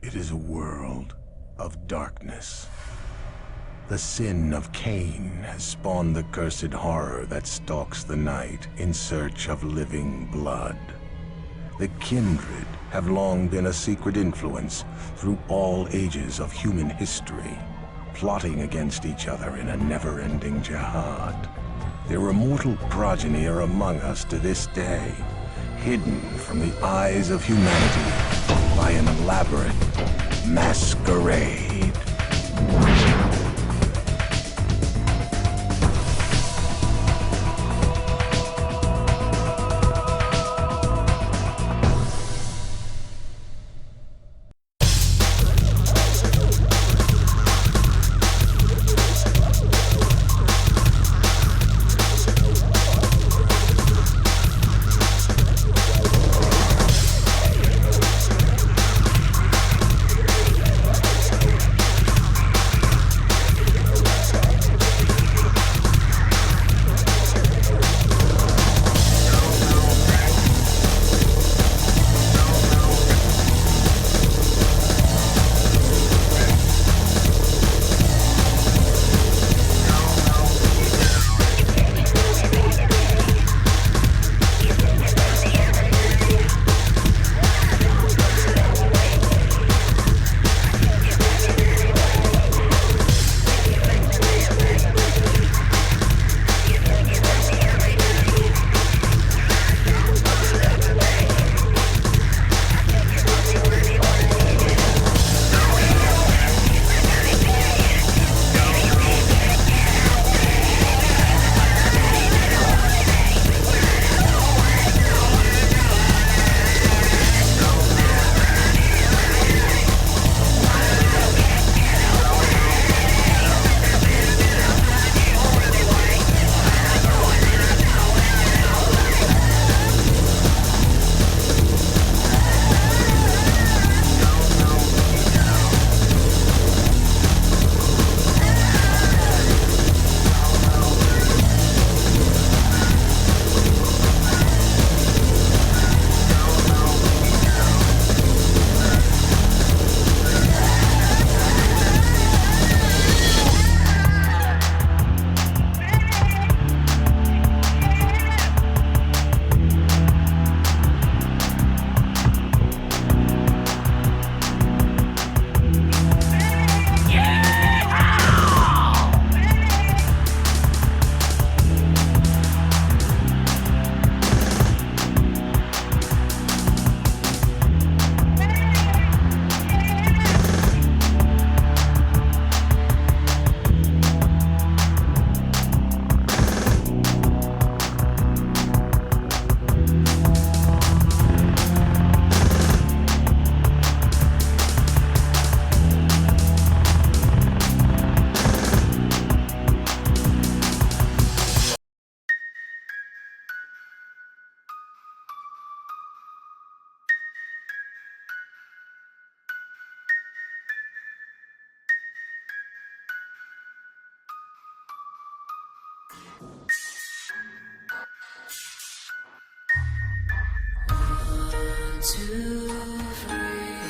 It is a world of darkness. The sin of Cain has spawned the cursed horror that stalks the night in search of living blood. The kindred have long been a secret influence through all ages of human history, plotting against each other in a never-ending jihad. Their immortal progeny are among us to this day, hidden from the eyes of humanity by an elaborate masquerade.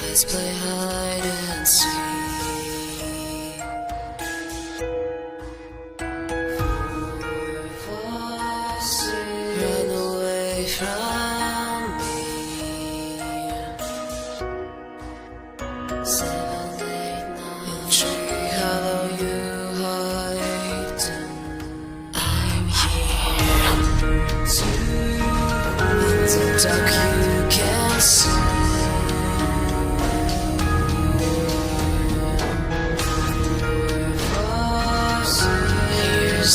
Let's play hide and seek. Run away from me. 7, 8, 9. Tree hollow, you hide. I'm here to in the dark you can see.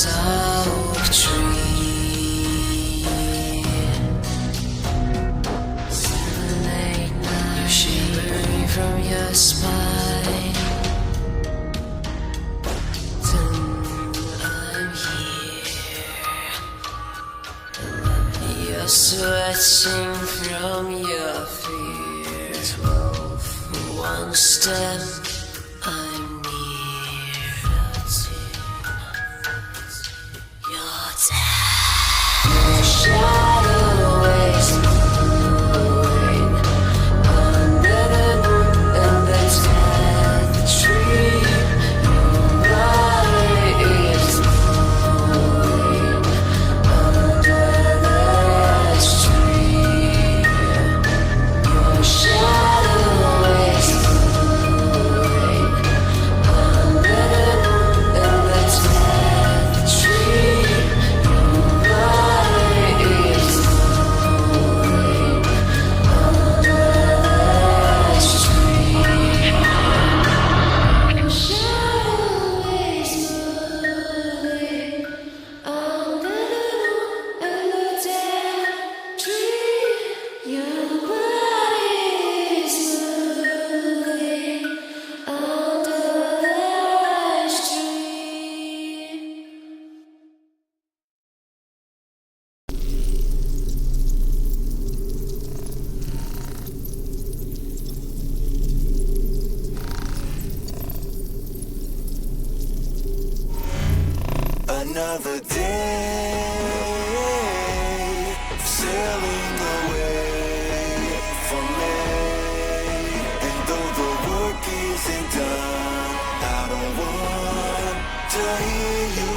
Oak tree. 7, 8, 9. You're shivering from your spine. 10, I'm here. You're sweating from your fear. 12, 1 step. I'm shadow waves moving under the moon, and the another day sailing away from me. And though the work isn't done, I don't want to hear you,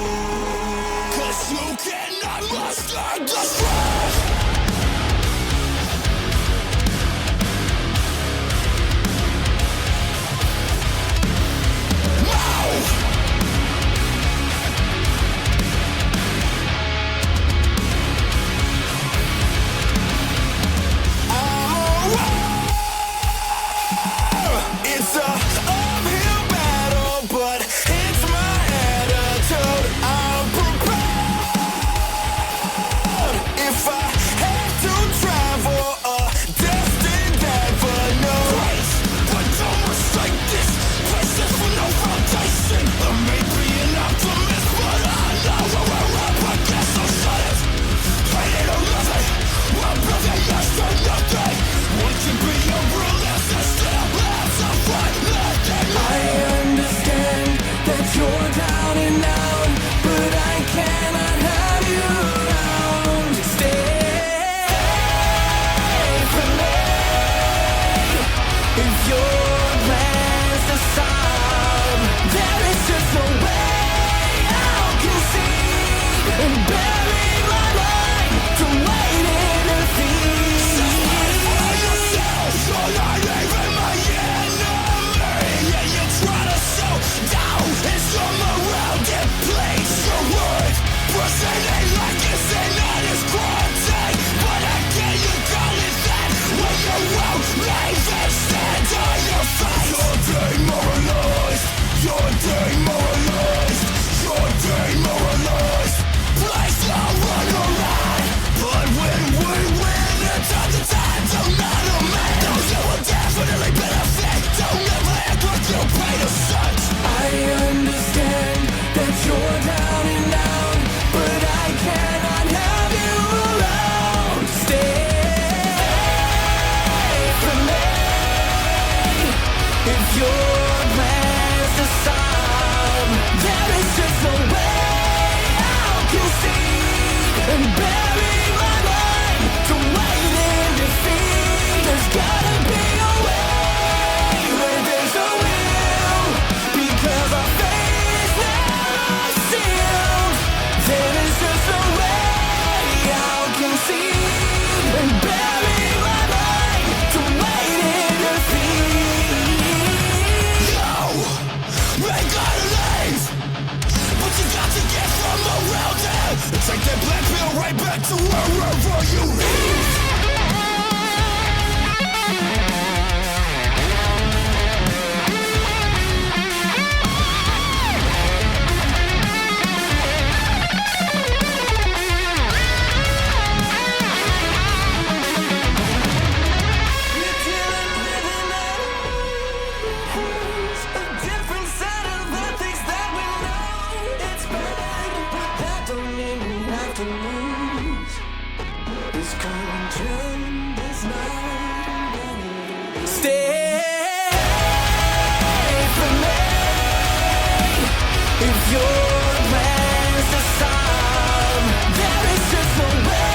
'cause you cannot master the stress. It's a uphill battle, but it's my attitude. I'm prepared. If I had to travel a destined avenue, place, but don't mistake this. Places with no foundation. I may be an optimist, but I know where we're up against. So shut it. Hate it or love it. I'm building yes to nothing. Want to be a realist and still have some fun. I understand that you're down and out, but I cannot have you around. Stay from me. If your plans to solve, there is just no way I'll concede and bury my mind to wait in defeat. Satisfy yourself, you're not even my enemy. Yeah, you try to show down in some around it. Place your word, personate like it's an honest quarantine. But again, you call it that when you won't leave and stand on your face. You're demoralized, you're demoralized, you're demoralized. Place I'll run around, but when we win, it's all the time. Don't not a man, those who will definitely benefit. Don't ever act like you pay to such. I understand that you're down and out, but I cannot have you around. Stay from me. If your plans to solve, there is just no way I'll concede and bury my mind to wait in defeat. There's gotta be a way where there's a will, because our fate is never sealed. There is just no way I'll concede and bury my mind to wait in defeat. Yo, they gotta leave, but you got to get from around it. Take that black pill right back to wherever you live. You're dealing with an house, a different set of ethics that we know. It's bad, but that don't mean we have to lose. This content is not stay from me. If your plans to solve, there is just no way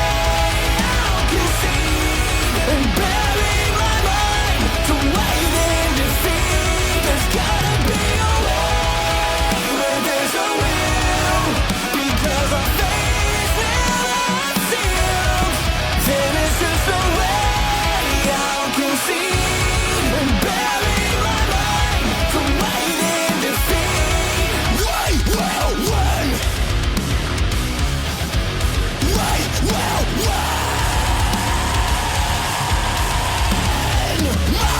I'll concede and bury my mind to wait in defeat. There's gotta be a way where there's a will, because our fate is never sealed. There is just no way I'll concede and bury my mind to wait in defeat. We will win. We will win. No.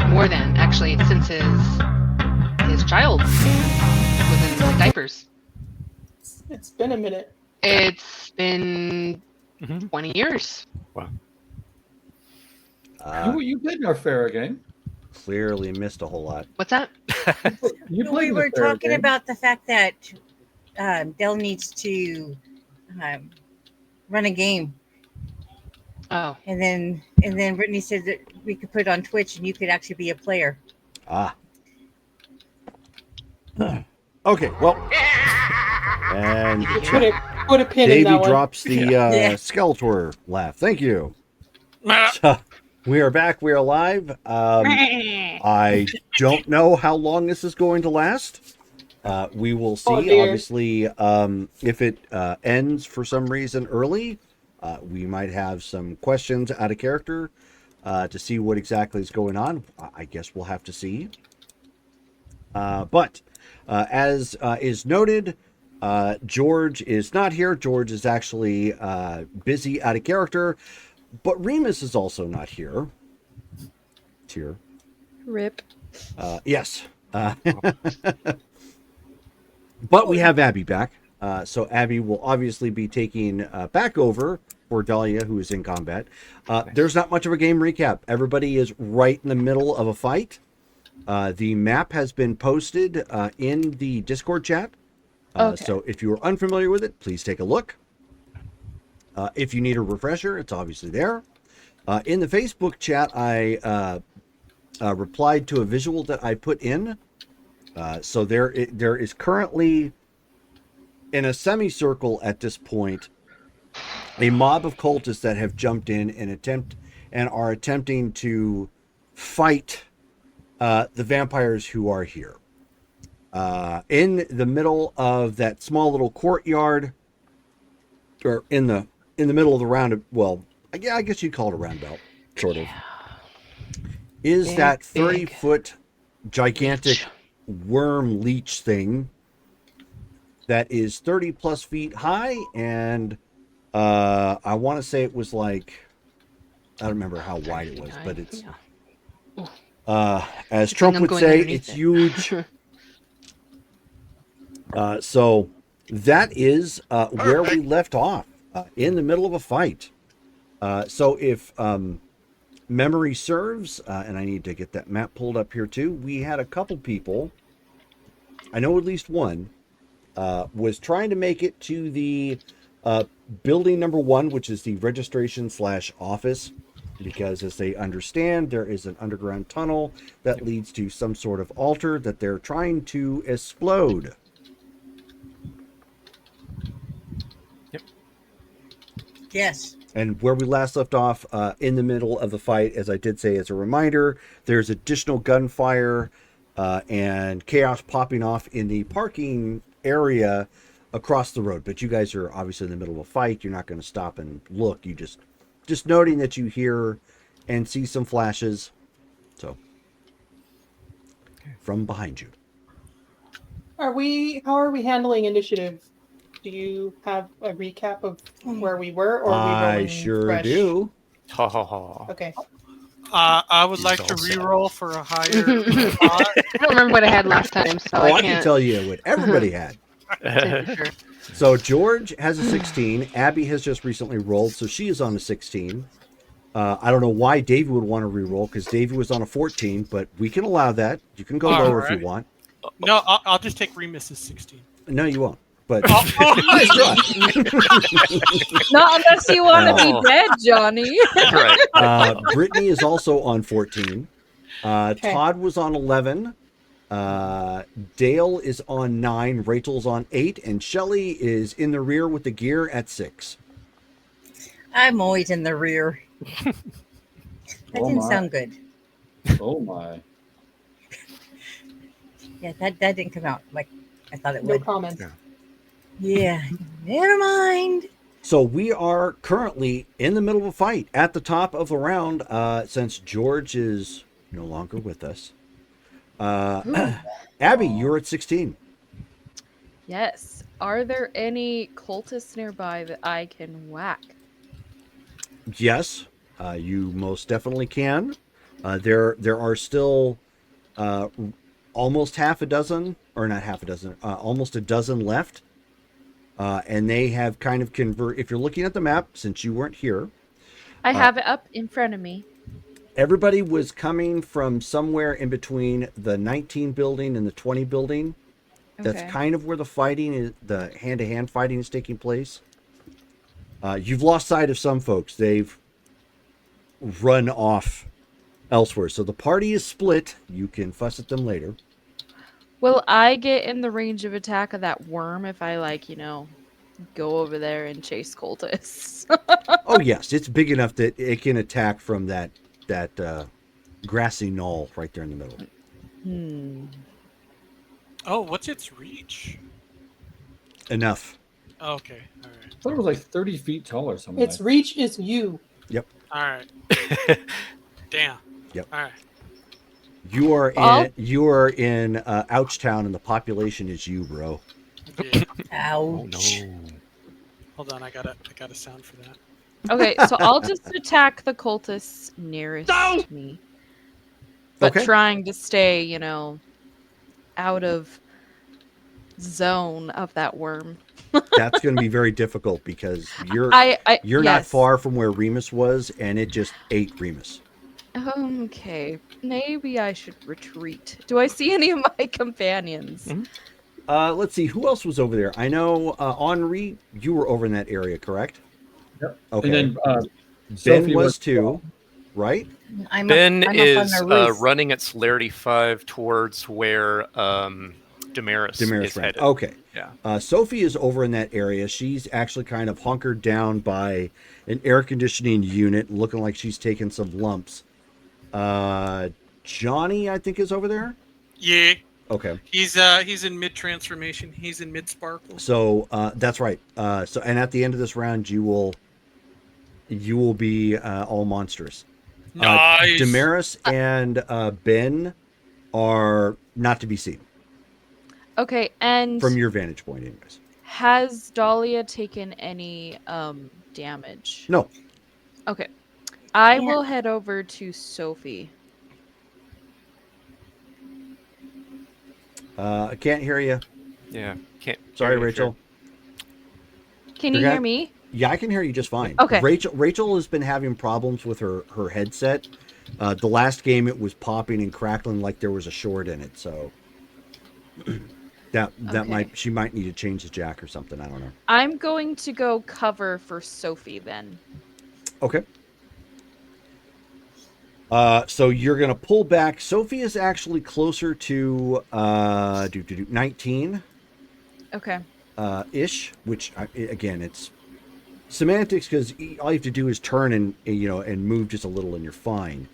More than, actually, since his child was in diapers. It's been a minute. It's been Mhm. 20 years. Wow. You played in our Farah game. Clearly missed a whole lot. What's that? You No, played we in were the Farah talking game. about the fact that Dell needs to run a game, Oh, and then Brittany said that we could put it on Twitch, and you could actually be a player. Ah. Okay, well. And Put a pin in Davey that one. drops the Yeah. Skeletor laugh. Thank you. So, we are back. We are live. I don't know how long this is going to last. We will see. Oh, dear. Obviously, if it ends for some reason early, we might have some questions out of character to see what exactly is going on. I guess we'll have to see. But as is noted, George is not here. George is actually busy out of character, but Remus is also not here. It's here. Rip. Yes. But we have Abby back. So Abby will obviously be taking back over for Dahlia, who is in combat. There's not much of a game recap. Everybody is right in the middle of a fight. The map has been posted in the Discord chat. Okay. So if you are unfamiliar with it, please take a look. If you need a refresher, it's obviously there. In the Facebook chat, I replied to a visual that I put in. So there is currently, in a semicircle at this point, a mob of cultists that have jumped in and are attempting to fight the vampires who are here. In the middle of that small little courtyard, or in the middle of the round, well, yeah, I guess you'd call it a roundabout, sort of, is Big, that big 30-foot gigantic leech. worm leech thing that is 30 plus feet high, and I want to say it was like, I don't remember how wide it was, but it's as Good Trump thing I'm would going say, underneath it's it. huge. So that is where we left off, in the middle of a fight. So if memory serves, and I need to get that map pulled up here too, we had a couple people, I know at least one, was trying to make it to the building number 1, which is the registration/office, because as they understand, there is an underground tunnel that leads to some sort of altar that they're trying to explode. Yes. And where we last left off, in the middle of the fight, as I did say as a reminder, there's additional gunfire and chaos popping off in the parking area across the road. But you guys are obviously in the middle of a fight. You're not going to stop and look. You just noting that you hear and see some flashes. So, from behind you. How are we handling initiative? Do you have a recap of where we were, or are we I rolling sure fresh? do. Ha ha ha. Okay. I would He's like to all set. re-roll for a higher. I don't remember what I had last time, so Oh, I I can't can tell you what everybody had. say for sure. So George has a 16. Abby has just recently rolled, so she is on a 16. I don't know why Davey would want to re-roll, because Davey was on a 14, but we can allow that. You can go lower if you Alrighty. want. No, I'll just take Remus's 16. No, you won't. But Nice try. Not unless you want to Oh. be dead, Johnny. Right. Brittany is also on 14. Okay. Todd was on 11. Dale is on 9. Rachel's on 8. And Shelly is in the rear with the gear at 6. I'm always in the rear. That Oh didn't my. sound good. Oh my. Yeah, that didn't come out like I thought it No would. comment. Yeah. Yeah, never mind. So we are currently in the middle of a fight at the top of the round, since George is no longer with us. Abby, you're at 16. Yes. Are there any cultists nearby that I can whack? Yes, you most definitely can. There are still almost half a dozen, or not half a dozen, almost a dozen left. and they have kind of if you're looking at the map, since you weren't here, I have it up in front of me. everybody was coming from somewhere in between the 19 building and the 20 building. That's Okay. kind of where the fighting is, the hand-to-hand fighting is taking place. You've lost sight of some folks. They've run off elsewhere. So the party is split. You can fuss at them later. Will I get in the range of attack of that worm if I, like, go over there and chase cultists? Oh yes, it's big enough that it can attack from that grassy knoll right there in the middle. Oh, what's its reach? Enough. Oh, okay, all right. I thought it was like 30 feet tall or something. Its reach is you. Yep. All right. Damn. Yep. All right. You are Oh. in Ouchtown, and the population is you, bro. Yeah. Ouch. Hold on, I got a sound for that. Okay, so I'll just attack the cultists nearest me. But Okay. trying to stay, out of zone of that worm. That's going to be very difficult because you're You're not far from where Remus was, and it just ate Remus. Okay, maybe I should retreat. Do I see any of my companions? Let's see, who else was over there? I know Henri, you were over in that area, correct? Yep. Okay. And then Ben Sophie was too, right? Ben I'm is up on the roof. running at celerity 5 towards where Damaris is Right. headed. Okay. Yeah. Sophie is over in that area. She's actually kind of hunkered down by an air conditioning unit, looking like she's taking some lumps. Johnny, I think, is over there. Yeah. Okay. He's in mid transformation. He's in mid sparkle. So that's right. And at the end of this round, you will be all monstrous. Nice. Damaris and Ben are not to be seen Okay, and from your vantage point, anyways. has Dahlia taken any damage? No. Okay. I Yeah. will head over to Sophie. I can't hear you. Yeah. Can't. Sorry, hear you, Rachel. Can you You're hear gonna- me? Yeah, I can hear you just fine. Okay. Rachel has been having problems with her headset. The last game it was popping and crackling like there was a short in it. So that Okay. she might need to change the jack or something. I don't know. I'm going to go cover for Sophie then. Okay. So you're gonna pull back. Sophie is actually closer to 19 Okay. ish, which again it's semantics because all you have to do is turn and move just a little and you're fine.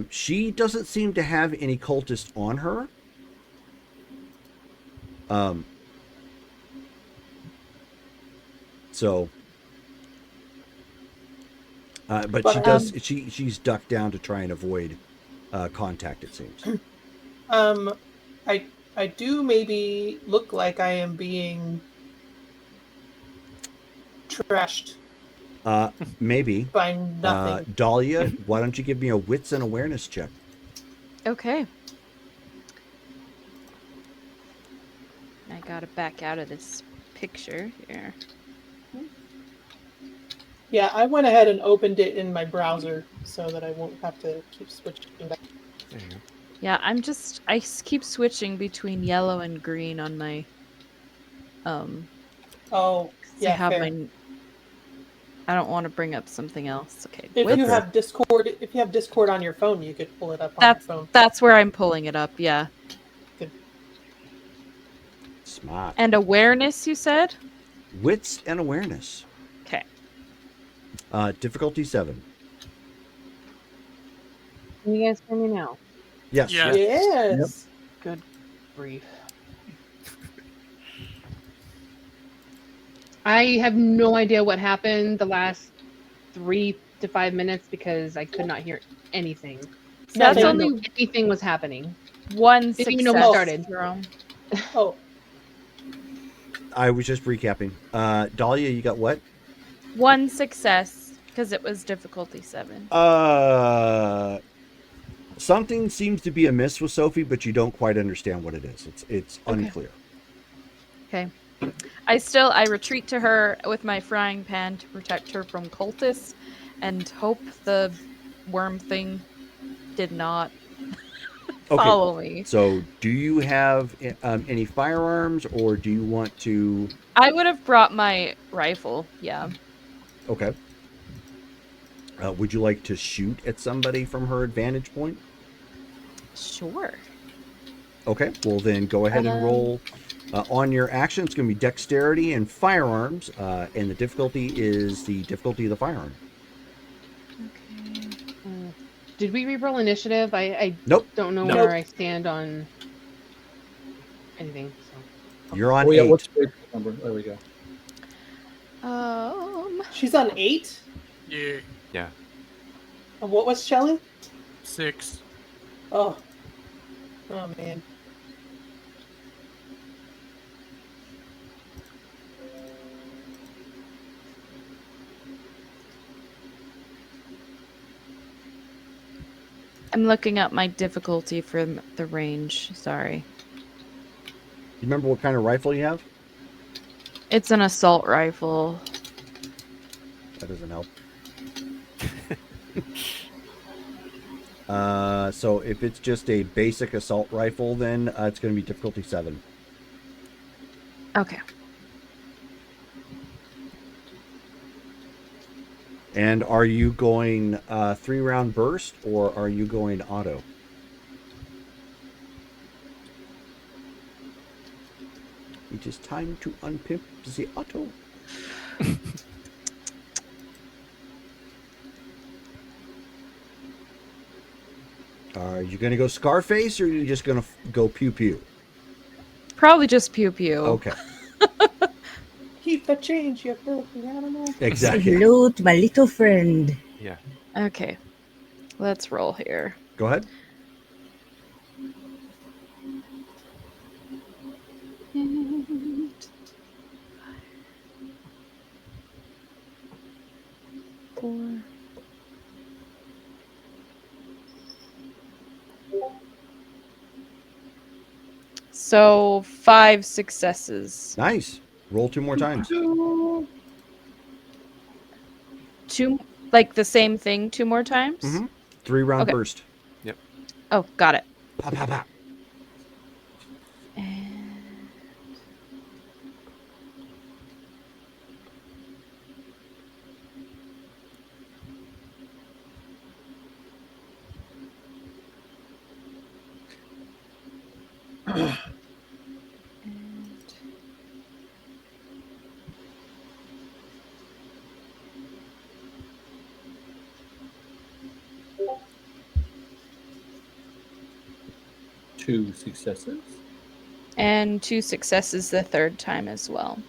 She doesn't seem to have any cultists on her. But she does. She's ducked down to try and avoid contact. It seems. I do maybe look like I am being trashed Maybe. by nothing. Dahlia, why don't you give me a wits and awareness check? Okay. I gotta back out of this picture here. Yeah, I went ahead and opened it in my browser so that I won't have to keep switching back. There you go. Yeah, I keep switching between yellow and green on my Oh, I yeah, have fair. my I don't want to bring up something else. Okay. If wits. you have Discord on your phone, you could pull it up on your phone. That's where I'm pulling it up, yeah. Smart. And awareness, you said? Wits and awareness. Okay. Difficulty 7. Can you guys hear me now? Yes. Yeah. Yes. Good grief. I have no idea what happened the last 3 to 5 minutes because I could not hear anything. So that's I didn't only know anything was happening. one Didn't success. even know we started. Jerome. Oh, I was just recapping. Dahlia, you got what? One success because it was difficulty 7. Something seems to be amiss with Sophie, but you don't quite understand what it is. It's Okay. unclear. Okay. I retreat to her with my frying pan to protect her from cultists, and hope the worm thing did not follow me. So, do you have any firearms, or do you want to? I would have brought my rifle. Yeah. Okay. Would you like to shoot at somebody from her vantage point? Sure. Okay. Well, then go ahead and roll. On your action, it's going to be dexterity and firearms, and the difficulty is the difficulty of the firearm. Okay. Did we reroll initiative? I Nope. don't know Nope. where I stand on anything. So You're on Oh yeah, 8. what's the number? There we go. She's on 8. Yeah. Yeah. And what was Shelly? 6. Oh. Oh man. I'm looking up my difficulty for the range. Sorry. You remember what kind of rifle you have? It's an assault rifle. That doesn't help. So if it's just a basic assault rifle, then it's going to be difficulty 7. Okay. And are you going 3-round burst, or are you going auto? It is time to unpimp the auto. Are you going to go Scarface, or are you just going to go pew pew? Probably just pew pew. Okay. Keep the change, you filthy animal. Say Exactly. hello to my little friend. Yeah. Okay. Let's roll here. Go ahead. Four. So 5 successes. Nice. Roll 2 more times. 2, like the same thing 2 more times? Mm-hmm. 3-round Okay. burst. Oh, got it. Pop, pop, pop. And... Two successes. And 2 successes the third time as well.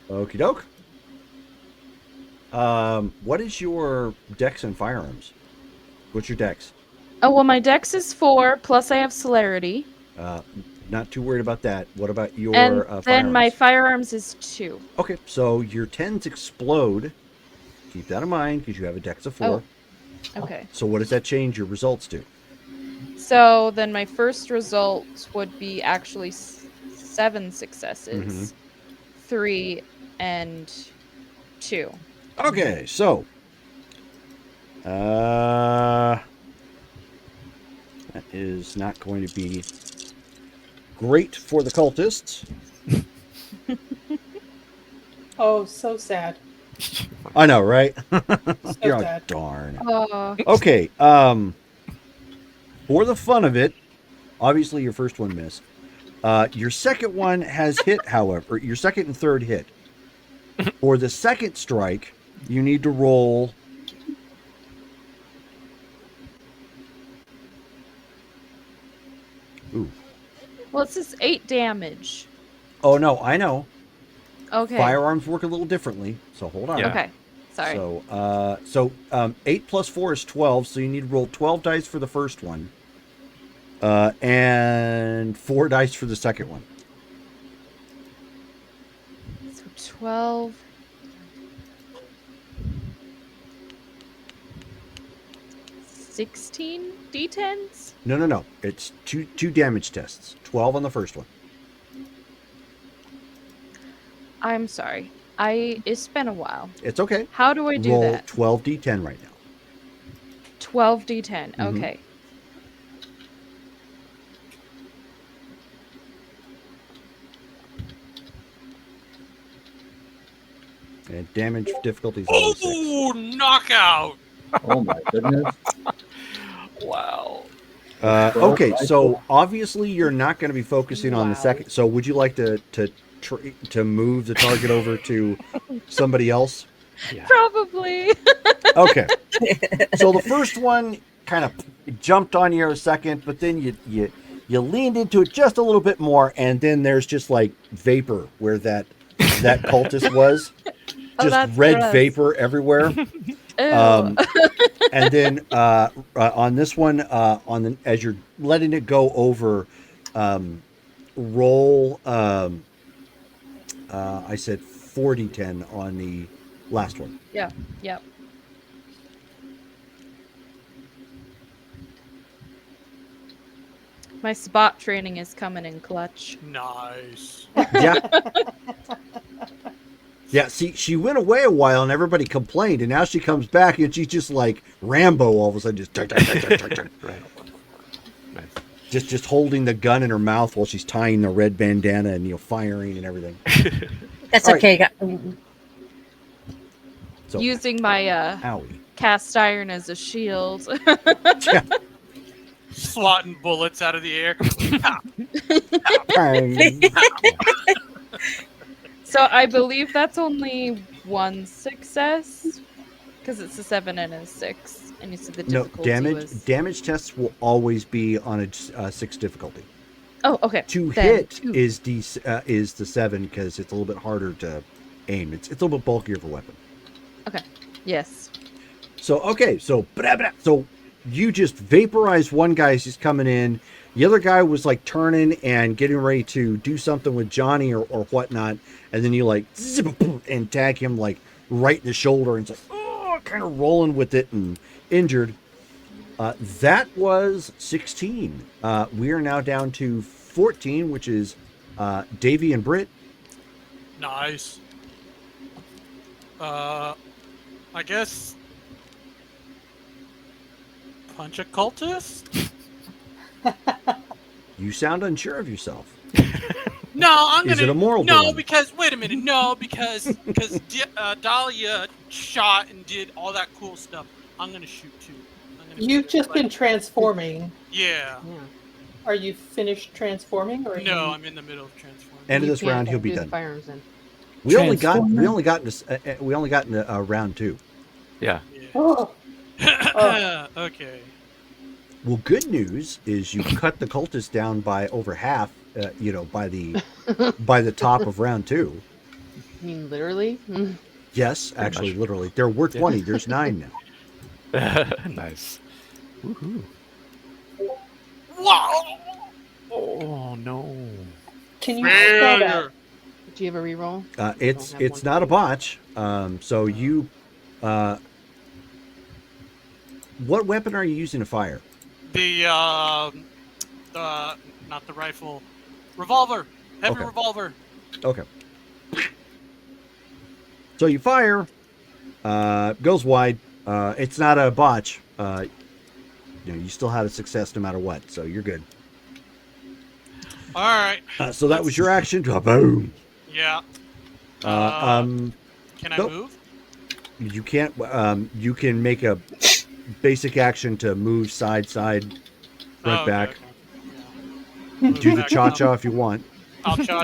Okie doke. What is your dex and firearms? What's your dex? Oh, well, my dex is 4, plus I have celerity. Not too worried about that. What about your And firearms? then my firearms is 2. Okay, so your 10s explode. Keep that in mind because you have a dex of 4. Oh, okay. So what does that change your results to? So then my first result would be actually 7 successes, 3 and 2. Okay, so that is not going to be great for the cultists. Oh, so sad. I know, right? So You're sad. darn. Oh, Okay, for the fun of it, obviously your first one missed. Your second one has hit, however, your second and third hit. For the second strike, you need to roll. Ooh. well, it says 8 damage. Oh no, I know. Okay. Firearms work a little differently, so hold on. Yeah. Okay. Sorry. So 8 plus 4 is 12, so you need to roll 12 dice for the first one. And 4 dice for the second one. So 12. 16 d10s? No. It's two damage tests. 12 on the first one. I'm sorry. It's been a while. It's okay. How do I do Roll that? 12d10 right now. 12d10. Mhm. Okay. And damage difficulty is always 6. Ooh, knockout! Oh my goodness. Wow. Okay, so obviously you're not going to be focusing on the Wow. second. So would you like to move the target over to somebody else? Yeah. Probably. Okay. So the first one kind of jumped on you a second, but then you leaned into it just a little bit more, and then there's just like vapor where that cultist was. Oh, Just that's red gross. vapor everywhere. Ew. And then on this one, as you're letting it go over, roll. I said 40-10 on the last one. Yeah. Yep. My spot training is coming in clutch. Nice. Yeah. Yeah, see, she went away a while and everybody complained, and now she comes back and she's just like Rambo all of a sudden, just Right. Nice. just holding the gun in her mouth while she's tying the red bandana and firing and everything. That's All right. okay. So, Using my owie. cast iron as a shield. Yeah. Swatting bullets out of the air. So I believe that's only one success because it's a 7 and a 6, and you said the No, difficulty was... damage tests will always be on a 6 difficulty. Oh, okay. To Then hit two. is the 7 because it's a little bit harder to aim. It's a little bit bulkier of a weapon. Okay. Yes. So so you just vaporized one guy as he's coming in. The other guy was like turning and getting ready to do something with Johnny or whatnot, and then you like zip and tag him like right in the shoulder, and it's like kind of rolling with it and injured. That was 16. We are now down to 14, which is Davey and Britt. Nice. I guess punch a cultist? You sound unsure of yourself. No, I'm gonna. Is it a moral No, dilemma? because wait a minute. No, because Dahlia shot and did all that cool stuff. I'm gonna shoot too. You've just been transforming. Yeah. Are you finished transforming, or No, I'm in the middle of transforming. End of You this can't round, he'll be do the done. firearms then. We only got into round 2. Yeah. Oh. Okay. Well, good news is you cut the cultists down by over half. By the top of round 2. You mean literally? Yes, actually, literally. There were 20. There's 9 now. Nice. Woohoo. Wow. Oh no. Can you spell that? Failure. Do you have a reroll? It's not a botch. So you, what weapon are you using to fire? The not the rifle, revolver, heavy Okay. revolver. Okay. So you fire. Goes wide. It's not a botch. You still had a success no matter what, so you're good. All right. So that was your action. Boom. Yeah. Can Can I nope. move? You can't. You can make a basic action to move side, front, Oh, okay, back. okay. Yeah. Do the Back cha up. cha if you want. I'll cha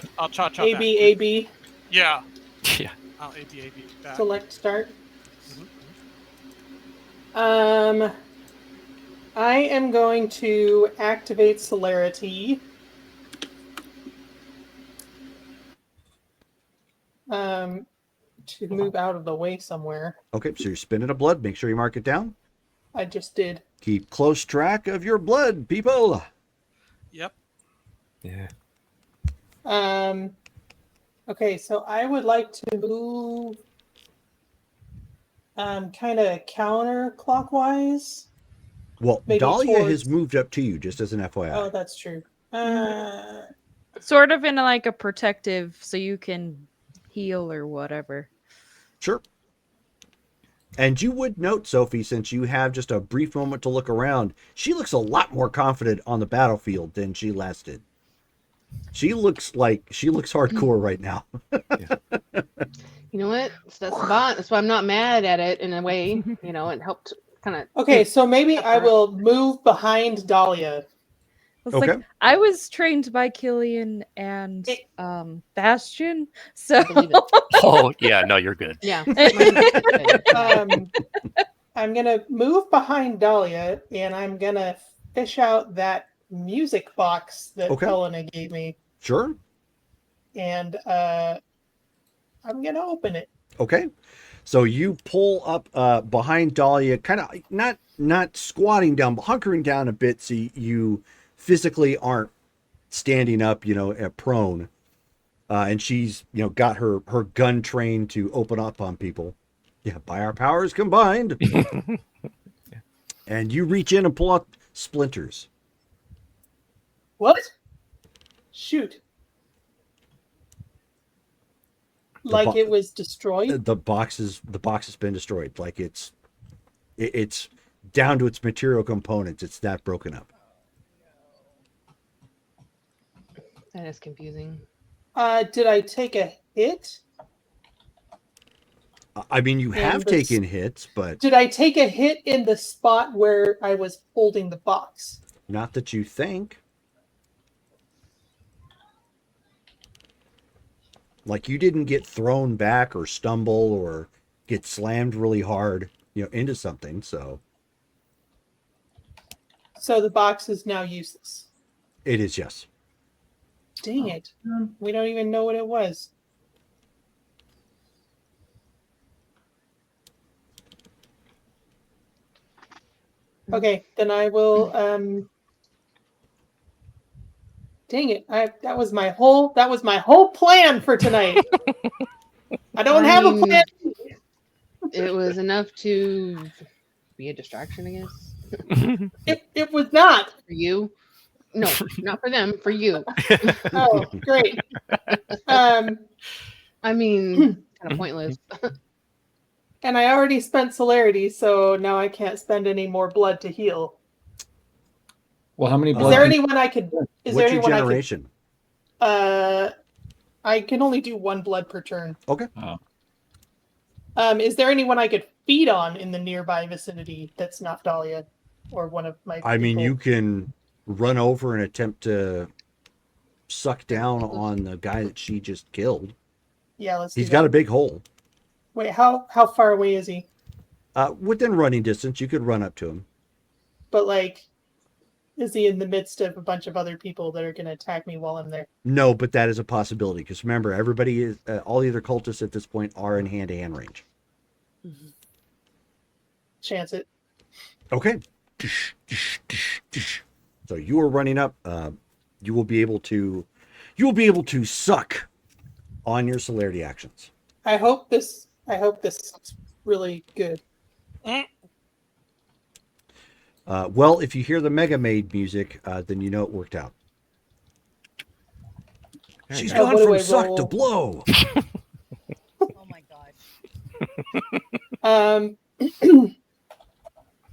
back. AB. Yeah. Yeah. I'll AB back. Select start. Mhm. I am going to activate celerity. To move out of the way somewhere. Okay, so you're spinning a blood. Make sure you mark it down. I just did. Keep close track of your blood, people. Yep. Yeah. Okay, so I would like to move kind of counterclockwise. Well, Maybe Dahlia has towards- moved up to you, just as an FYI. Oh, that's true. Sort of in like a protective, so you can heal or whatever. Sure. And you would note, Sophie, since you have just a brief moment to look around, she looks a lot more confident on the battlefield than she last did. She looks hardcore right now. You know what? That's the bot. That's why I'm not mad at it in a way. You know, it helped kind of. Okay, so maybe I will move behind Dahlia. It's Okay. like I was trained by Killian and Bastion, so I believe it. Oh yeah, no, you're good. Yeah. I'm gonna move behind Dahlia, and I'm gonna fish out that music box that Okay. Helena gave me, Sure. and I'm gonna open it. Okay. So you pull up behind Dahlia, kind of not squatting down, but hunkering down a bit so you physically aren't standing up, prone. And she's, got her gun trained to open up on people. Yeah, by our powers combined. And you reach in and pull out splinters. What? Shoot. Like it was destroyed? The box has been destroyed. Like it's down to its material components. It's that broken up. That is confusing. Did I take a hit? I mean, you have taken hits, but Did I take a hit in the spot where I was holding the box? not that you think. Like you didn't get thrown back or stumble or get slammed really hard, into something. So the box is now useless. it is, yes. Dang it. We don't even know what it was. Okay, then I will dang it. That was my whole plan for tonight. I don't have a plan. It was enough to be a distraction, I guess. It was not. For you? No, not for them, for you. Oh, great. I mean, kind of pointless. And I already spent celerity, so now I can't spend any more blood to heal. Well, how many Is blood? there anyone I could? Is there What's your anyone generation? I can only do one blood per turn. Okay. Oh. Is there anyone I could feed on in the nearby vicinity that's not Dahlia or one of my? I mean, people? you can run over and attempt to suck down on the guy that she just killed. Yeah, let's. He's got a big hole. Wait, how far away is he? Within running distance, you could run up to him. But like, is he in the midst of a bunch of other people that are going to attack me while I'm there? No, but that is a possibility because remember, everybody is all the other cultists at this point are in hand-to-hand range. Chance it. Okay. So you are running up. You will be able to suck on your celerity actions. I hope this is really good. Well, if you hear the Mega Maid music, then you know it worked out. She's gone from suck to blow. Oh my gosh.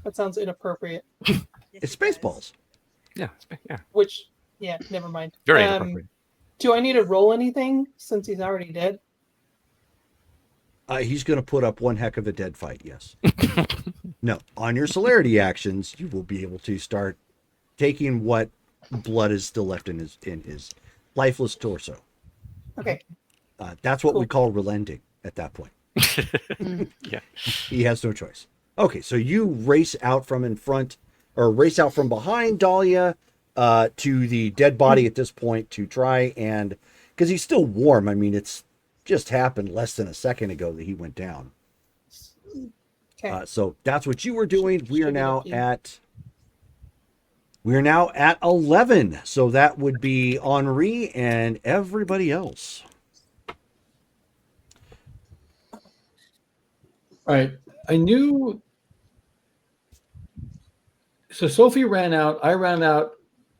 That sounds inappropriate. It's Spaceballs. Yeah. Which, yeah, never mind. Very inappropriate. Do I need to roll anything since he's already dead? He's going to put up one heck of a dead fight, yes. No, on your celerity actions, you will be able to start taking what blood is still left in his lifeless torso. Okay. That's what we call relenting at that point. Yeah. He has no choice. Okay, so you race out from behind Dahlia to the dead body at this point to try and, because he's still warm. I mean, it's just happened less than a second ago that he went down. Okay. So that's what you were doing. We are now at 11. So that would be Henri and everybody else. All right. I knew. So Sophie ran out. I ran out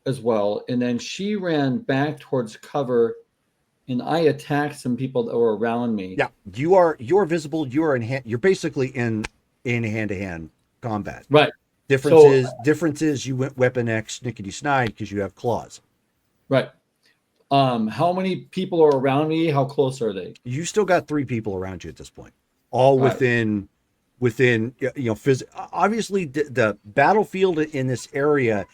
as well. And then she ran back towards cover and I attacked some people that were around me. Yeah, you're visible. You're basically in hand-to-hand combat. Right. Difference is you went weapon X snickety snide because you have claws. Right. How many people are around me? How close are they? You still got 3 people around you at this point, all within obviously the battlefield in this area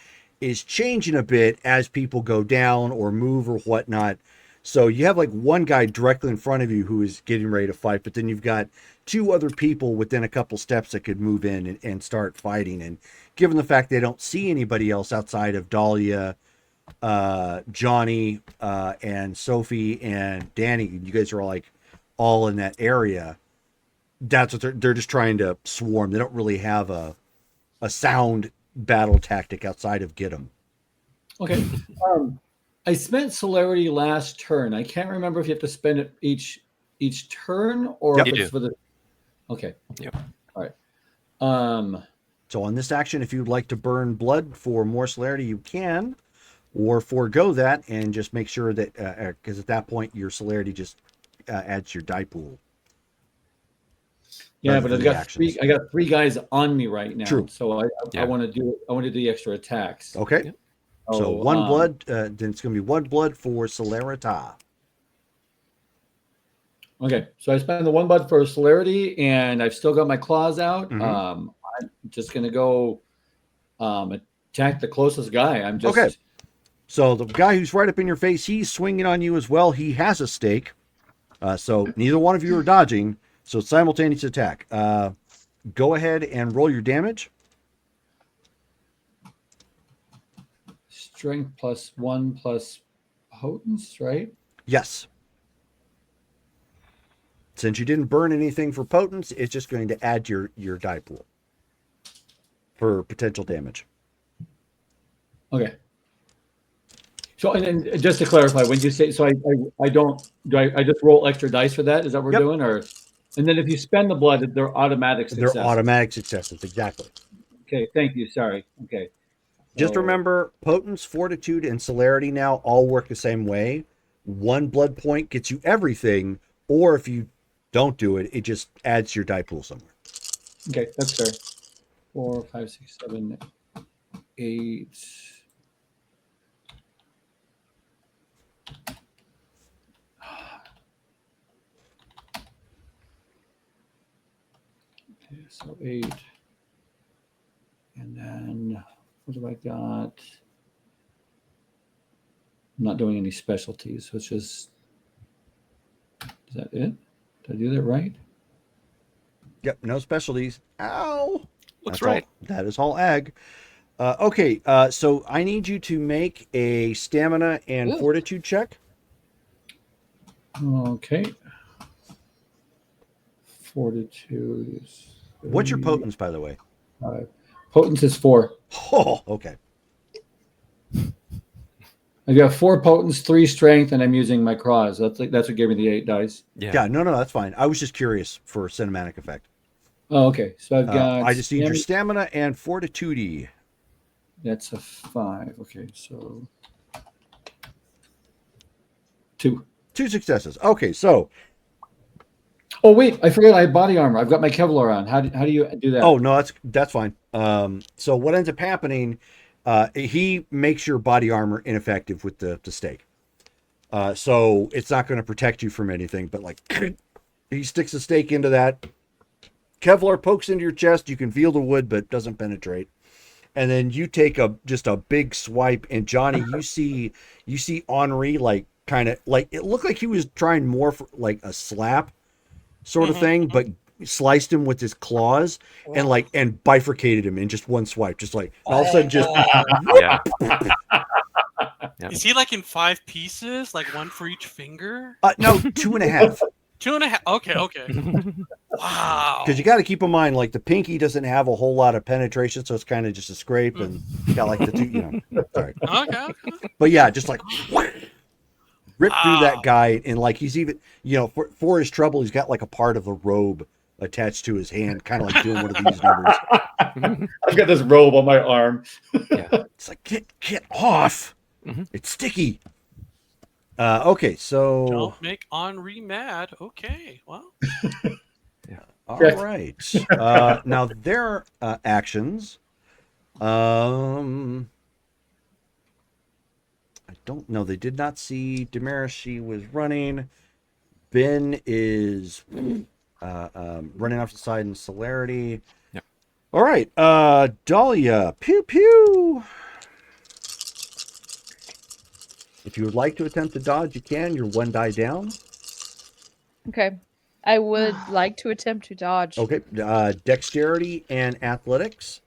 is changing a bit as people go down or move or whatnot. So you have like one guy directly in front of you who is getting ready to fight, but then you've got 2 other people within a couple steps that could move in and start fighting. And given the fact they don't see anybody else outside of Dahlia, Johnny, and Sophie and Danny, you guys are all in that area. That's what they're just trying to swarm. They don't really have a sound battle tactic outside of get them. Okay. I spent celerity last turn. I can't remember if you have to spend it each turn or if it's for the. Okay. Yep. All right. So on this action, if you'd like to burn blood for more celerity, you can, or forego that and just make sure that because at that point your celerity just adds your die pool. Yeah, but I got 3 guys on me right now. True. So I want to do the extra attacks. Okay. Yep. So 1 blood, then it's going to be 1 blood for celerity. Okay, so I spend the 1 blood for celerity, and I've still got my claws out. Mm-hmm. I'm just going to go attack the closest guy. I'm just okay. So the guy who's right up in your face, he's swinging on you as well. He has a stake. So neither one of you are dodging. So simultaneous attack. Go ahead and roll your damage. Strength +1 plus potence, right? Yes. Since you didn't burn anything for potence, it's just going to add your die pool for potential damage. Okay. So and just to clarify, when you say so, I just roll extra dice for that? Is that what we're doing, or? And then if you spend the blood, they're automatic successes. They're automatic successes, exactly. Okay, thank you. Sorry. Okay. Just remember, potence, fortitude, and celerity now all work the same way. 1 blood point gets you everything, or if you don't do it, it just adds your die pool somewhere. Okay, that's fair. 4, 5, 6, 7, 8. Okay, so 8. And then what have I got? I'm not doing any specialties, so it's just. Is that it? Did I do that right? Yep, no specialties. Ow! Looks right. That is all ag. Okay, so I need you to make a stamina and fortitude check. Okay. Fortitude is. What's your potence, by the way? 5. Potence is 4. Oh, okay. I got 4 potence, 3 strength, and I'm using my claws. That's what gave me the 8 dice. Yeah, no, that's fine. I was just curious for cinematic effect. Oh, okay. So I've got. I just need your stamina and fortitude. That's a 5. Okay, so 2. 2 successes. Okay, so. Oh wait, I forgot I have body armor. I've got my Kevlar on. How do you do that? Oh no, that's fine. So what ends up happening? He makes your body armor ineffective with the stake. So it's not going to protect you from anything, but like he sticks a stake into that. Kevlar pokes into your chest. You can feel the wood, but doesn't penetrate. And then you take just a big swipe, and Johnny, you see Henri like kind of like it looked like he was trying more for like a slap sort of thing, but sliced him with his claws and bifurcated him in just one swipe, just like all of a sudden just Yeah. Is he like in 5 pieces, like 1 for each finger? no, 2.5. 2.5. Okay. Wow. Because you got to keep in mind, like the pinky doesn't have a whole lot of penetration, so it's kind of just a scrape, and got like the two, sorry. Okay. But yeah, just like rip through that guy, and like he's even, for his trouble, he's got like a part of the robe attached to his hand, kind of like doing one of these numbers. I've got this robe on my arm. Yeah, it's like get off. Mm-hmm. It's sticky. Okay, so Don't make Henri mad. Okay, well. all right. Now their actions. I don't know. They did not see Damaris. She was running. Ben is running off the side in celerity. Yep. All right. Dahlia. Pew pew. If you would like to attempt to dodge, you can. You're 1 die down. Okay. I would like to attempt to dodge. Okay. Dexterity and athletics.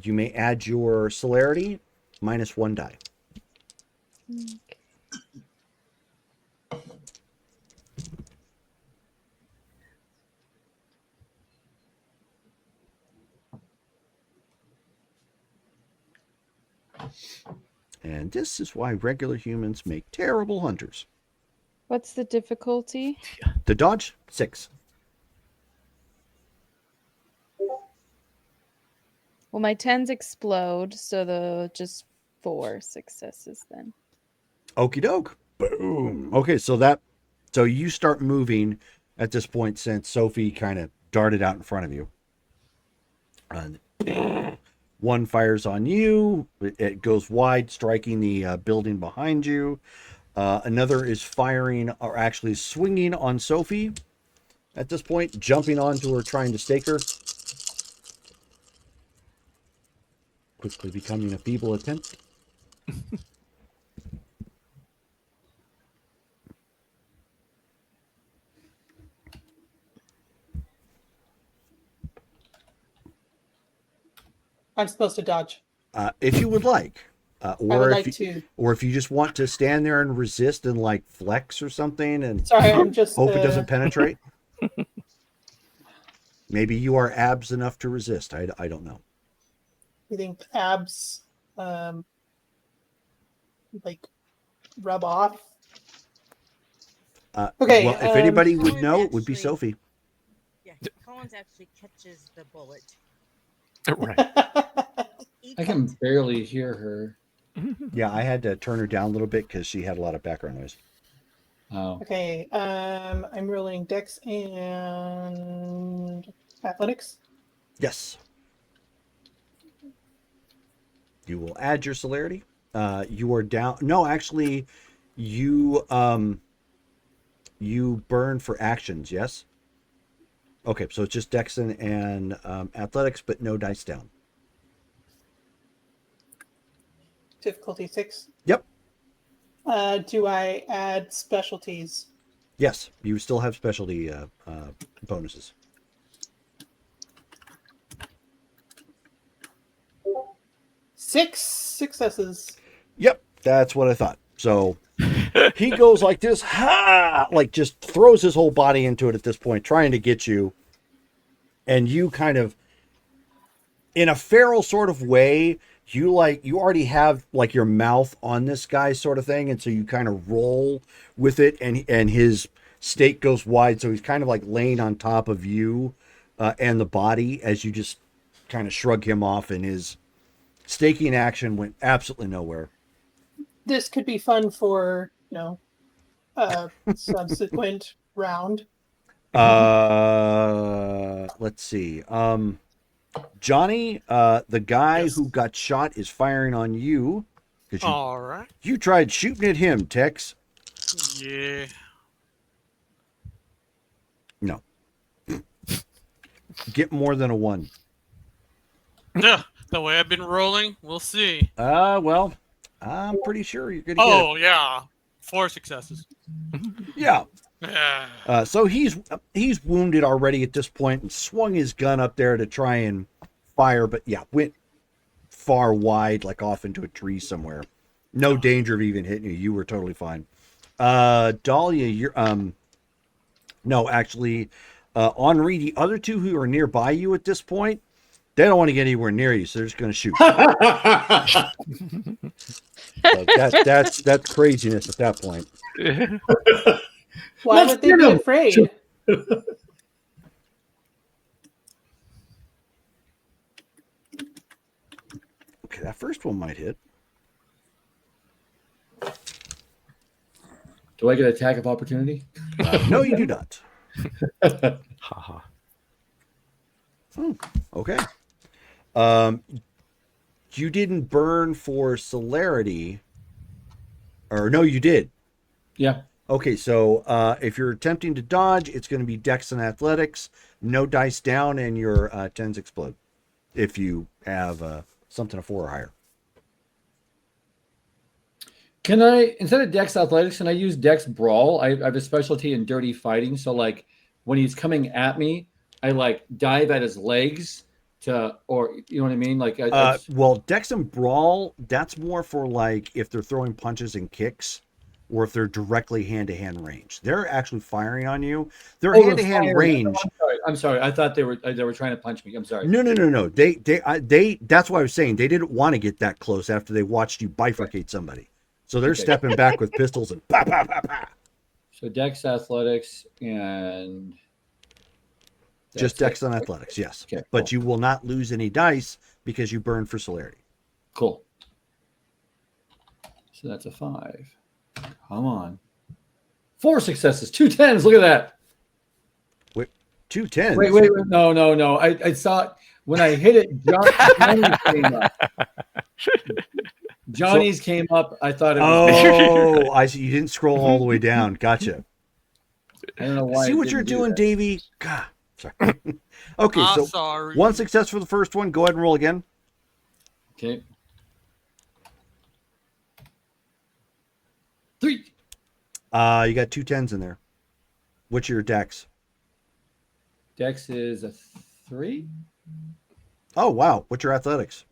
You may add your celerity minus 1 die. Okay. And this is why regular humans make terrible hunters. What's the difficulty? To dodge, 6. Well, my 10s explode, so the just 4 successes then. Okie doke. Boom. Okay, so you start moving at this point since Sophie kind of darted out in front of you. One fires on you. It goes wide, striking the building behind you. Another is firing, or actually swinging on Sophie at this point, jumping onto her, trying to stake her. Quickly becoming a feeble attempt. I'm supposed to dodge. If you would like. I would like to. Or if you just want to stand there and resist and like flex or something and Sorry, I'm just hope it doesn't penetrate. Maybe you are abs enough to resist. I don't know. You think abs like rub off? Okay. Well, if anybody would know, it would be Sophie. Yeah, Collins actually catches the bullet. Right. I can barely hear her. Yeah, I had to turn her down a little bit because she had a lot of background noise. Oh. Okay. I'm rolling Dex and athletics. Yes. You will add your celerity. You are down. No, actually, you burn for actions. Yes. Okay, so it's just Dex and athletics, but no dice down. Difficulty 6. Yep. Do I add specialties? Yes, you still have specialty bonuses. 6 successes. Yep, that's what I thought. So he goes like this, ha! Like just throws his whole body into it at this point, trying to get you. And you kind of, in a feral sort of way, you already have like your mouth on this guy sort of thing. And so you kind of roll with it and his stake goes wide. So he's kind of like laying on top of you and the body as you just kind of shrug him off, and his staking action went absolutely nowhere. This could be fun for, subsequent round. Let's see. Johnny, the guy who got shot is firing on you. All right. You tried shooting at him, Tex. Yeah. No. Get more than a 1. Yeah, the way I've been rolling, we'll see. Well, I'm pretty sure you're gonna get it. Oh yeah, 4 successes. Yeah. Yeah. So he's wounded already at this point and swung his gun up there to try and fire, but yeah, went far wide, like off into a tree somewhere. No danger of even hitting you. You were totally fine. Dahlia, you're no, actually, Henri, the other two who are nearby you at this point, they don't want to get anywhere near you, so they're just going to shoot. So that's craziness at that point. Why would they be afraid? Okay, that first one might hit. Do I get attack of opportunity? No, you do not. Haha. Okay. You didn't burn for celerity. Or no, you did. Yeah. Okay, so if you're attempting to dodge, it's going to be Dex and Athletics. No dice down, and your 10s explode. If you have something of 4 or higher. Can I, instead of Dex Athletics, can I use Dex Brawl? I have a specialty in dirty fighting. So, like, when he's coming at me, I, like, dive at his legs to, or, you know what I mean? Like, well, Dex and Brawl, that's more for, like, if they're throwing punches and kicks, or if they're directly hand-to-hand range. They're actually firing on you. Their hand-to-hand range. I'm sorry. I thought they were trying to punch me. I'm sorry. No. They. That's why I was saying they didn't want to get that close after they watched you bifurcate somebody. So they're stepping back with pistols and pa pa pa pa. So Dex Athletics and just Dex and Athletics, yes. Okay, but you will not lose any dice because you burn for celerity. Cool. So that's a 5. Come on. 4 successes, 2 10s. Look at that. Wait, 2 10s. Wait. No. I saw when I hit it, Johnny's came up. Johnny's came up. I thought it was. Oh, I see. You didn't scroll all the way down. Gotcha. I don't know why. See what you're doing, Davey? God. Sorry. Okay, so sorry. 1 success for the first one. Go ahead and roll again. Okay. 3. You got 2 10s in there. What's your Dex? Dex is a 3. Oh, wow. What's your Athletics?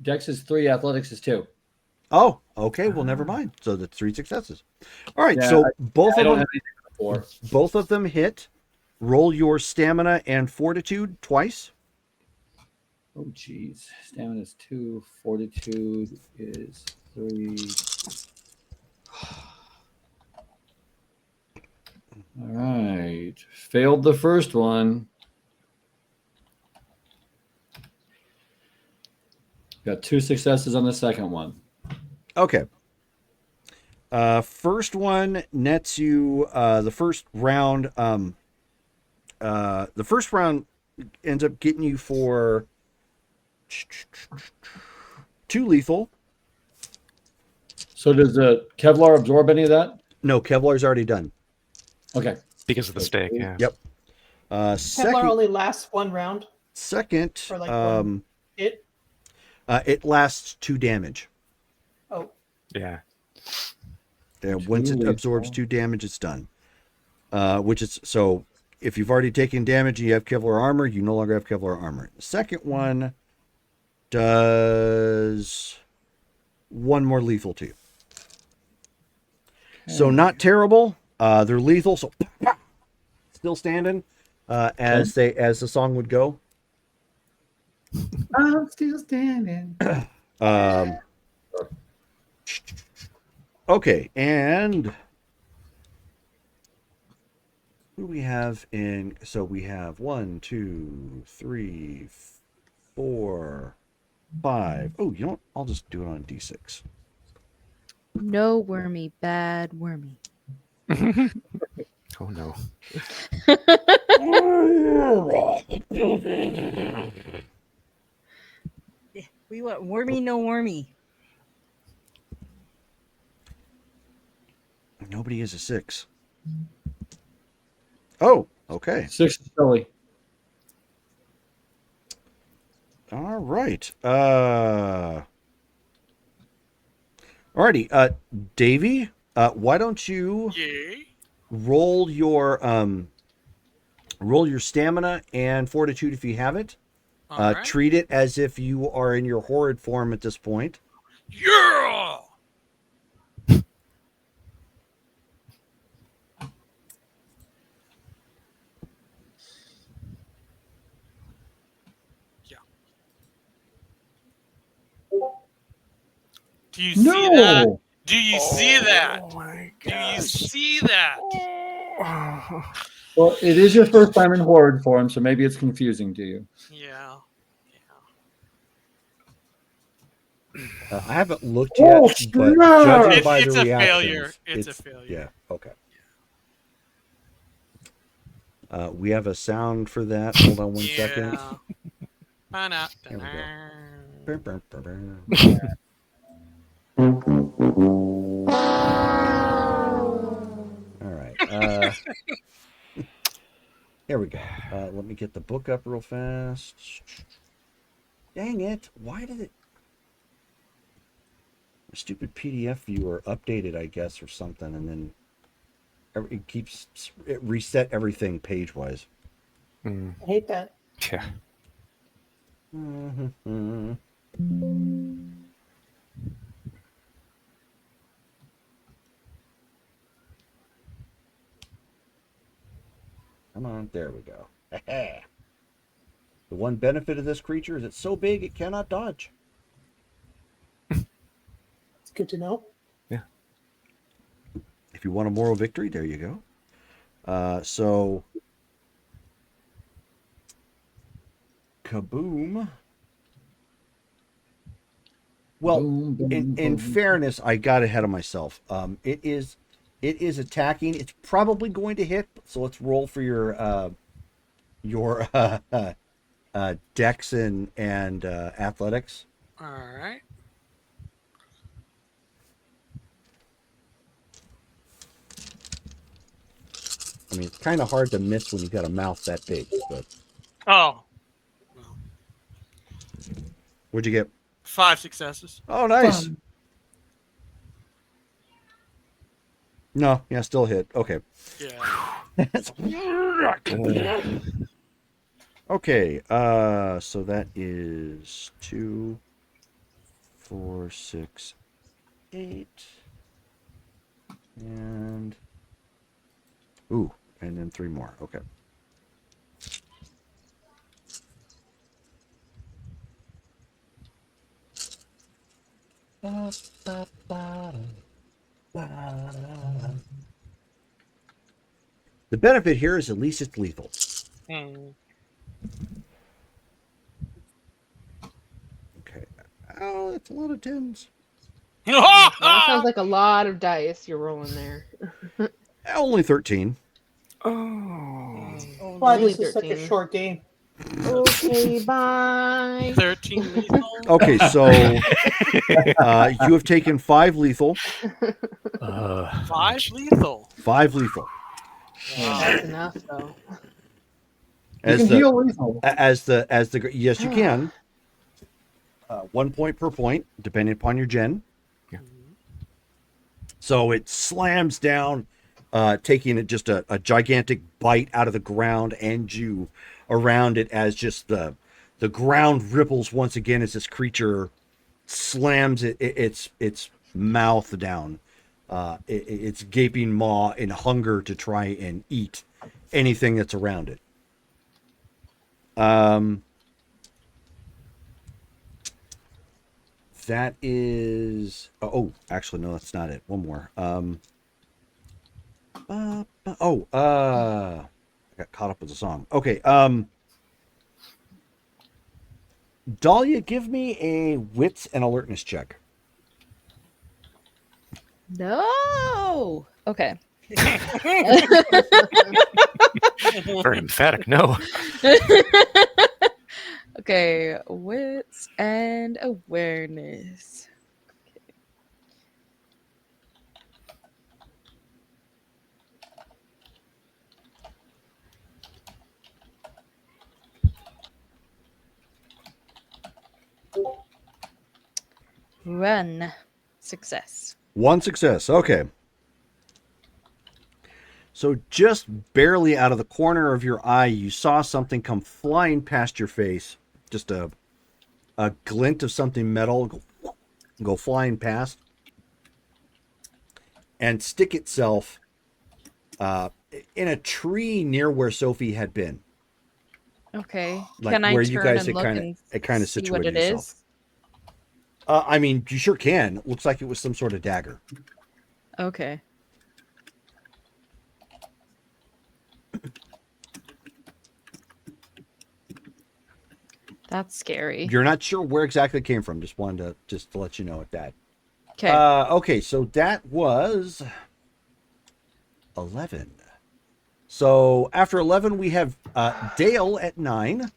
Dex is 3. Athletics is 2. Oh, okay. Well, never mind. So that's 3 successes. All right. Yeah, so I both of them hit. Roll your stamina and fortitude twice. Oh, geez. Stamina is 2. Fortitude is 3. All right. Failed the first one. Got 2 successes on the second one. Okay. First one nets you the first round. The first round ends up getting you for 2 lethal. So does the Kevlar absorb any of that? No, Kevlar's already done. Okay. Because of the stake, yeah. Yep. Kevlar only lasts 1 round. Second, Or like one hit. It lasts 2 damage. Oh. Yeah. Once it absorbs 2 damage, it's done. Which is so. If you've already taken damage and you have Kevlar armor, you no longer have Kevlar armor. The second one does 1 more lethal to you. So not terrible. They're lethal, so still standing as the song would go. I'm still standing. Okay, and who do we have in? So we have 1, 2, 3, 4, 5. Oh, you know what? I'll just do it on D6. No wormy, bad wormy. Oh no. We want wormy, no wormy. Nobody is a 6. Oh, okay. 6 is Sully. All right. Alrighty. Davey, why don't you roll your stamina and fortitude if you have it. Alright. Treat it as if you are in your horrid form at this point. Yeah. Do you see that? Do you see that? Do you see that? Well, it is your first time in horrid form, so maybe it's confusing to you. Yeah. I haven't looked yet, Oh, but snap! judging by It's the a reactions, failure. It's a failure. Yeah, okay. We have a sound for that. Hold on one second. Yeah. Ba-na, Here we go. da-na. Brr, brr, brr, brr. All right. Here we go. Let me get the book up real fast. Dang it. Why did it... The stupid PDF viewer updated, I guess, or something, and then it keeps... It reset everything page-wise. I hate that. Yeah. Mm-hmm. Come on, there we go. The one benefit of this creature is it's so big it cannot dodge. It's good to know. If you want a moral victory, there you go. So, kaboom. Well, Boom, boom, in boom. fairness, I got ahead of myself. It is attacking. It's probably going to hit. So let's roll for your dex and athletics. All right. I mean, it's kind of hard to miss when you got a mouth that big. But Oh, what'd you get? 5 successes. Oh, nice. Fun. No, yeah, still hit. Okay. Yeah. Okay, so that is 2, 4, 6, 8, and and then 3 more. Okay. The benefit here is at least it's lethal. Hmm. Okay. Oh, that's a lot of 10s. That sounds like a lot of dice you're rolling there. Only 13. Oh. Why Only this is such a 13. short game. Okay, bye. 13 lethal. Okay, so you have taken 5 lethal. 5 lethal. 5 lethal. That's enough, though. You can heal lethal. As the yes, you can. 1 point per point, depending upon your gen. Yeah. So it slams down, taking it just a gigantic bite out of the ground and you around it as just the ground ripples once again as this creature slams its mouth down, its gaping maw in hunger to try and eat anything that's around it. That is... Oh, actually, no, that's not it. One more. I got caught up with the song. Okay. Dahlia, give me a wits and alertness check. No. Okay. Very emphatic. No. Okay, wits and awareness. Run. Success. 1 success. Okay. So just barely out of the corner of your eye, you saw something come flying past your face. Just a glint of something metal go flying past and stick itself in a tree near where Sophie had been. Okay. Like Can I where turn you guys and had look kind of see what situated it yourself. is? I mean, you sure can. It looks like it was some sort of dagger. Okay. That's scary. You're not sure where exactly it came from. Just wanted to let you know at that. Okay. Okay, so that was 11. So after 11, we have Dale at 9.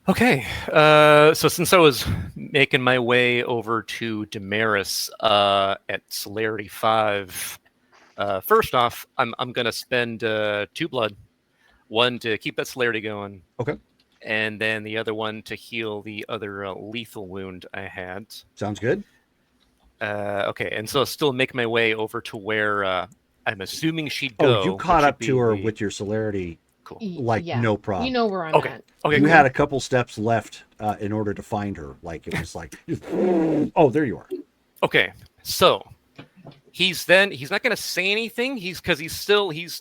Okay. So since I was making my way over to Damaris at celerity 5, first off, I'm gonna spend 2 blood, one to keep that celerity going. Okay. And then the other one to heal the other lethal wound I had. Sounds good. Okay, and so still make my way over to where I'm assuming she'd go. Oh, you caught up to her with your celerity. Cool. Like, Yeah. no problem. You know where I'm Okay. at. Okay. You cool. had a couple steps left in order to find her. Like, it was like, oh, there you are. Okay, so he's not gonna say anything. He's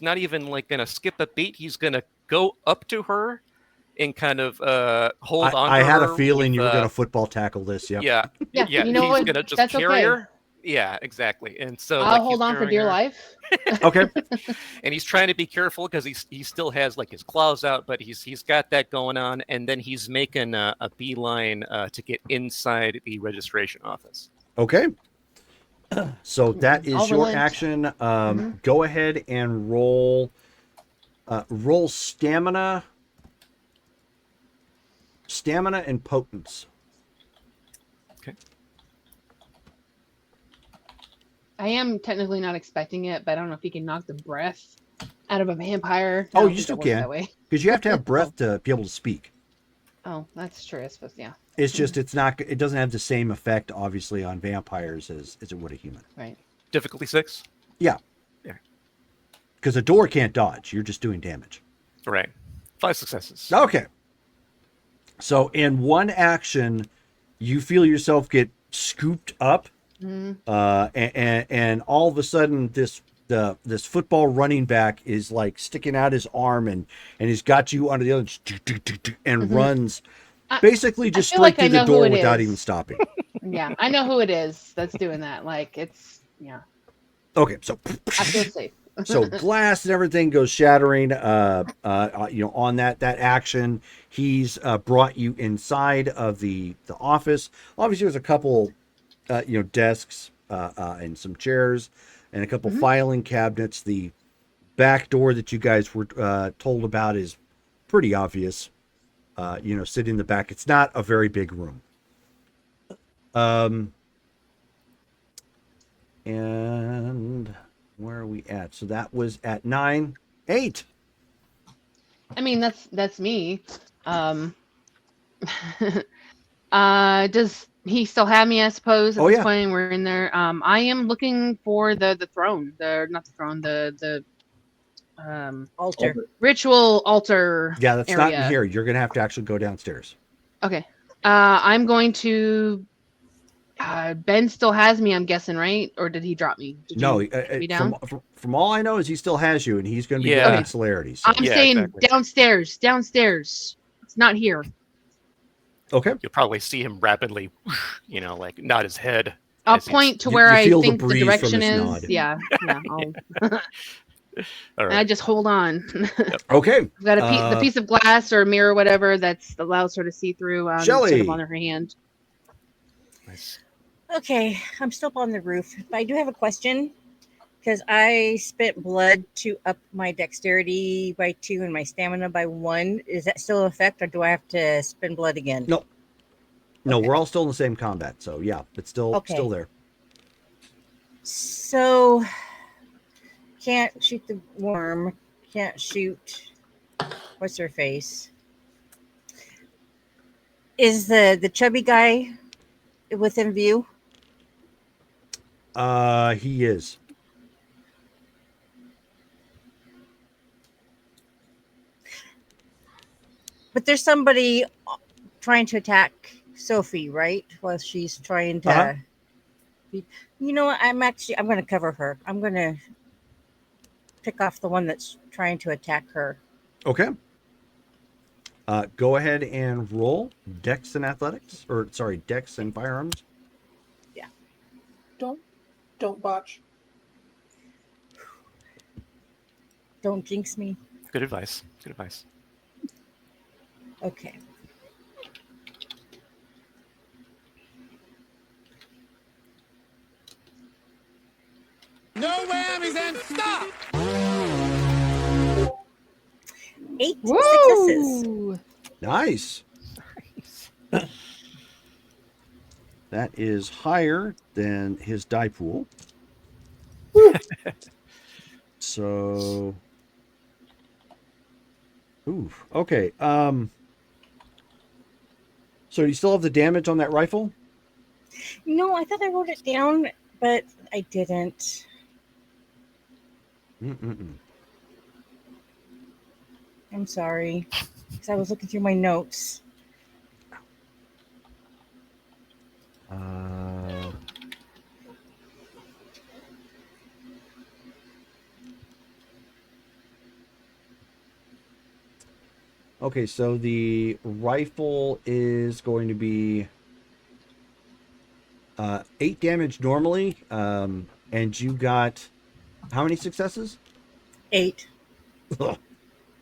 not even like gonna skip a beat. He's gonna go up to her and kind of hold on. I to had a her feeling with, you were going to football tackle this. Yep. Yeah. Yeah, Yeah. you know he's what? gonna just That's carry okay. her. Yeah, exactly. And so I'll like, hold he's on for carrying dear her. life. Okay. And he's trying to be careful because he still has like his claws out, but he's got that going on, and then he's making a beeline to get inside the registration office. Okay. So that is I'll your relent. action. Go ahead and roll stamina and potence. Okay. I am technically not expecting it, but I don't know if you can knock the breath out of a vampire. I Oh, don't you think still that works can. that way. Because you have to have breath to be able to speak. Oh, that's true. I suppose, yeah. It's just it doesn't have the same effect obviously on vampires as it would a human. Right. Difficulty 6. Yeah. Yeah. Because a door can't dodge. You're just doing damage. Right. 5 successes. Okay. So in one action, you feel yourself get scooped up, and all of a sudden this football running back is like sticking out his arm and he's got you under the other and runs basically just feel like straight I through the know who door it without is. even stopping. Yeah, I know who it is that's doing that. Like, it's, yeah. Okay, so I feel safe. so glass and everything goes shattering on that action. He's brought you inside of the office. Obviously there's a couple desks and some chairs and a couple filing cabinets. The back door that you guys were told about is pretty obvious, sitting in the back. It's not a very big room. And where are we at? So that was at 9, 8. I mean, that's me. Does he still have me, I suppose, at this point? We're in there. I am looking for the throne. Not the throne, the Altar. ritual altar. Yeah, that's not in area. here. You're gonna have to actually go downstairs. Okay. I'm going to. Ben still has me, I'm guessing, right? Or did he drop me? Did No, you put me down? from all I know is he still has you, and he's going to be Yeah. going to celerity. So. I'm saying exactly. downstairs. It's not here. Okay. You'll probably see him rapidly, like nod his head. I'll point to where I think the direction is. Nod. Yeah. All And I right. just hold on. Okay. I've got the piece of glass or mirror, whatever, that allows her to see through Shelley. sort of on her hand. Nice. Okay, I'm still up on the roof, but I do have a question because I spent blood to up my dexterity by 2 and my stamina by 1. Is that still in effect, or do I have to spend blood again? No, we're all still in the same combat, so yeah, it's still there. So, can't shoot the worm. Can't shoot. What's her face? Is the chubby guy within view? He is. But there's somebody trying to attack Sophie, right? While she's trying to. Uh-huh. You know what? I'm going to cover her. I'm going to pick off the one that's trying to attack her. Okay. Go ahead and roll Dex and athletics, Dex and firearms. Yeah. Don't botch. Don't jinx me. Good advice. Good advice. Okay. No whammies and stop! 8 successes. Woo! Nice. That is higher than his die pool. So, ooh, okay. So you still have the damage on that rifle? No, I thought I wrote it down, but I didn't. I'm sorry, because I was looking through my notes. Okay, so the rifle is going to be 8 damage normally, and you got how many successes? 8.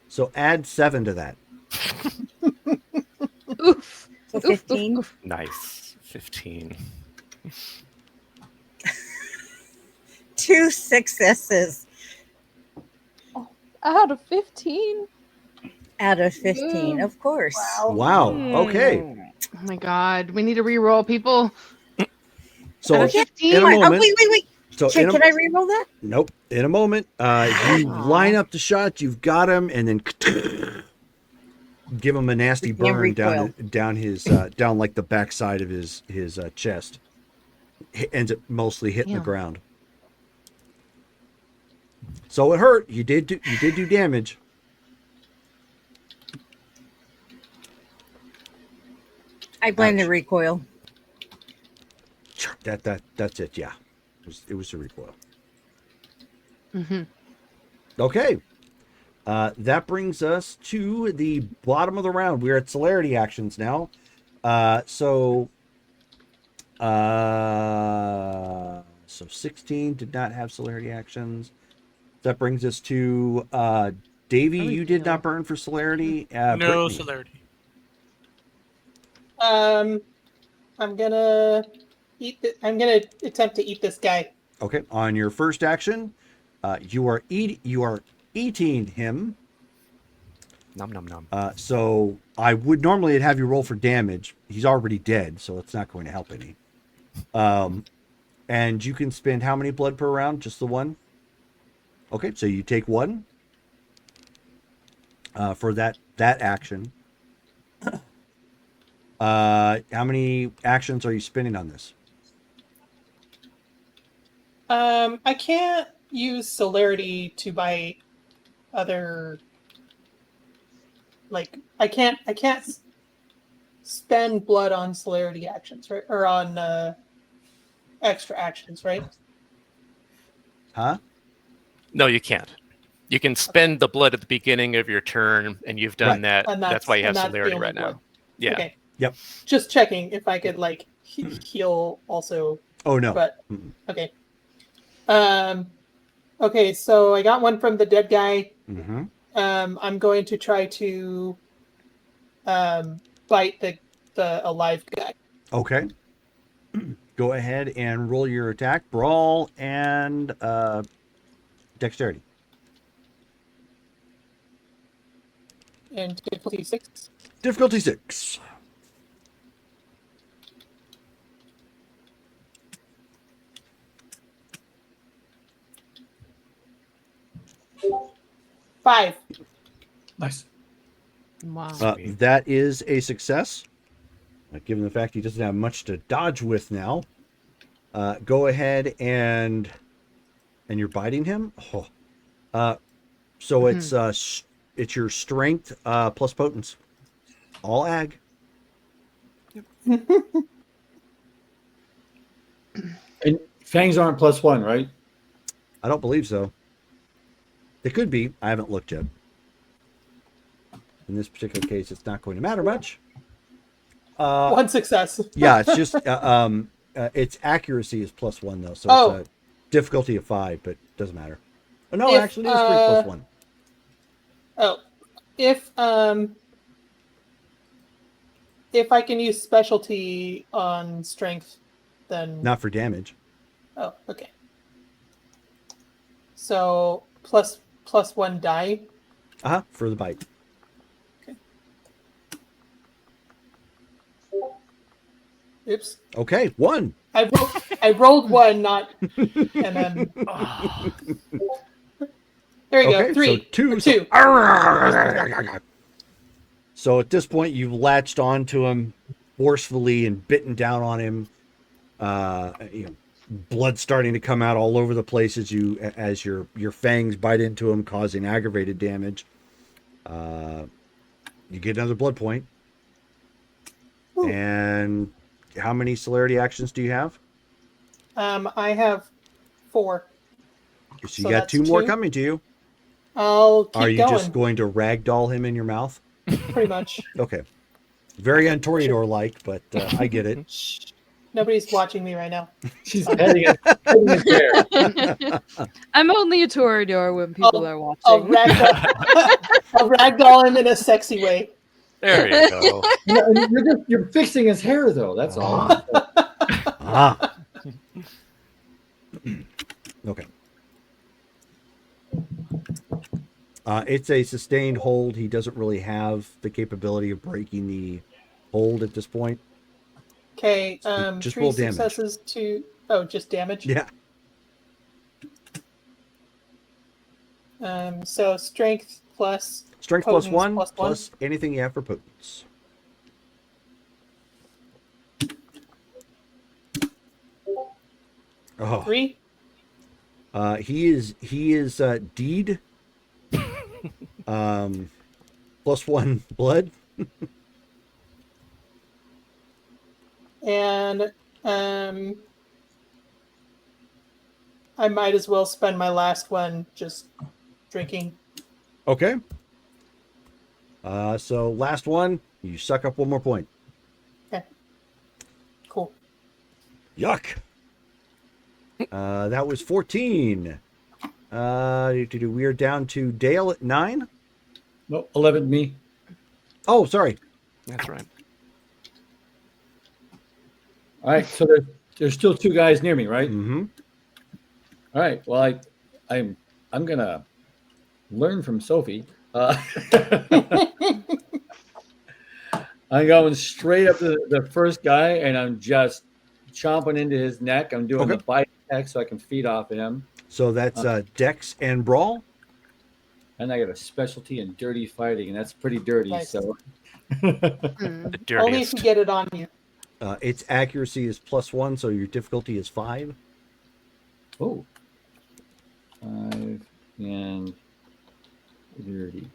So add 7 to that. Oof. So 15. Nice. 15. 2 successes Out of 15. out of 15, of course. Wow. Okay. Oh my god, we need to re-roll, people. So Out of 15? in a Oh, moment. wait. So Can I re-roll that? Nope. In a moment, you line up the shot. You've got him, and then give him a nasty burn down his down like the backside of his chest. Ends up mostly hitting the ground. So it hurt. You did do damage. I blame the recoil. That's it. Yeah, it was a recoil. Mm-hmm. Okay. That brings us to the bottom of the round. We're at celerity actions now. So 16 did not have celerity actions. That brings us to Davey. You did not burn for celerity. No Brittany. celerity. I'm gonna I'm gonna attempt to eat this guy. Okay. On your first action, you are eating him. Nom nom nom. So I would normally have you roll for damage. He's already dead, so it's not going to help any. And you can spend how many blood per round? Just the one? Okay, so you take 1 for that action. How many actions are you spending on this? I can't use celerity to buy other. Like I can't spend blood on celerity actions, right? Or on extra actions, right? Huh? No, you can't. You can spend the blood at the beginning of your turn, and you've done that. And That's why you have and that's the celerity only right blood. now. Yeah. Okay. Yep. Just checking if I could like heal also. Oh no. But okay. Okay, so I got one from the dead guy. Mm-hmm. I'm going to try to bite the alive guy. Okay. Go ahead and roll your attack, brawl, and dexterity. And difficulty 6. Difficulty 6. Five. Nice. Wow. That is a success. Given the fact he doesn't have much to dodge with now, go ahead and you're biting him. Oh. So it's your strength plus potence, all ag. And fangs aren't +1, right? I don't believe so. They could be. I haven't looked yet. In this particular case, it's not going to matter much. One success. Yeah, it's just its accuracy is +1 though, so it's a difficulty of 5, but it doesn't matter. Oh, no, actually, it's 3 +1. Oh, if if I can use specialty on strength, then Not for damage. Oh, okay. So plus 1 die. For the bite. Oops. Okay, 1. I rolled 1, not, and then. There you go. 3. So 2. Or 2. So at this point, you've latched onto him forcefully and bitten down on him. Blood starting to come out all over the place as your fangs bite into him, causing aggravated damage. You get another blood point. Ooh. And how many celerity actions do you have? I have 4. So you got 2 more coming to you. I'll keep Are you going. just going to ragdoll him in your mouth? Pretty much. Okay. Very Untoreador-like, but I get it. Shh. Nobody's watching me right now. She's petting it there. I'm only a Toreador when people are watching. I'll ragdoll him in a sexy way. There you go. You're fixing his hair, though. That's all. Okay. It's a sustained hold. He doesn't really have the capability of breaking the hold at this point. Okay, just 3 roll damage. successes to... Oh, just damage? Yeah. So strength plus... Strength potence plus 1, plus plus anything you have for potence. Oh. 3? He is deed. Plus 1 blood. And I might as well spend my last one just drinking. Okay. So last one, you suck up 1 more point. Okay. Cool. Yuck. That was 14. We are down to Dale at 9. No, 11 me. Oh, sorry. That's right. All right, so there's still 2 guys near me, right? Mm-hmm. All right. Well, I'm gonna learn from Sophie. I'm going straight up to the first guy, and I'm just chomping into his neck. I'm doing the bite attack so I can feed off him. So that's Dex and Brawl. And I got a specialty in dirty fighting, and that's pretty dirty. Nice. So The dirtiest. Only if you get it on you. Its accuracy is plus 1, so your difficulty is 5. Oh. 5 and 30.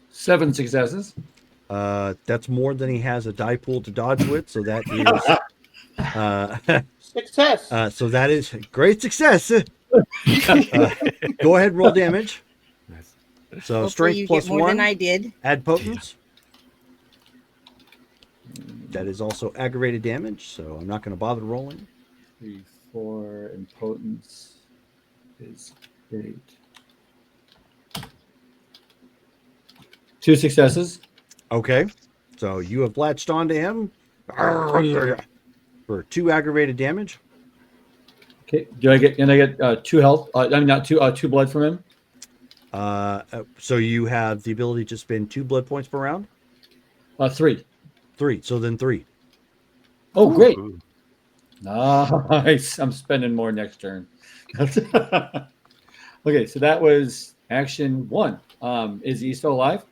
7 successes. That's more than he has a die pool to dodge with, so that is Success. so that is great success. Go ahead, roll damage. So Hopefully strength you plus get more 1. than I did. Add potence. That is also aggravated damage, so I'm not going to bother rolling. 3, 4, and potence is 8. 2 successes. Okay, so you have latched onto him for 2 aggravated damage. Okay. Do I get 2 health? I mean, not 2. 2 blood from him. So you have the ability to spend 2 blood points per round. 3. 3. So then 3. Oh, great. Nice. I'm spending more next turn. Okay, so that was action 1. Is he still alive?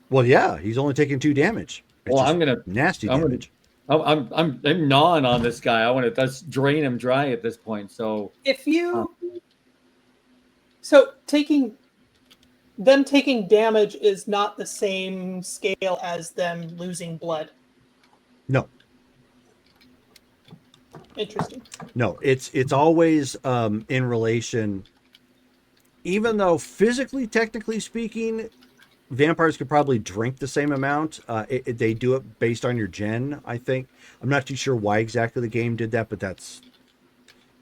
Well, yeah, he's only taking 2 damage. It's Well, just I'm gonna nasty I'm damage. I'm gnawing on this guy. I want to drain him dry at this point. So If you... So taking damage is not the same scale as them losing blood. No, Interesting. no, it's always in relation. Even though physically, technically speaking, vampires could probably drink the same amount. They do it based on your gen, I think. I'm not too sure why exactly the game did that, but that's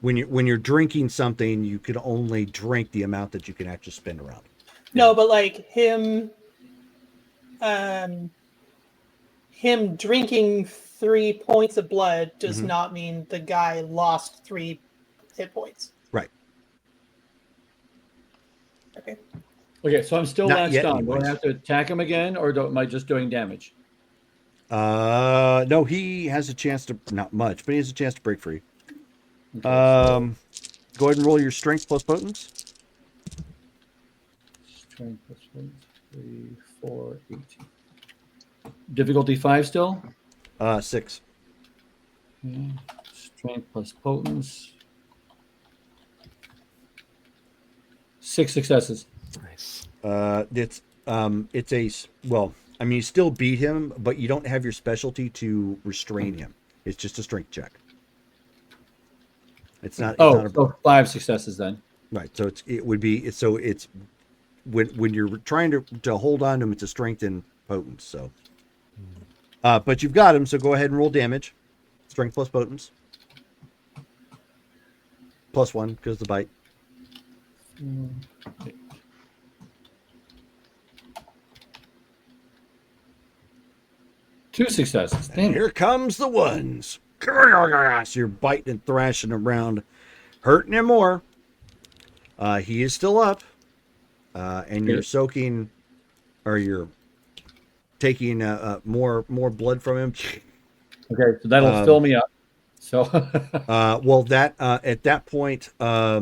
when you're drinking something, you can only drink the amount that you can actually spend around. No, but like him, him drinking 3 points of blood does Mhm. not mean the guy lost 3 hit points. Right. Okay. Okay, so I'm still Not latched yet, on. Do I anyways. have to attack him again, or am I just doing damage? No, he has a chance to, not much, but he has a chance to break free. Okay, so Go ahead and roll your strength plus potence. strength plus 3, 4, 18. Difficulty 5 still? 6. Okay. Strength plus potence. 6 successes. Nice. It's a, well, I mean, you still beat him, but you don't have your specialty to restrain him. It's just a strength check. It's not. It's not a, so 5 successes then. right. So it's when you're trying to hold on to him, it's a strength and potence. So, but you've got him. So go ahead and roll damage. Strength plus potence. +1 because the bite. Two successes. And Damn. here comes the ones. So you're biting and thrashing around, hurting him more. He is still up, and you're soaking, or you're taking more blood from him. Okay, so that'll fill me up. So, well, that at that point, I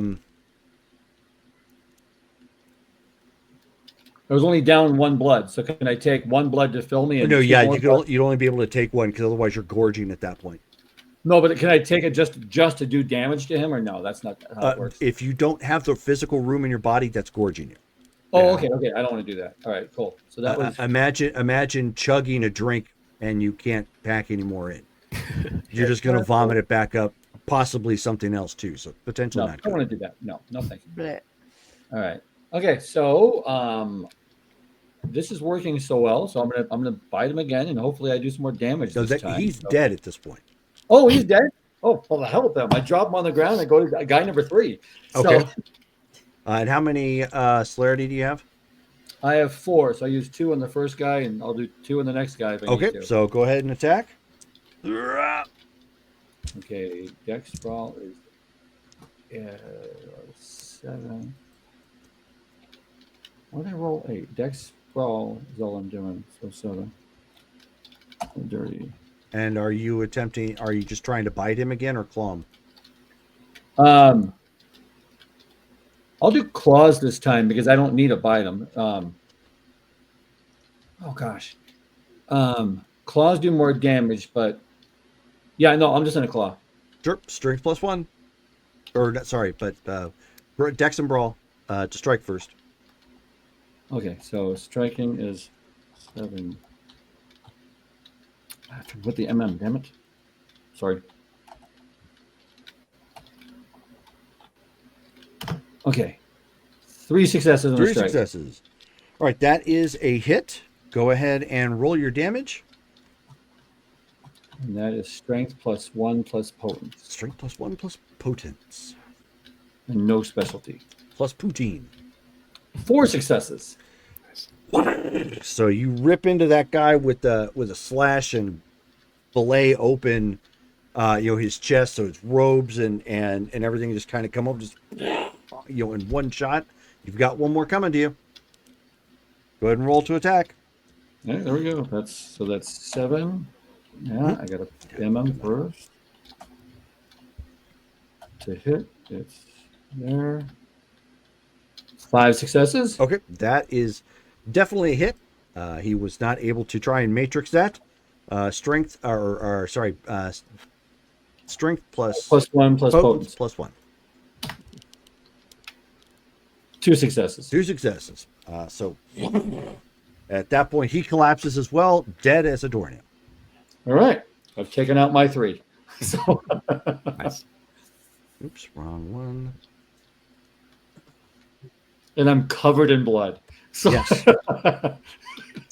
was only down 1 blood. So can I take 1 blood to fill me? And no, 2 yeah, more you'd blood? only be able to take 1 because otherwise you're gorging at that point. No, but can I take it just to do damage to him, or no? That's not how it works. If you don't have the physical room in your body, that's gorging you. Oh, okay. I don't want to do that. All right, cool. So that was Imagine chugging a drink and you can't pack any more in. You're just going to vomit it back up, possibly something else too. So potentially no. I not don't good. want to do that. No, thank you. Blech. All right. Okay, so this is working so well. So I'm gonna bite him again, and hopefully I do some more damage So this time. he's dead at this point. Oh, he's dead. Oh, well, the hell with that. I drop him on the ground and go to guy number 3. Okay. So And how many celerity do you have? I have 4, so I use 2 on the first guy, and I'll do 2 on the next guy if I need Okay, to. so go ahead and attack. Okay, Dex Sprawl is 7. Why did I roll 8? Dex Sprawl is all I'm doing, so 7. Dirty. And are you just trying to bite him again or claw him? I'll do claws this time because I don't need to bite him. Oh gosh. Claws do more damage, but yeah, no, I'm just in a claw. Sure, strength +1. Or sorry, but Dex and Brawl to strike first. Okay, so striking is 7. I have to put the MM, damn it. Sorry. Okay. 3 successes on 3 a strike. successes. All right, that is a hit. Go ahead and roll your damage. And that is strength +1 plus potence. Strength +1 plus potence. And no specialty. Plus poutine. 4 successes. So you rip into that guy with a slash and fillet open his chest, so his robes and everything just kind of come up just in one shot. You've got 1 more coming to you. Go ahead and roll to attack. Yeah, there we go. That's 7. Yeah, I got to MM first. To hit, it's there. 5 successes. Okay, that is definitely a hit. He was not able to try and matrix that. Strength strength plus +1 plus potence. +1. 2 successes. 2 successes. So at that point, he collapses as well, dead as a doornail. All right. I've taken out my 3. So Nice. Oops, wrong one. and I'm covered in blood. So Yes.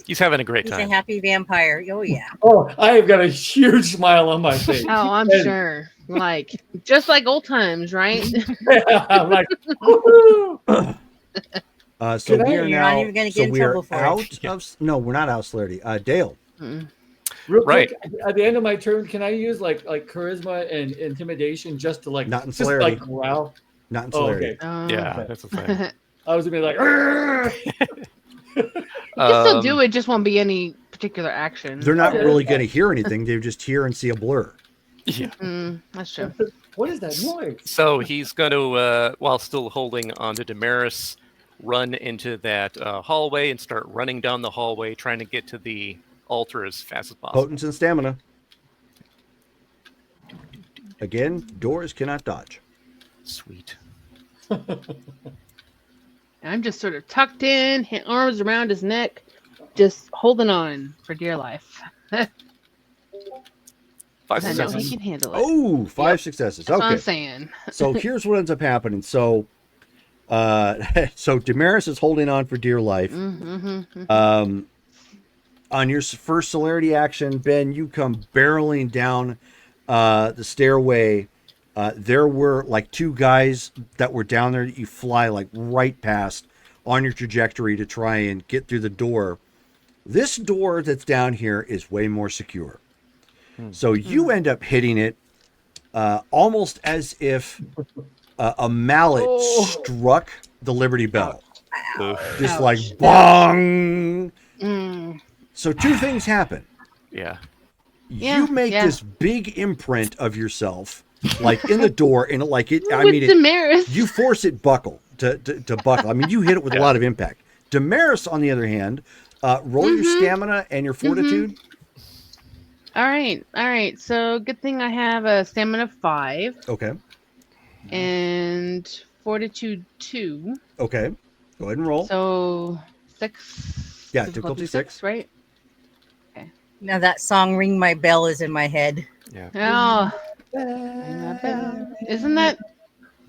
He's having a great He's a time. happy vampire. Oh yeah. oh, I have got a huge smile on my face. Oh, I'm And- sure. Like just like old times, right? I'm like, woohoo! So Good we night. are You're now. not even gonna get so in we are trouble for it. out of. No, we're not out, Celerity. Dale. Mm. Real Right. quick, at the end of my turn, can I use like charisma and intimidation just to like Not in just celerity. like growl? Not in Oh, celerity. okay. Yeah, that's the thing. I was gonna be like, "Arr!" You can still do it, just won't be any particular action. They're not Okay, really that's going to fine. hear anything. They just hear and see a blur. Yeah. That's true. What is that noise? So he's going to, while still holding onto Damaris, run into that hallway and start running down the hallway, trying to get to the altar as fast as possible. Potence and stamina. Again, doors cannot dodge. Sweet. I'm just sort of tucked in, arms around his neck, just holding on for dear life. 5 I know successes. he can handle it. Oh, 5 successes. That's what I'm Okay. saying. So here's what ends up happening. So, so Damaris is holding on for dear life. On your first celerity action, Ben, you come barreling down the stairway. There were like 2 guys that were down there that you fly like right past on your trajectory to try and get through the door. This door that's down here is way more secure. So you end up hitting it almost as if a mallet struck the Liberty Bell. Just like bong. So 2 things happen. Yeah. You make this big imprint of yourself, like in the door, and like it. I mean, Damaris. you force it buckle to buckle. I mean, you hit it with a lot of impact. Damaris, on the other hand, roll your stamina and your fortitude. All right. So good thing I have a stamina 5 Okay. and fortitude 2. Okay. Go ahead and roll. So 6. Yeah, difficulty 6. Right? Now that song "Ring My Bell" is in my head. Yeah. Oh. Isn't that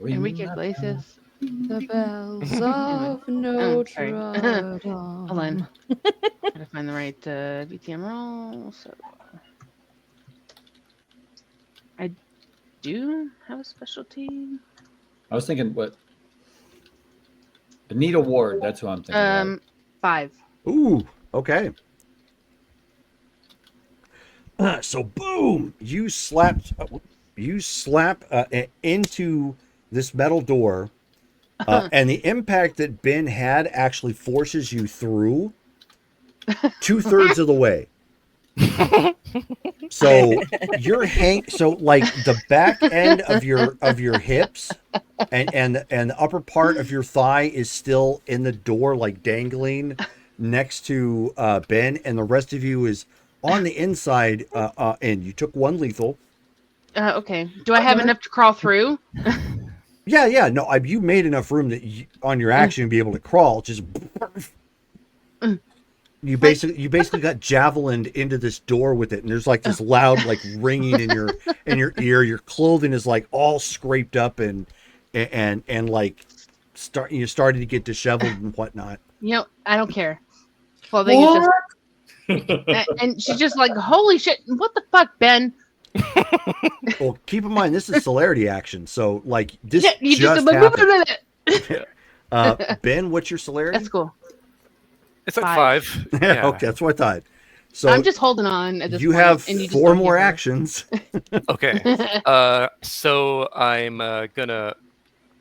Enrique Iglesias? The bells of Notre Dame. Hold on. Gotta find the right BTM roll. So I do have a specialty. I was thinking what? Anita Ward. That's who I'm thinking. 5. Ooh. Okay. So boom, you slap into this metal door, and the impact that Ben had actually forces you through 2/3 of the way. So so like the back end of your hips and the upper part of your thigh is still in the door, like dangling next to Ben, and the rest of you is on the inside, and you took 1 lethal. Okay. Do I have enough to crawl through? Yeah. No, you made enough room that on your action to be able to crawl. Just you basically got javelined into this door with it, and there's like this loud like ringing in your ear. Your clothing is like all scraped up and like starting to get disheveled and whatnot. I don't care. Clothing is just. And she's just like, holy shit, what the fuck, Ben? Well, keep in mind this is celerity action, so like this You just happened. Ben, what's your celerity? That's cool. It's like 5. Yeah. Okay, that's what I thought. So I'm just holding on at this you point, have and you just 4 don't more hear me. actions. Okay. So I'm gonna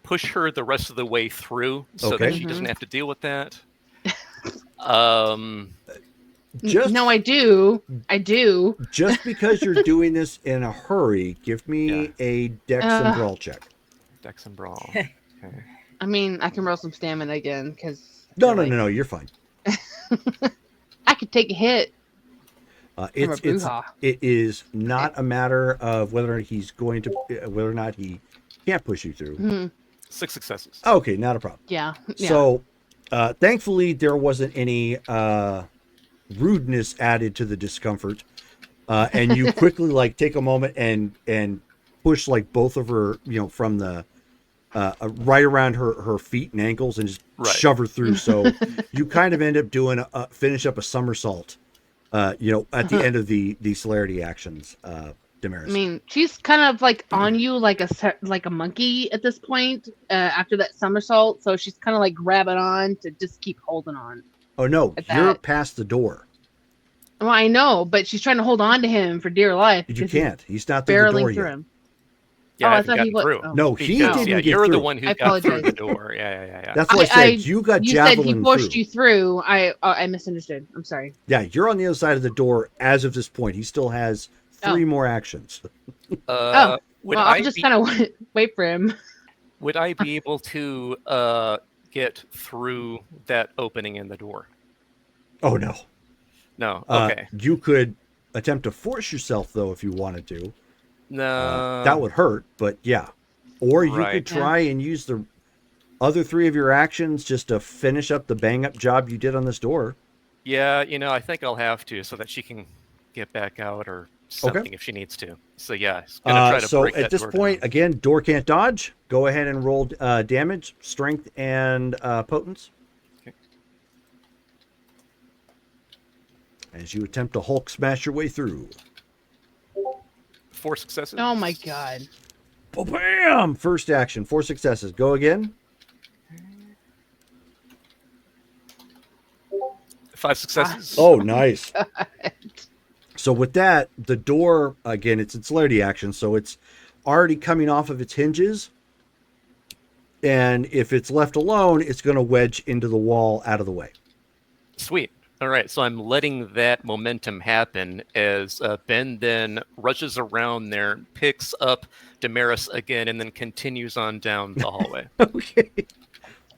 push her the rest of the way through so Okay. that she doesn't have to deal with that. No, I do. Just because you're doing this in a hurry, give me a Dex and Brawl check. Dex and Brawl. Okay. I mean, I can roll some stamina again because No, you're fine. I could take a hit. It is not a matter of whether whether or not he can't push you through. 6 successes. Okay, not a problem. Yeah. So, thankfully, there wasn't any rudeness added to the discomfort, and you quickly like take a moment and push like both of her, from the right around her feet and ankles, and just shove her through. So you kind of end up doing finish up a somersault, at the end of the celerity actions, Damaris. I mean, she's kind of like on you like a monkey at this point after that somersault. So she's kind of like grabbing on to just keep holding on. Oh no, you're past the door. Well, I know, but she's trying to hold on to him for dear life. You because he's can't. He's not through the door barreling through yet. him. Yeah, Oh, I I haven't thought he gotten was. through. Oh. No, he Because, didn't yeah, get you're through. the one who I got through the apologize. door. Yeah. That's what I said. You got You said he javelin pushed through. you through. I misunderstood. I'm sorry. Yeah, you're on the other side of the door as of this point. He still has 3 more actions. Would Well, I'll just be, kind of wait for him. would I be able to get through that opening in the door? Oh, no. No. Okay. You could attempt to force yourself, though, if you wanted to. No. That would hurt, but yeah. Or you Right. could try and use the other 3 of your actions just to finish up the bang-up job you did on this door. Yeah, I think I'll have to so that she can get back out or something if she needs to. So yeah, it's gonna try to So break at that this door point, down. again, door can't dodge. Go ahead and roll damage, strength, and potence. Okay. As you attempt to Hulk smash your way through. 4 successes. Oh my god. Bam! First action, 4 successes. Go again. 5 successes. Oh, nice. So with that, the door, again, it's its celerity action, so it's already coming off of its hinges. And if it's left alone, it's going to wedge into the wall out of the way. Sweet. All right, so I'm letting that momentum happen as Ben then rushes around there, picks up Damaris again, and then continues on down the hallway. Okay.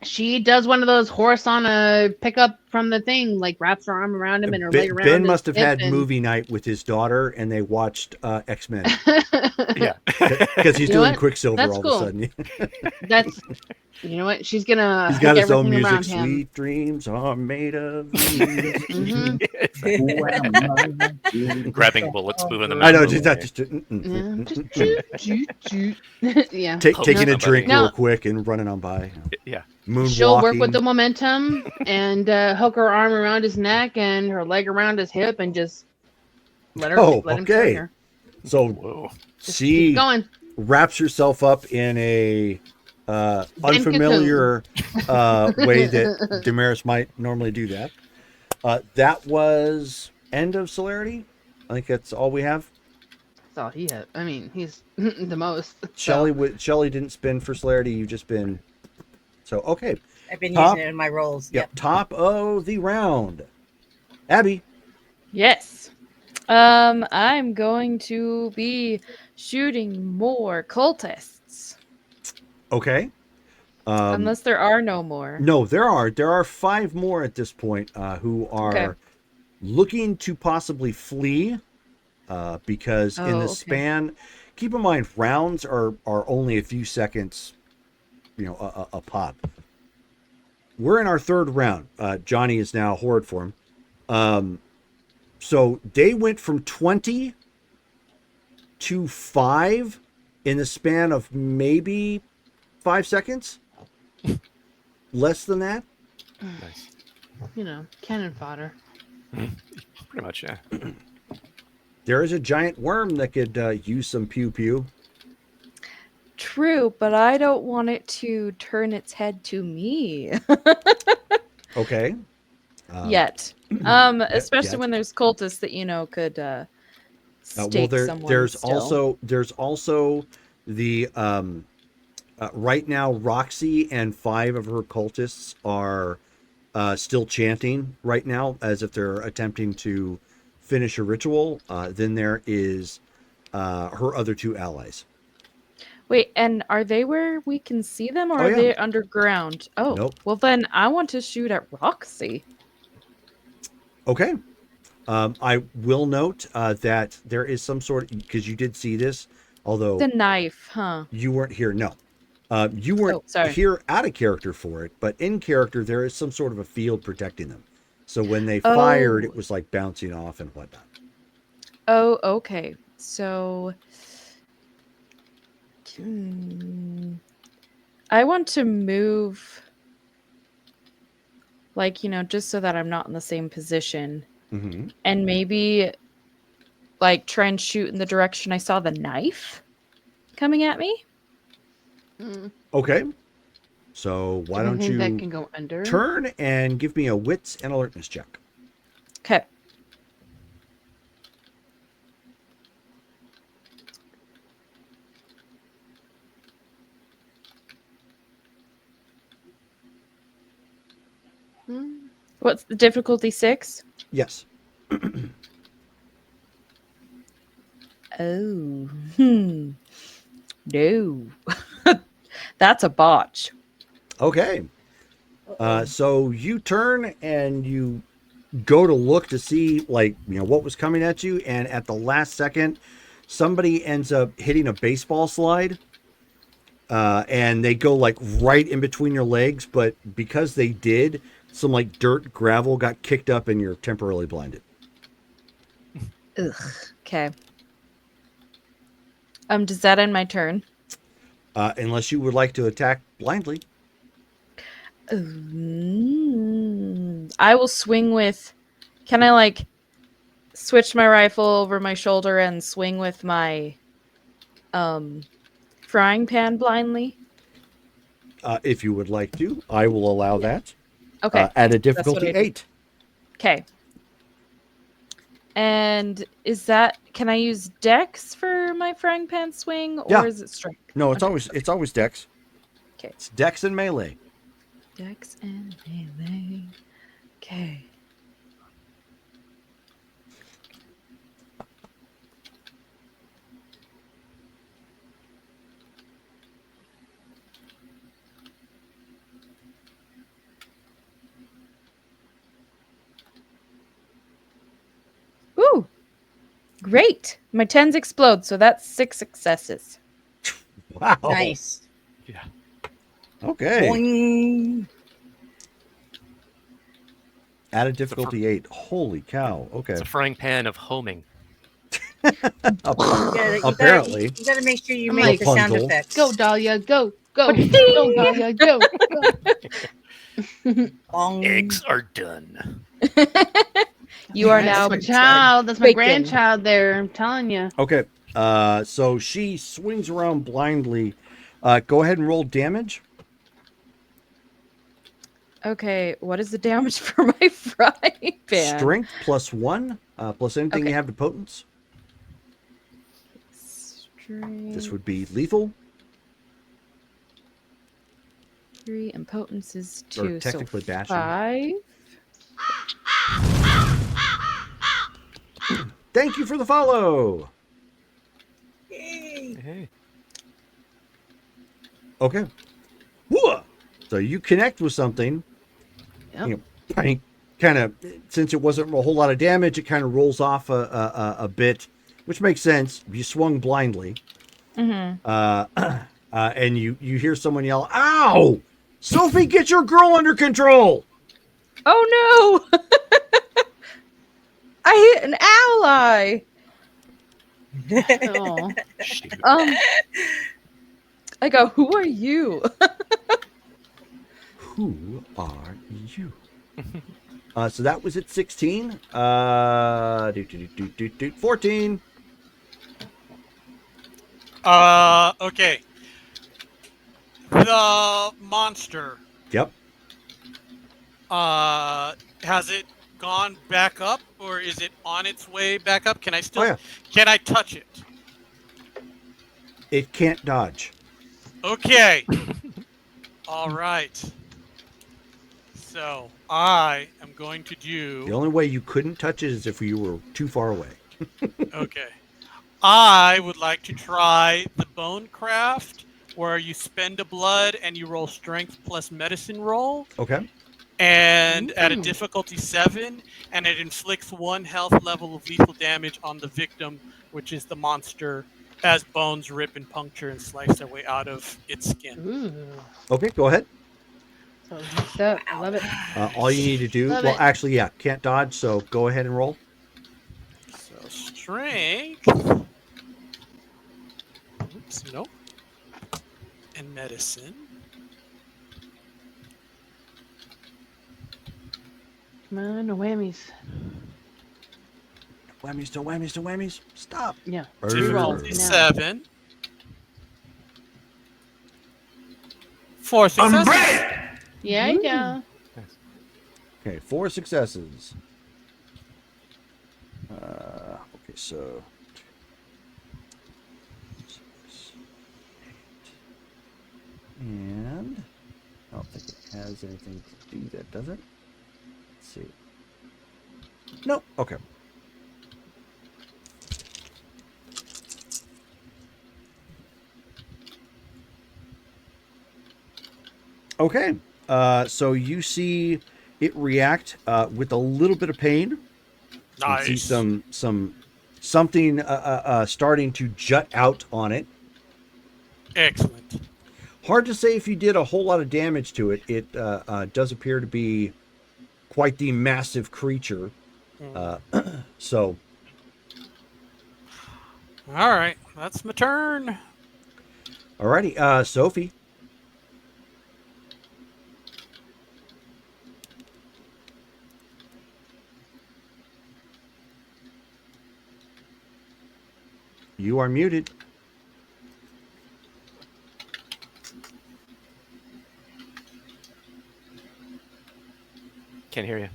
She does one of those horse on a pickup from the thing, like wraps her arm around him and her leg around Ben his must have hip had and- movie night with his daughter, and they watched X-Men. Yeah. Because he's You know doing what? Quicksilver That's all cool. of a sudden. That's, you know what? She's gonna. He's got hook his own everything music. around him. Sweet dreams are made of these. Mhm. Grabbing bullets, moving them I out know. of the Just, that, way. just, Yeah. taking a somebody. drink No. real quick and running on by. Yeah. Moonwalking. She'll work with the momentum and hook her arm around his neck and her leg around his hip and just let her. let him carry okay. her. So Whoa. she Keep going. wraps herself up in a unfamiliar way that Damaris might normally do that. That was end of celerity. I think that's all we have. That's all he had. I mean, he's the most. Shelly didn't spin for celerity. You've just been. So okay. I've been Top- using it in my roles. Yep. Top of the round. Abby. Yes. I'm going to be shooting more cultists. Okay. Unless there are no more. No, there are 5 more at this point who are Okay. looking to possibly flee because in the okay. span, keep in mind rounds are only a few seconds, a pop. We're in our 3rd round. Johnny is now horde form. So they went from 20 to 5 in the span of maybe 5 seconds. Less than that. Nice. Cannon fodder. Pretty much, yeah. There is a giant worm that could use some pew pew. True, but I don't want it to turn its head to me Okay. yet. Especially yet. when there's cultists that could stake someone. There's also the right now Roxy and 5 of her cultists are still chanting right now as if they're attempting to finish a ritual. Then there is her other 2 allies. Wait, and are they where we can see them, or Oh, are yeah. they underground? Oh, Nope. well then I want to shoot at Roxy. Okay. I will note that there is some sort of, because you did see this, although The knife, huh? you weren't here. No, you weren't sorry. here out of character for it, but in character there is some sort of a field protecting them. So when they fired, it was like bouncing off and whatnot. Oh, okay. So, I want to move, like, just so that I'm not in the same position, Mm-hmm. and maybe, like, try and shoot in the direction I saw the knife coming at me. Okay. So why don't Anything that you can go under? turn and give me a wits and alertness check? Okay. What's the difficulty? 6? Yes. Oh. No. That's a botch. Okay. So you turn and you go to look to see, like, what was coming at you, and at the last second, somebody ends up hitting a baseball slide, and they go like right in between your legs. But because they did, some like dirt, gravel got kicked up, and you're temporarily blinded. Ugh. Okay. Does that end my turn? Unless you would like to attack blindly. I will swing with. Can I like switch my rifle over my shoulder and swing with my frying pan blindly? If you would like to, I will allow that. Okay. At a difficulty 8. Okay. And can I use Dex for my frying pan swing, or is it strength? No, it's always Dex. Okay. It's Dex and melee. Dex and melee. Okay. Ooh. Great. My 10s explode, so that's 6 successes. Wow. Nice. Yeah. Okay. Boing. At a difficulty 8. Holy cow. Okay. It's a frying pan of homing. Apparently. You gotta make sure you I'm make like, the sound Rapunzel. effects. Go, Dahlia, go, go, go, Dahlia, go. Bong. Eggs are done. You are That's now my child. That's my bacon. grandchild there. I'm telling you. Okay. So she swings around blindly. Go ahead and roll damage. Okay, what is the damage for my frying pan? Strength +1, plus anything you have to potence. Strength This would be lethal. 3 and potence is Or 2, technically so bashing. 5. Thank you for the follow. Hey. Okay. Whoa. So you connect with something. Yep. Kind of, since it wasn't a whole lot of damage, it kind of rolls off a bit, which makes sense. You swung blindly. Mm-hmm. And you hear someone yell, "Ow! Sophie, get your girl under control!" Oh no! I hit an ally. Oh. Shoot. I go, who are you? Who are you? So that was at 16. 14. Okay. The monster. Yep. Has it gone back up, or is it on its way back up? Can I still? Oh, yeah. Can I touch it? It can't dodge. Okay. All right. So I am going to do. The only way you couldn't touch it is if you were too far away. Okay. I would like to try the bone craft, where you spend a blood and you roll strength plus medicine roll. Okay. And at a difficulty 7, and it inflicts 1 health level of lethal damage on the victim, which is the monster, as bones rip and puncture and slice their way out of its skin. Ooh. Okay, go ahead. So mixed up. I love it. All you need to do, Love well, it. actually, yeah, can't dodge, so go ahead and roll. So strength. Oops, nope. And medicine. Come on, no whammies. Whammies to whammies to whammies. Stop. Yeah. Difficulty now. 7. 4 successes. Yeah, yeah. Okay, 4 successes. Okay, so 6, 8, and I don't think it has anything to do that, does it? Let's see. No. Okay. Okay. So you see it react with a little bit of pain. Nice. You see something starting to jut out on it. Excellent. Hard to say if you did a whole lot of damage to it. It does appear to be quite the massive creature. So. All right, that's my turn. Alrighty, Sophie. You are muted. Can't hear you.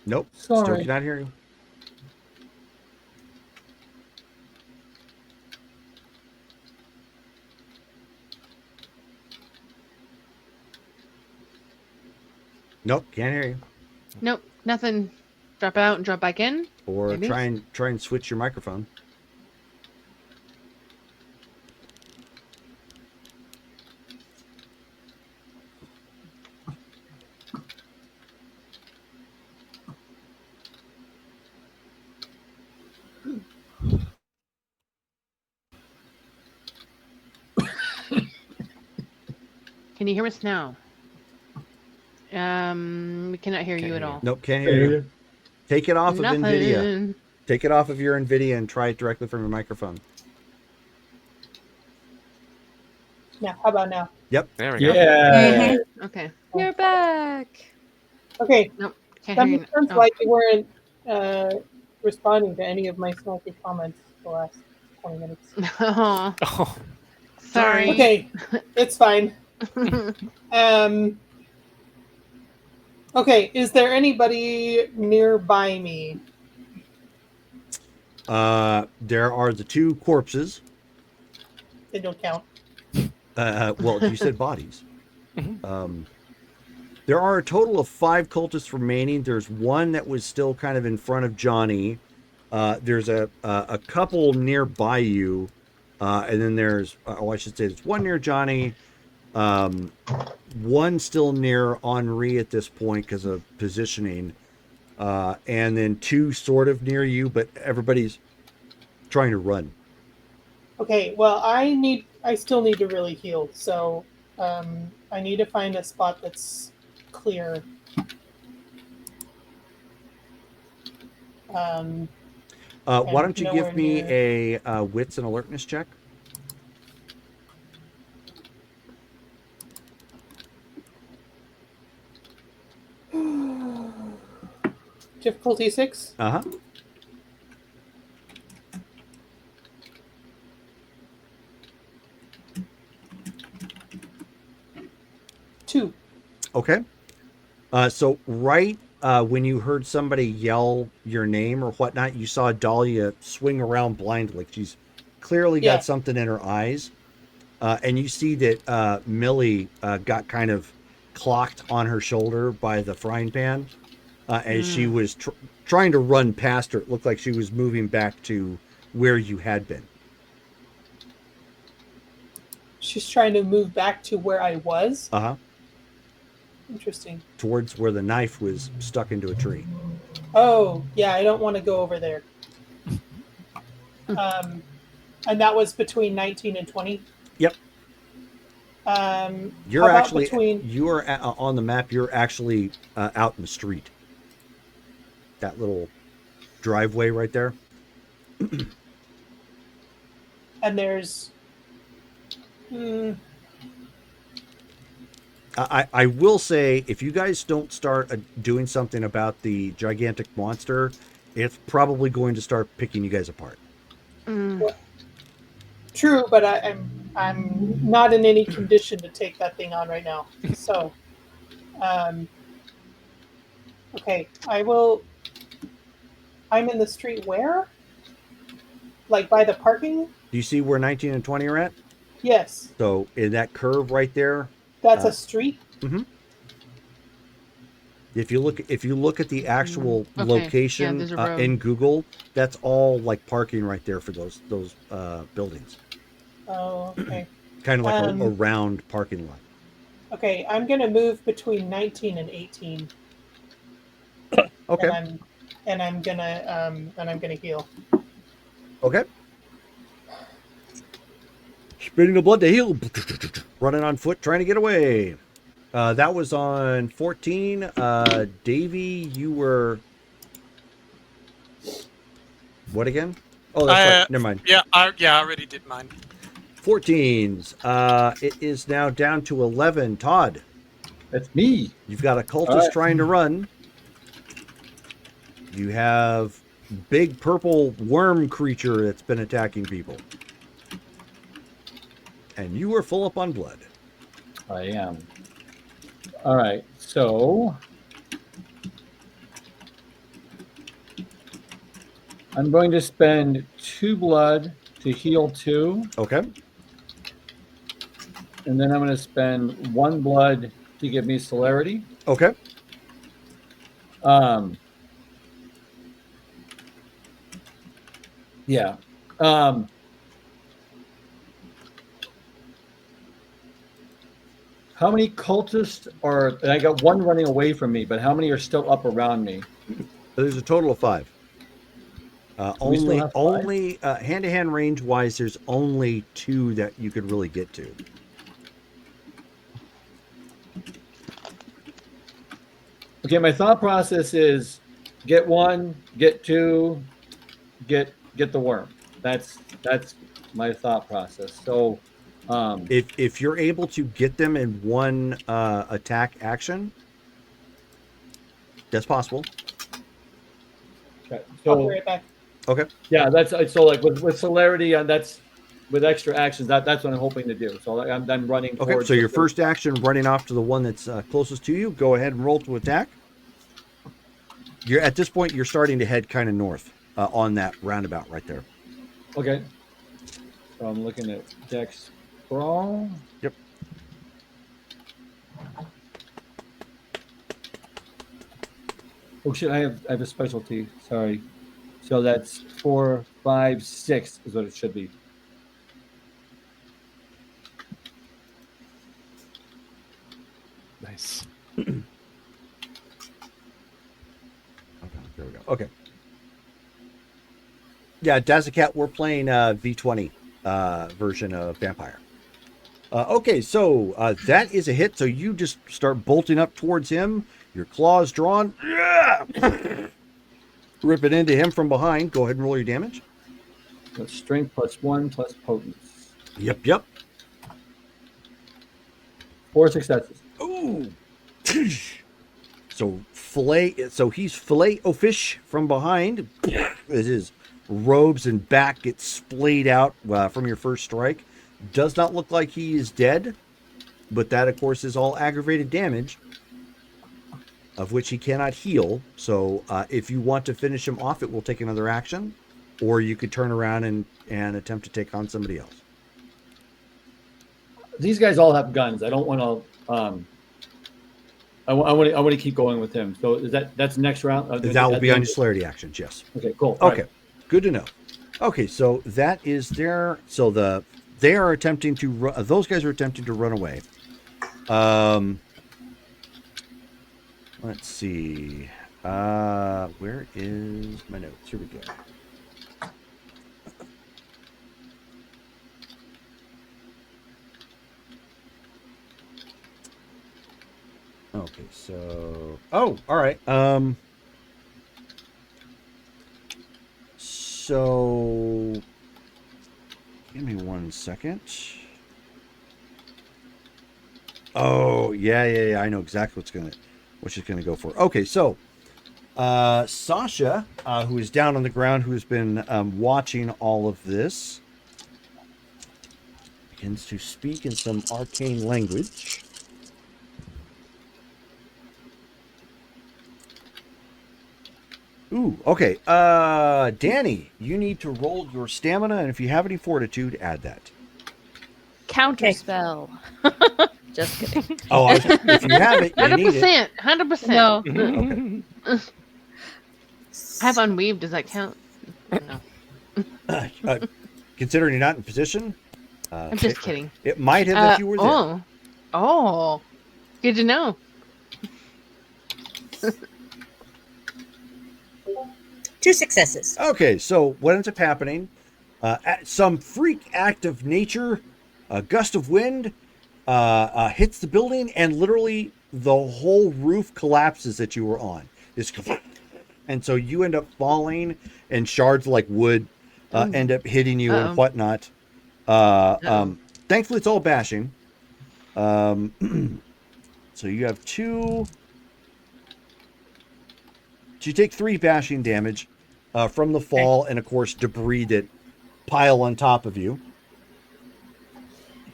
Nope. Still Sorry. cannot hear you. Nope, can't hear you. Nope, nothing. Drop out and drop back in. Or Maybe? try and switch your microphone. Can you hear us now? We cannot hear you at all. Nope, can't hear you. Take it off of NVIDIA. Take it off of your NVIDIA and try it directly from your microphone. Now, how about now? Yep. There we go. Yeah. Okay. You're back. Okay. Nope. Can't That hear makes you. sense why you weren't responding to any of my snarky comments the last 20 minutes. Oh, Oh, sorry. Okay, it's fine. Okay, is there anybody nearby me? There are the two corpses. They don't count. Well, you said bodies. There are a total of 5 cultists remaining. There's one that was still kind of in front of Johnny. There's a couple nearby you, and then there's I should say there's one near Johnny, one still near Henri at this point because of positioning, and then 2 sort of near you, but everybody's trying to run. Okay, well, I still need to really heal, so I need to find a spot that's clear. Why don't you give me near... a wits and alertness check? Difficulty 6? Uh-huh. Two. Okay. So right when you heard somebody yell your name or whatnot, you saw Dahlia swing around blindly. She's clearly got something in her eyes. And you see that Millie got kind of clocked on her shoulder by the frying pan as she was trying to run past her. It looked like she was moving back to where you had been. She's trying to move back to where I was? Uh-huh. Interesting. Towards where the knife was stuck into a tree. Oh, yeah, I don't want to go over there. And that was between 19 and 20? Yep. You're actually you are on the map. You're actually out in the street. That little driveway right there. And there's. I will say, if you guys don't start doing something about the gigantic monster, it's probably going to start picking you guys apart. Well, true, but I'm not in any condition to take that thing on right now. So, okay, I will. I'm in the street where? Like by the parking? Do you see where 19 and 20 are at? Yes. So in that curve right there. That's a street? Mm-hmm. If you look at the actual Okay. location there's a road. in Google, that's all like parking right there for those buildings. Oh, okay. Kind of like a round parking lot. Okay, I'm gonna move between 19 and 18. Okay. And I'm gonna heal. Okay. Spinning the blood to heal. Running on foot, trying to get away. That was on 14. Davey, you were what again? Oh, that's right. Never mind. Yeah, I already did mine. 14s. It is now down to 11. Todd. That's me. You've got a cultist trying to run. You have big purple worm creature that's been attacking people. And you are full up on blood. I am. All right, so I'm going to spend 2 blood to heal 2. Okay. And then I'm going to spend 1 blood to give me celerity. Okay. Yeah. How many cultists are, and I got 1 running away from me, but how many are still up around me? There's a total of 5. Only hand-to-hand range wise, there's only 2 that you could really get to. Okay, my thought process is get 1, get 2, get the worm. That's my thought process. So if you're able to get them in 1 attack action, that's possible. Okay, I'll be right back. Okay. Yeah, that's so like with celerity, and that's with extra actions. That's what I'm hoping to do. So I'm running. Okay. So your first action, running off to the one that's closest to you. Go ahead and roll to attack. You're at this point. You're starting to head kind of north on that roundabout right there. Okay. So I'm looking at Dex Sprawl. Yep. Oh shit! I have a specialty. Sorry. So that's 4, 5, 6 is what it should be. Nice. Okay, there we go. Okay. Yeah, Dazacat, we're playing V20 version of Vampire. Okay, so that is a hit. So you just start bolting up towards him. Your claws drawn. Rip it into him from behind. Go ahead and roll your damage. That's strength +1 plus potence. Yep. 4 successes. Ooh. So he's fillet-o-fish from behind. As his robes and back get splayed out from your first strike. Does not look like he is dead, but that, of course, is all aggravated damage, of which he cannot heal. So if you want to finish him off, it will take another action, or you could turn around and attempt to take on somebody else. These guys all have guns. I don't want to. I want to keep going with him. So is that's next round? That will be on your celerity actions. Yes. Okay. Cool. Okay. Good to know. Okay, so that is their. So they are attempting to. Those guys are attempting to run away. Let's see. Where is my notes? Here we go. Okay, so all right. So give me 1 second. Oh, yeah. I know exactly what she's gonna go for. Okay, so Sasha, who is down on the ground, who has been watching all of this, begins to speak in some arcane language. Ooh, okay. Danny, you need to roll your stamina, and if you have any fortitude, add that. Counter spell. Just kidding. Oh, if you have it, you need it. 100%. No. Okay. I have unweaved. Does that count? No. Considering you're not in position, I'm just kidding. It might have if you were there. Oh, good to know. 2 successes. Okay, so what ends up happening? Some freak act of nature, a gust of wind hits the building, and literally the whole roof collapses that you were on. And so you end up falling, and shards like wood end up hitting you and whatnot. Thankfully, it's all bashing. So you have 2. So you take 3 bashing damage from the fall, and of course debris that pile on top of you.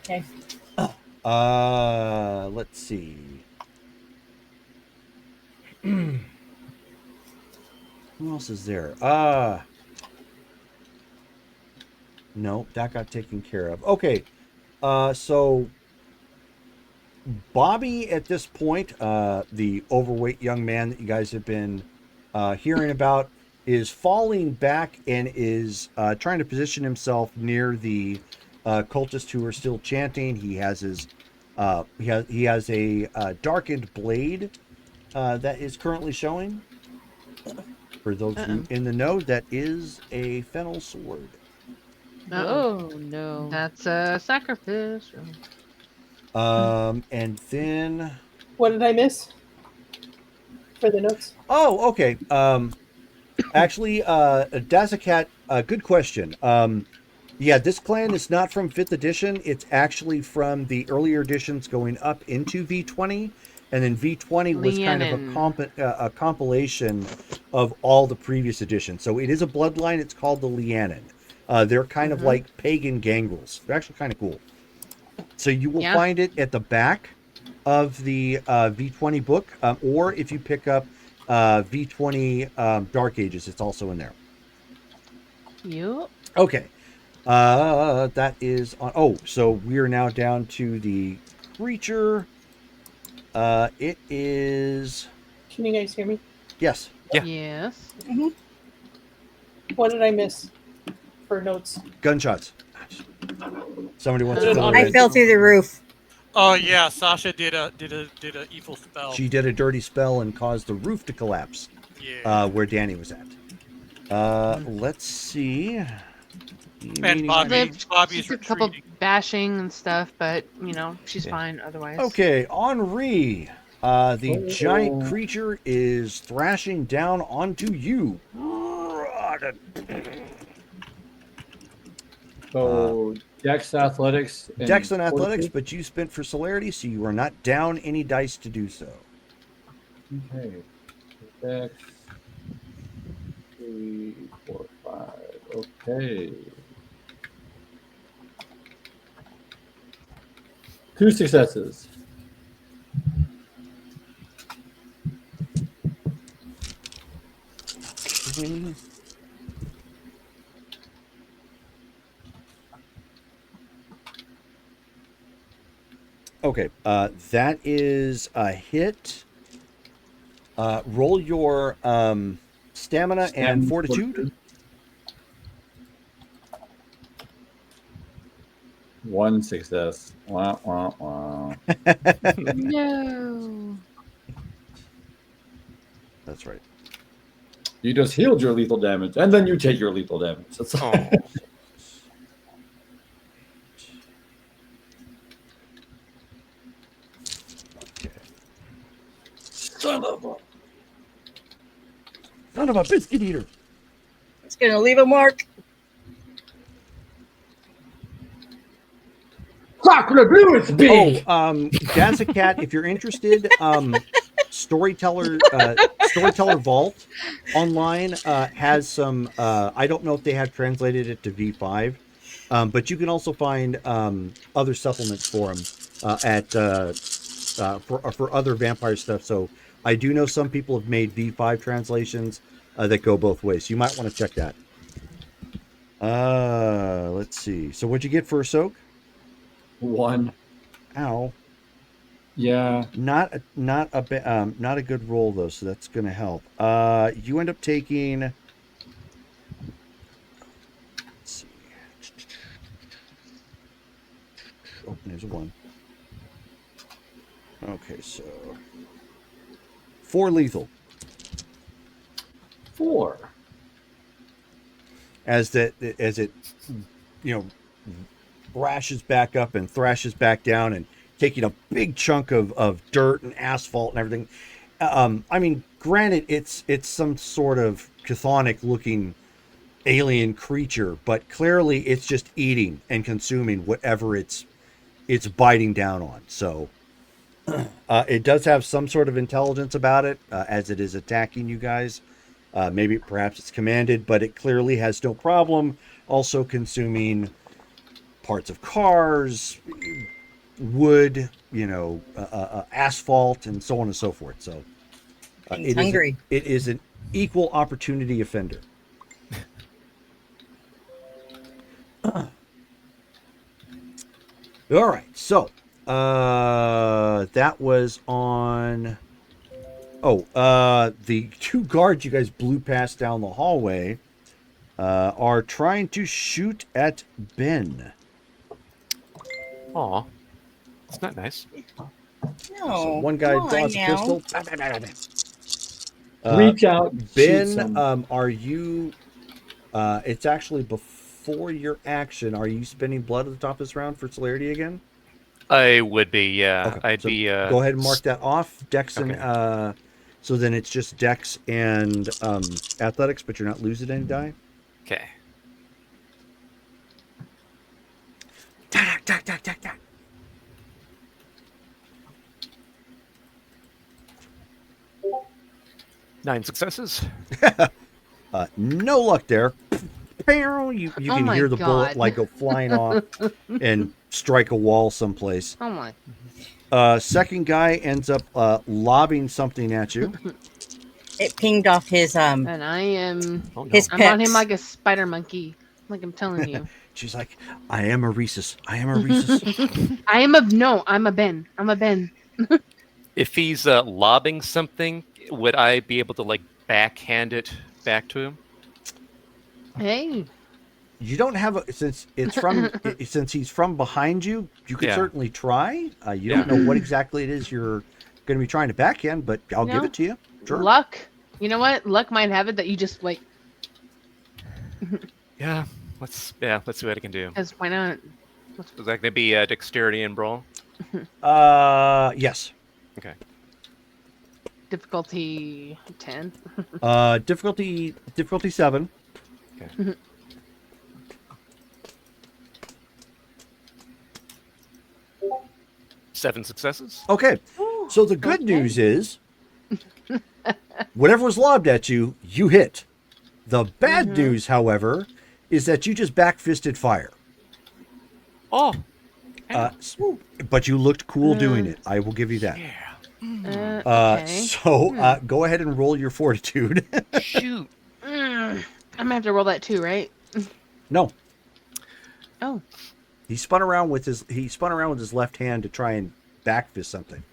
Okay. Let's see. Who else is there? No, that got taken care of. Okay. So Bobby, at this point, the overweight young man that you guys have been hearing about, is falling back and is trying to position himself near the cultists who are still chanting. He has his he has a darkened blade that is currently showing. For those of you in the know, that is a fennel sword. Oh no. That's a sacrifice. And then What did I miss for the notes? oh, okay. Actually, Dazakat, good question. Yeah, this clan is not from 5th edition. It's actually from the earlier editions going up into V20. And then V20 was kind of a compilation of all the previous editions. So it is a bloodline. It's called the Lianin. They're kind of like pagan gangrels. They're actually kind of cool. So you will find it at the back of the V20 book. Or if you pick up V20 Dark Ages, it's also in there. Yep. Okay. That is on. Oh, so we are now down to the creature. It is. Can you guys hear me? Yes. Yeah. Yes. Mm-hmm. What did I miss for notes? Gunshots. Somebody wants to fill it I in. fell through the roof. Oh yeah, Sasha did a evil spell. She did a dirty spell and caused the roof to collapse. Yeah. Where Danny was at. Let's see. And Bobby She is took a couple retreating. bashing and stuff, but she's fine otherwise. Okay, Henri. The giant creature is thrashing down onto you. So Dex Athletics. Dex and Athletics, but you spent for celerity, so you are not down any dice to do so. Okay. Dex. 3, 4, 5. Okay. 2 successes. Okay, that is a hit. Roll your stamina and fortitude. 1 success. Wah, wah, wah. No. That's right. You just healed your lethal damage, and then you take your lethal damage. That's Oh. Son of a biscuit eater. It's going to leave a mark. Chocolate blue is big. Dazakat, if you're interested, Storyteller Vault online has some. I don't know if they have translated it to V5, but you can also find other supplements for them for other vampire stuff. So I do know some people have made V5 translations. that go both ways. You might want to check that. Let's see. So what'd you get for a soak? 1. Ow. Yeah. Not a good roll though, so that's gonna help. You end up taking. Let's see. Oh, there's a 1. Okay, so 4 lethal. 4. As it thrashes back up and thrashes back down and taking a big chunk of dirt and asphalt and everything. I mean, granted, it's some sort of chthonic looking alien creature, but clearly it's just eating and consuming whatever it's biting down on. So it does have some sort of intelligence about it as it is attacking you guys. Maybe perhaps it's commanded, but it clearly has no problem also consuming parts of cars, wood, asphalt, and so on and so forth. So It's hungry. It is an equal opportunity offender. All right, so that was on. The 2 guards you guys blew past down the hallway are trying to shoot at Ben. Aw. It's not nice. No. So one guy come on draws a now. pistol. Reach out. Shoot Ben, some. are you? It's actually before your action. Are you spending blood at the top of this round for celerity again? I would be, yeah. Okay, I'd so be. Go ahead and mark that off. Dex Okay. and so then it's just Dex and athletics, but you're not losing any die. Okay. Tack, tack, tack, tack, tack. Nine successes. No luck there. You Oh can my hear the bullet God. like go flying off and strike a wall someplace. Oh my. Second guy ends up lobbing something at you. It pinged off his And I am. Oh, no. his I'm on him pecs. like a spider monkey. Like I'm telling you. She's like, I am a Rhesus. I am a Rhesus. I'm a Ben. I'm a Ben. If he's lobbing something, would I be able to like backhand it back to him? Hey. You don't have a, since he's from behind you, you could Yeah. certainly try. You don't know what exactly it is you're going to be trying to backhand, but I'll give No. it to you. Sure. Luck. You know what? Luck might have it that you just like. Yeah. Let's see what I can do. Because why not? Is that gonna be dexterity and brawl? Yes. Okay. Difficulty 10. Difficulty 7. Okay. 7 successes. Okay. So the good okay. news is, whatever was lobbed at you, you hit. The bad news, however, is that you just back-fisted fire. Oh. But you looked cool doing it. I will give you that. Yeah. Okay. So go ahead and roll your fortitude. Shoot. I'm gonna have to roll that too, right? No. Oh. He spun around with his left hand to try and backfist something.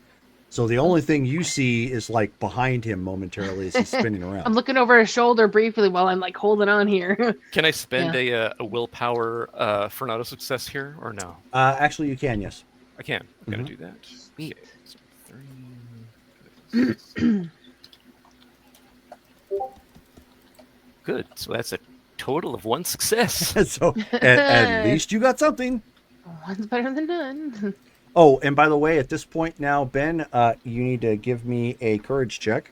So the only thing you see is like behind him momentarily as he's spinning I'm around. looking over his shoulder briefly while I'm like holding on here. Can I spend a willpower for an auto success here or no? Actually, you can, yes. I can. I'm gonna do that. Sweet. Okay, so 3. Good. So that's a total of 1 success. So at least you got something. One's better than none. Oh, and by the way, at this point now, Ben, you need to give me a courage check.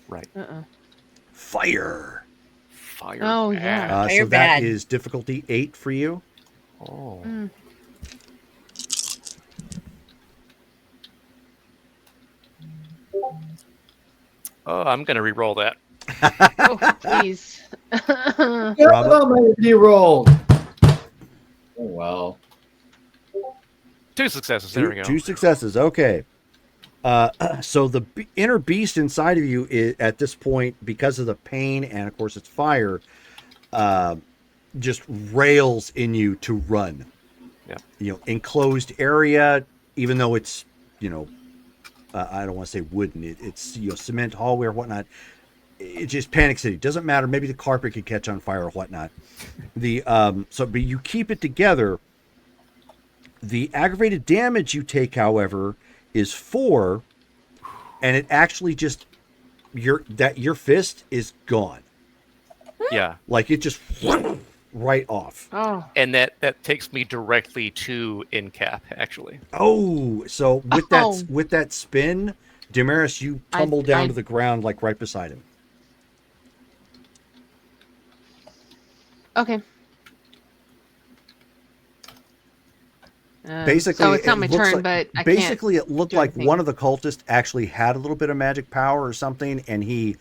Right. Fire. Fire. Oh, yeah. So Fire that bad. is difficulty 8 for you. Oh. Oh, I'm gonna re-roll that. Oh, please. Oh, my he rolled. Oh wow. 2 successes. There we go. 2 successes. Okay. So the inner beast inside of you is, at this point, because of the pain and of course it's fire, just rails in you to run. Yeah. Enclosed area, even though it's, I don't want to say wooden, it's cement hallway or whatnot. It just Panic City. Doesn't matter. Maybe the carpet could catch on fire or whatnot. But you keep it together. The aggravated damage you take, however, is 4, and it actually just your fist is gone. Yeah. Like it just right off. Oh. And that takes me directly to Incap, actually. Oh, so with that spin, Damaris, you tumble down to the ground like right beside him. Okay. Basically, so it's not my turn, but I basically can't it looked do like anything. one of the cultists actually had a little bit of magic power or something, and he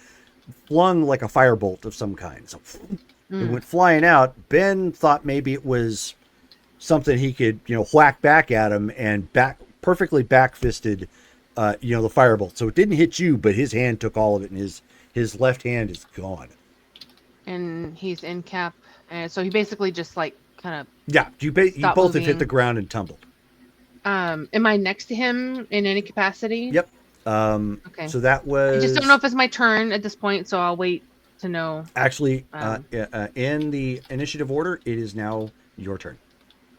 flung like a firebolt of some kind. So it went flying out. Ben thought maybe it was something he could, whack back at him, and perfectly back-fisted, the firebolt. So it didn't hit you, but his hand took all of it, and his left hand is gone. And he's in cap, and so he basically just like kind of. Yeah, you both have hit the ground and tumbled. Am I next to him in any capacity? Yep. Okay. So that was. I just don't know if it's my turn at this point, so I'll wait to know. Actually, in the initiative order, it is now your turn.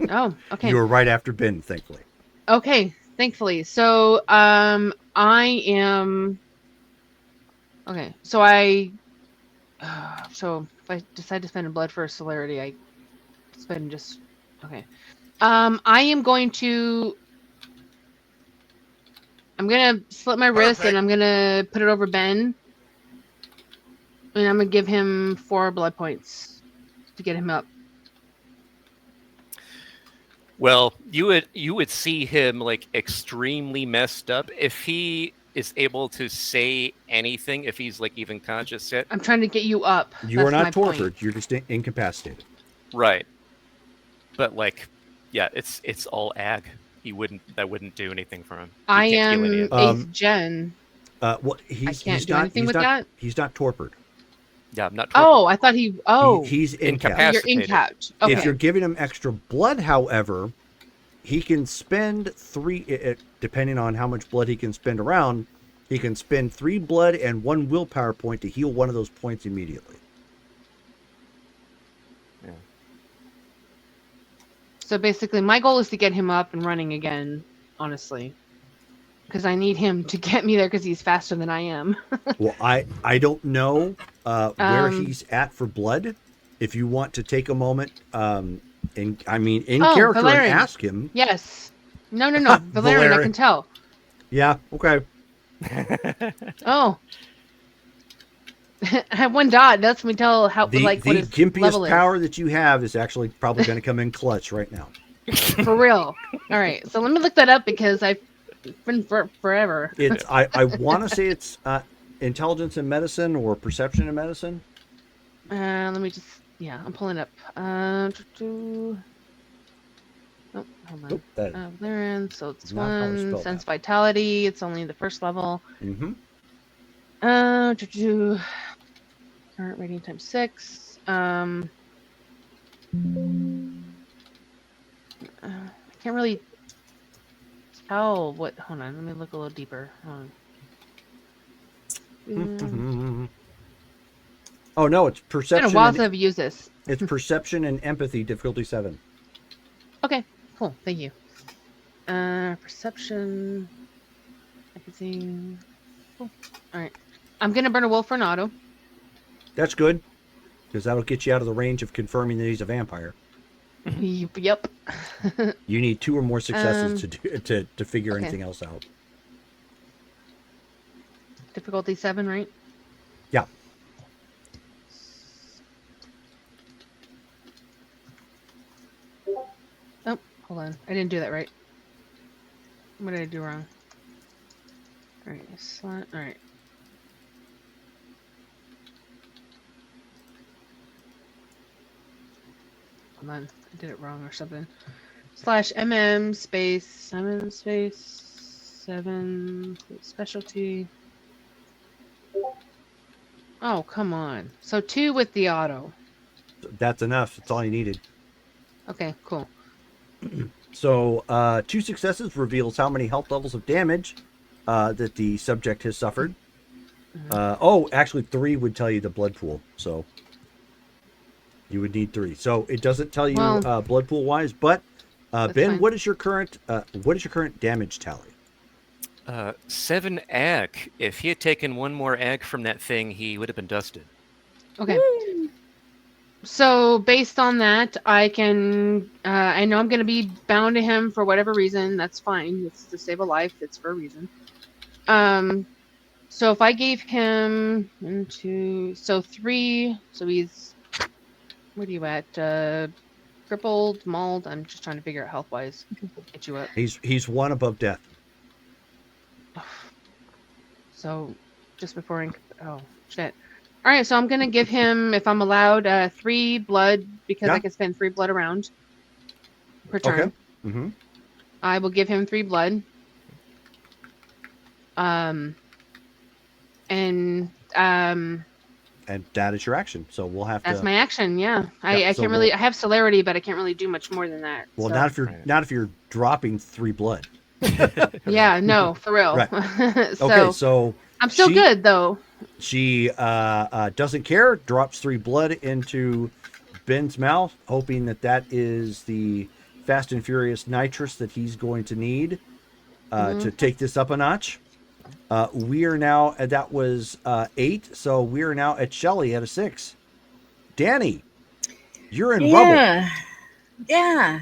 Oh, okay. You were right after Ben, thankfully. Okay, thankfully. So, I am. Okay, so so if I decide to spend a blood for a celerity, I spend just. Okay. I am going to. I'm gonna slit my wrist and I'm gonna put it over Ben. And I'm gonna give him 4 blood points to get him up. Well, you would see him like extremely messed up if he is able to say anything, if he's like even conscious yet. I'm trying to get you up. You are not tortured. You're just incapacitated. Right. But like, yeah, it's all ag. That wouldn't do anything for him. I am 8th gen. Well, I can't do anything with that. He's not torpid. Yeah, I'm not torpid. Oh, I thought he. Oh, he's incapacitated. You're incapacitated. Okay. If you're giving him extra blood, however, he can spend 3, depending on how much blood he can spend around, he can spend 3 blood and 1 willpower point to heal one of those points immediately. Yeah. So basically, my goal is to get him up and running again, honestly. Because I need him to get me there because he's faster than I am. Well, I don't know where he's at for blood. If you want to take a moment, in character Valerian. and ask him. Yes. No. Valerian, I can tell. Yeah, okay. Oh. I have 1 dot. That lets me tell what his level gimpiest power that you have is actually probably going to come in clutch right now. For real. All right. So let me look that up because I've been forever. It's I want to say it's intelligence in medicine or perception in medicine. Let me just I'm pulling up. Oh, hold on. Valerian, so it's 1 sense vitality. It's only the 1st level. Mm-hmm. Current rating times 6. I can't really tell what. Hold on, let me look a little deeper. Oh no, it's perception. It's been a while since I've used this. It's perception and empathy, difficulty 7. Okay, cool. Thank you. Perception, empathy. Cool. All right, I'm gonna burn a wolf for an auto. That's good, because that'll get you out of the range of confirming that he's a vampire. Yep. You need 2 or more successes to figure anything else out. Difficulty 7, right? Yeah. Oh, hold on. I didn't do that right. What did I do wrong? All right. All right. Hold on. I did it wrong or something. /MM space 7 specialty. Oh, come on. So 2 with the auto. That's enough. That's all you needed. Okay, cool. So 2 successes reveals how many health levels of damage that the subject has suffered. Actually 3 would tell you the blood pool. So you would need 3. So it doesn't tell you blood pool wise, but Ben, fine. what is your current damage tally? 7 ag. If he had taken 1 more ag from that thing, he would have been dusted. Okay. So based on that, I can. I know I'm going to be bound to him for whatever reason. That's fine. It's to save a life. It's for a reason. So if I gave him 3, so he's. What are you at? Crippled, mauled. I'm just trying to figure out health wise. Get you up. He's 1 above death. So just before. Oh shit. All right, so I'm gonna give him, if I'm allowed, 3 blood because I can spend 3 blood around per turn. Okay. Mm-hmm. I will give him 3 blood. And that is your action. So we'll have that's to. my action. Yeah, I can't really. I have celerity, but I can't really do much more than that. Well, so. not if you're dropping 3 blood. Yeah, no, for real. Right. So, okay, so I'm still good though. She doesn't care. Drops 3 blood into Ben's mouth, hoping that is the Fast and Furious nitrous that he's going to need to take this up a notch. We are now that was 8, so we are now at Shelly at a 6. Danny, you're in rubble. Yeah.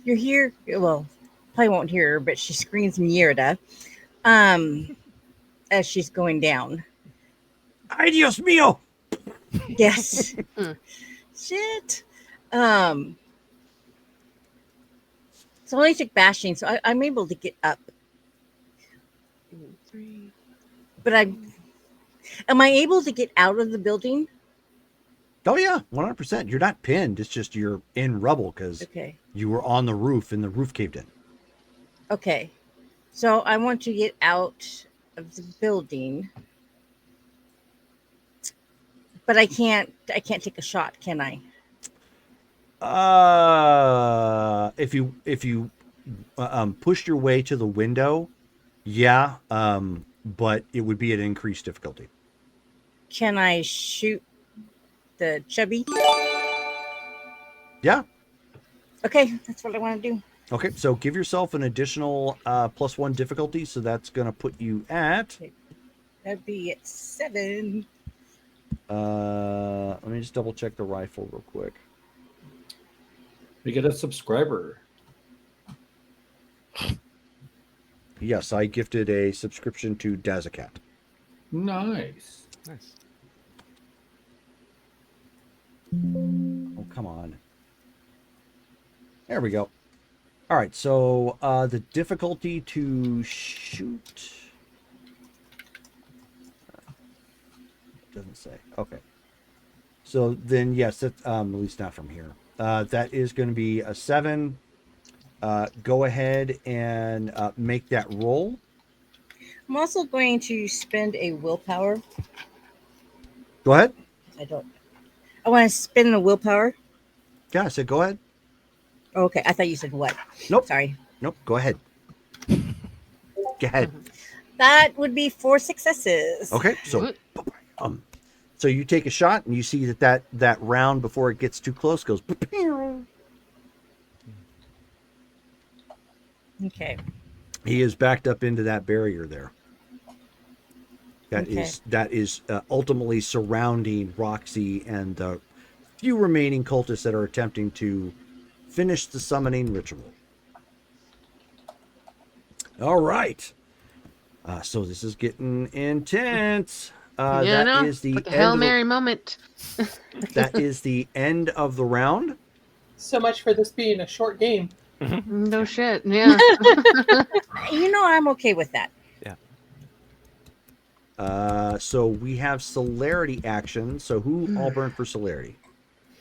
You're here. Well, probably won't hear her, but she screams Mierda as she's going down. Ay, Dios mío! Yes. Shit. So only took bashing, so I'm able to get up. 3. But am I able to get out of the building? Oh yeah, 100%. You're not pinned. It's just you're in rubble because you were on the roof and the roof caved in. Okay. So I want to get out of the building. But I can't take a shot, can I? If you pushed your way to the window, yeah, but it would be at increased difficulty. Can I shoot the chubby? Yeah. Okay, that's what I want to do. Okay, so give yourself an additional +1 difficulty, so that's going to put you at. That'd be at 7. Let me just double check the rifle real quick. We get a subscriber. Yes, I gifted a subscription to Dazacat. Nice. Oh, come on. There we go. All right, so the difficulty to shoot doesn't say. Okay. So then, yes, that's, at least not from here. That is going to be a 7. Go ahead and make that roll. I'm also going to spend a willpower. Go ahead. I want to spend the willpower. Yeah, I said go ahead. Okay, I thought you said what? Nope. Sorry. Nope, go ahead. Go ahead. That would be 4 successes. Okay, so so you take a shot and you see that round before it gets too close goes. Okay. He is backed up into that barrier there. That is ultimately surrounding Roxy and the few remaining cultists that are attempting to finish the summoning ritual. All right. So this is getting intense. That is the like a Hail Mary moment. That is the end of the round. So much for this being a short game. No shit. Yeah. I'm okay with that. Yeah. So we have celerity action. So who all burned for celerity?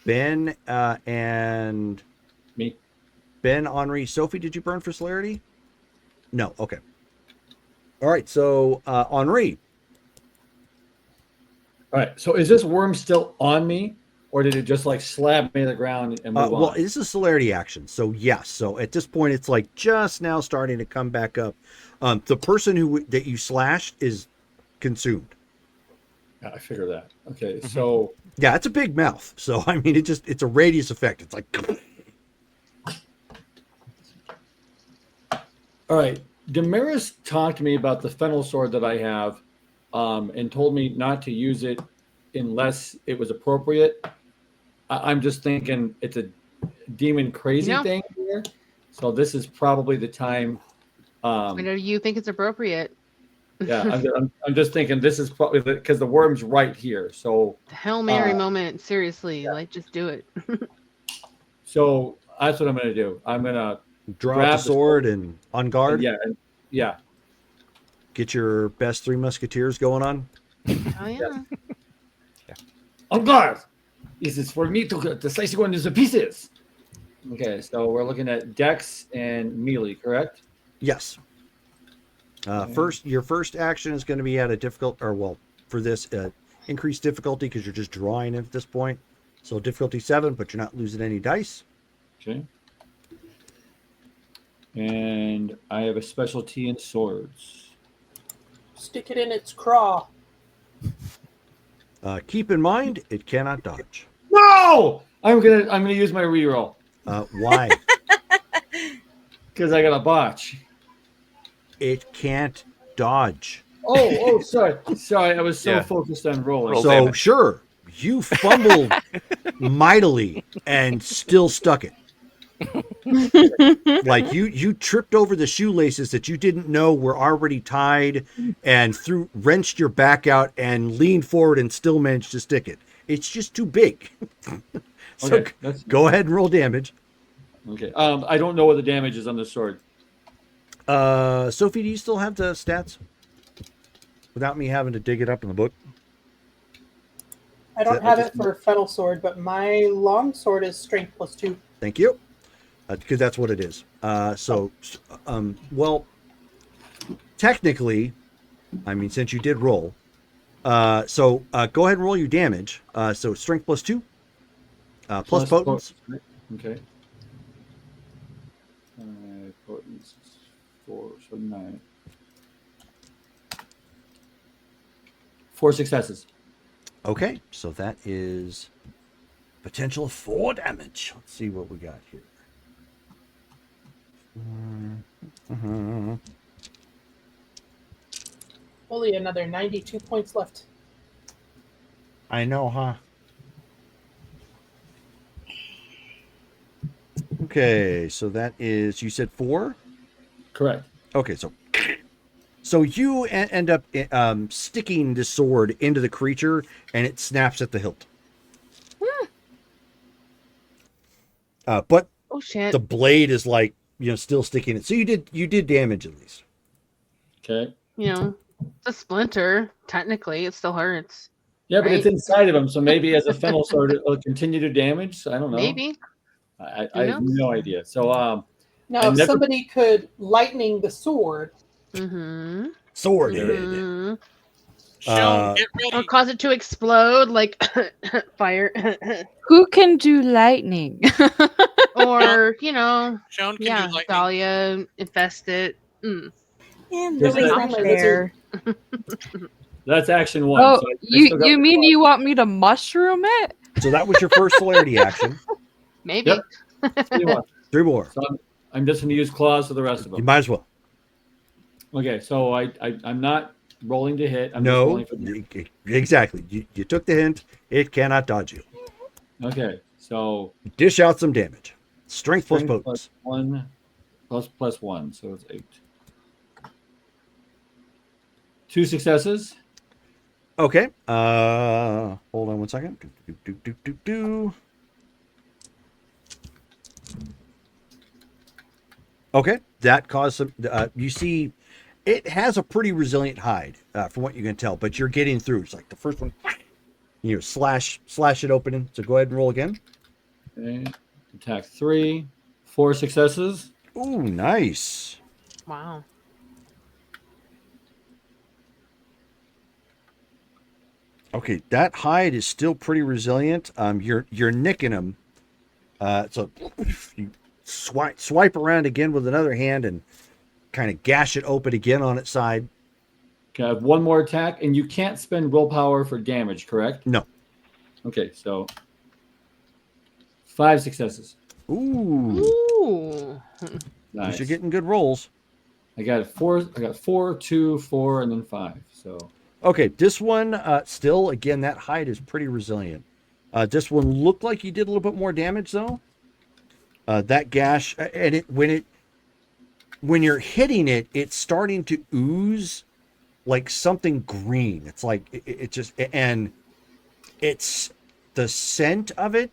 Ben and me. Ben, Henri, Sophie, did you burn for celerity? No. Okay. All right. So Henri. All right. So is this worm still on me, or did it just like slap me to the ground and move Well, on? this is a celerity action. So yes. So at this point, it's like just now starting to come back up. The person that you slashed is consumed. Yeah, I figure that. Okay. So Yeah, it's a big mouth. So I mean, it's a radius effect. It's like. all right. Damaris talked to me about the fennel sword that I have, and told me not to use it unless it was appropriate. I'm just thinking it's a demon crazy thing here, so this is probably the time. Whenever you think it's appropriate. Yeah, I'm just thinking this is probably because the worm's right here. So The Hail Mary moment, seriously, like just do it. so that's what I'm going to do. I'm going to Draw out the sword and on guard. Yeah. Get your best Three Musketeers going on. Oh yeah. On guard. This is for me to slice you into pieces. Okay, so we're looking at Dex and melee, correct? Yes. Your first action is going to be at a difficult, for this increased difficulty because you're just drawing it at this point. So difficulty 7, but you're not losing any dice. Okay. And I have a specialty in swords. Stick it in its craw. Keep in mind, it cannot dodge. No! I'm gonna use my reroll. Why? Because I got a botch. It can't dodge. Oh, sorry. I was so focused on rolling. So damage. Sure, you fumbled mightily and still stuck it. Like you tripped over the shoelaces that you didn't know were already tied and wrenched your back out and leaned forward and still managed to stick it. It's just too big. So okay, go ahead and roll damage. Okay. I don't know what the damage is on the sword. Sophie, do you still have the stats? Without me having to dig it up in the book? I don't have it for fennel sword, but my long sword is strength +2. Thank you. Because that's what it is. Well, technically, I mean, since you did roll, go ahead and roll your damage. So strength +2, plus potence. Okay. Potence is 4, so 9. 4 successes. Okay, so that is potential 4 damage. Let's see what we got here. Only another 92 points left. I know, huh? Okay, so that is, you said 4? Correct. Okay, so you end up sticking the sword into the creature, and it snaps at the hilt. But oh shit, the blade is like still sticking it. So you did damage at least. Okay. It's a splinter. Technically, it still hurts. Yeah, but it's inside of him, so maybe as a fennel sword, it'll continue to damage. I don't know. Maybe. I have no idea. So now, if somebody could lightning the sword. Sword. Get ready. Or cause it to explode like fire. Who can do lightning? Or, Sean can do lightning. Dahlia, infest it. And nobody's not there. That's action 1. Oh, so you mean you want me to mushroom it? So that was your first celerity action. Maybe. Yep. 3 more. So I'm just going to use claws for the rest of them. You might as well. Okay, so I'm not rolling to hit. I'm No, just rolling for exactly. You took the hint. It cannot dodge you. Okay, so Dish out some damage. Strength plus potence. plus 1, so it's 8. 2 successes. Okay. Hold on one second. Okay, that caused some. You see, it has a pretty resilient hide, from what you can tell. But you're getting through. It's like the first one. Slash it open. So go ahead and roll again. Okay. Attack 3, 4 successes. Ooh, nice. Wow. Okay, that hide is still pretty resilient. You're nicking him. So you swipe around again with another hand and kind of gash it open again on its side. Okay, I have one more attack, and you can't spend willpower for damage, correct? No. Okay, so 5 successes. Ooh, Ooh. Nice. you're getting good rolls. I got 4, 2, 4, and then 5. So Okay, this one still again that hide is pretty resilient. This one looked like you did a little bit more damage though. That gash and when you're hitting it, it's starting to ooze like something green. It's like it just and it's the scent of it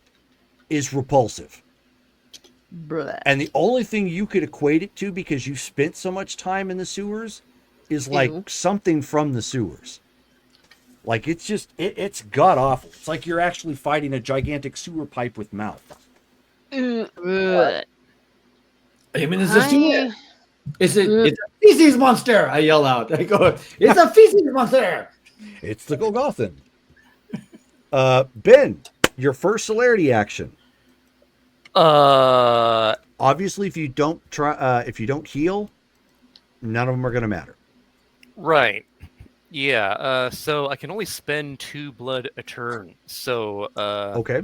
is repulsive. Bleh. And the only thing you could equate it to, because you spent so much time in the sewers, is like Ew. something from the sewers. Like it's just it's god awful. It's like you're actually fighting a gigantic sewer pipe with mouth. Bleh. I mean, it's a sewer. I- It's a feces monster! I yell out. I go, it's a feces monster! It's the Golgothan. Ben, your first celerity action. Obviously, if you don't heal, none of them are going to matter. Right. Yeah. So I can only spend 2 blood a turn. So Okay.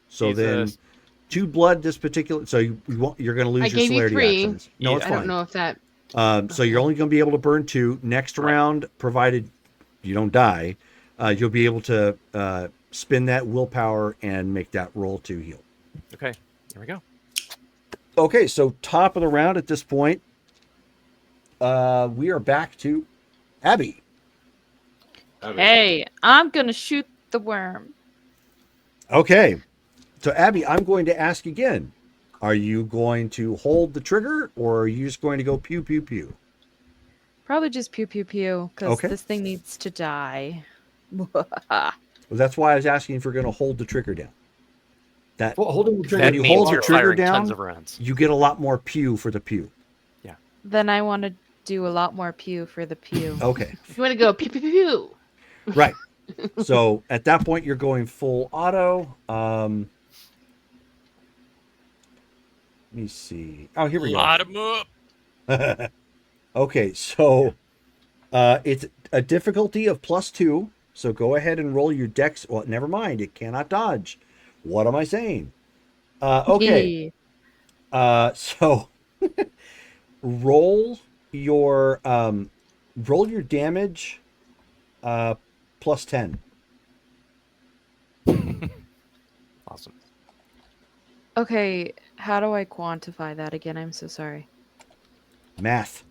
So Jesus. then, 2 blood this particular. So you're going to lose I your gave you celerity 3. actions. No, Yeah. it's I fine. don't know if that. So you're only going to be able to burn 2 next round, provided you don't die. You'll be able to spend that willpower and make that roll to heal. Okay. Here we go. Okay, so top of the round at this point, we are back to Abby. Hey, I'm gonna shoot the worm. Okay, so Abby, I'm going to ask again. Are you going to hold the trigger, or are you just going to go pew pew pew? Probably just pew pew pew, because Okay. this thing needs to die. Well, that's why I was asking if you're going to hold the trigger down. That Holding the trigger. That you means hold the you're trigger firing down, tons of rounds. you get a lot more pew for the pew. Then I want to do a lot more pew for the pew. Okay, You want to go pew pew pew pew. right. So at that point, you're going full auto. Let me see. Oh, here we go. Lot 'em up. Okay, so it's a difficulty of +2. So go ahead and roll your dex. Well, never mind. It cannot dodge. What am I saying? Okay. So roll your damage +10. Awesome. Okay, how do I quantify that again? I'm so sorry. Math.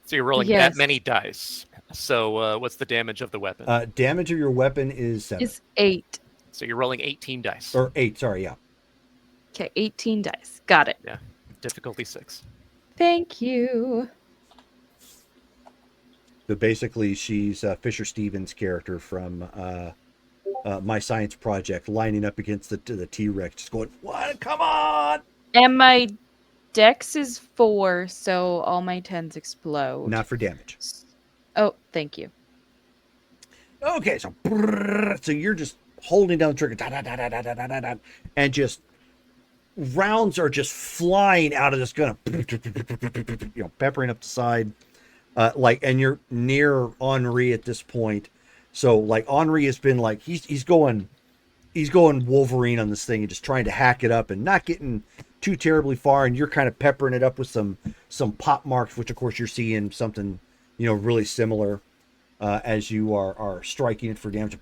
So you're rolling Yes. that many dice. So what's the damage of the weapon? Damage of your weapon is 7. It's 8. So you're rolling 18 dice. Or 8, sorry, yeah. Okay, 18 dice. Got it. Yeah. Difficulty 6. Thank you. So basically, she's Fisher Stevens' character from My Science Project, lining up against the T-Rex, just going, "What? Come on!" And my dex is 4, so all my 10s explode. Not for damage. Oh, thank you. Okay, so you're just holding down the trigger, da, da, da, da, da, da, da, da, and just rounds are just flying out of this gun, peppering up the side, and you're near Henri at this point. So like Henri has been like he's going Wolverine on this thing and just trying to hack it up and not getting too terribly far, and you're kind of peppering it up with some pop marks, which of course you're seeing something really similar as you are striking it for damage.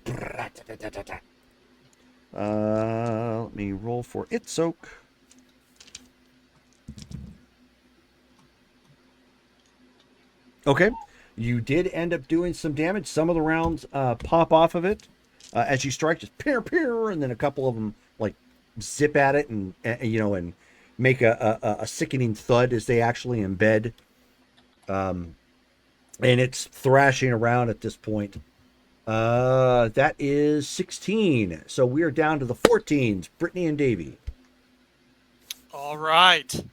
Let me roll for it soak. Okay, you did end up doing some damage. Some of the rounds pop off of it as you strike, just peer peer, and then a couple of them like zip at it and make a sickening thud as they actually embed. And it's thrashing around at this point. That is 16. So we are down to the 14s, Brittany and Davey. All right.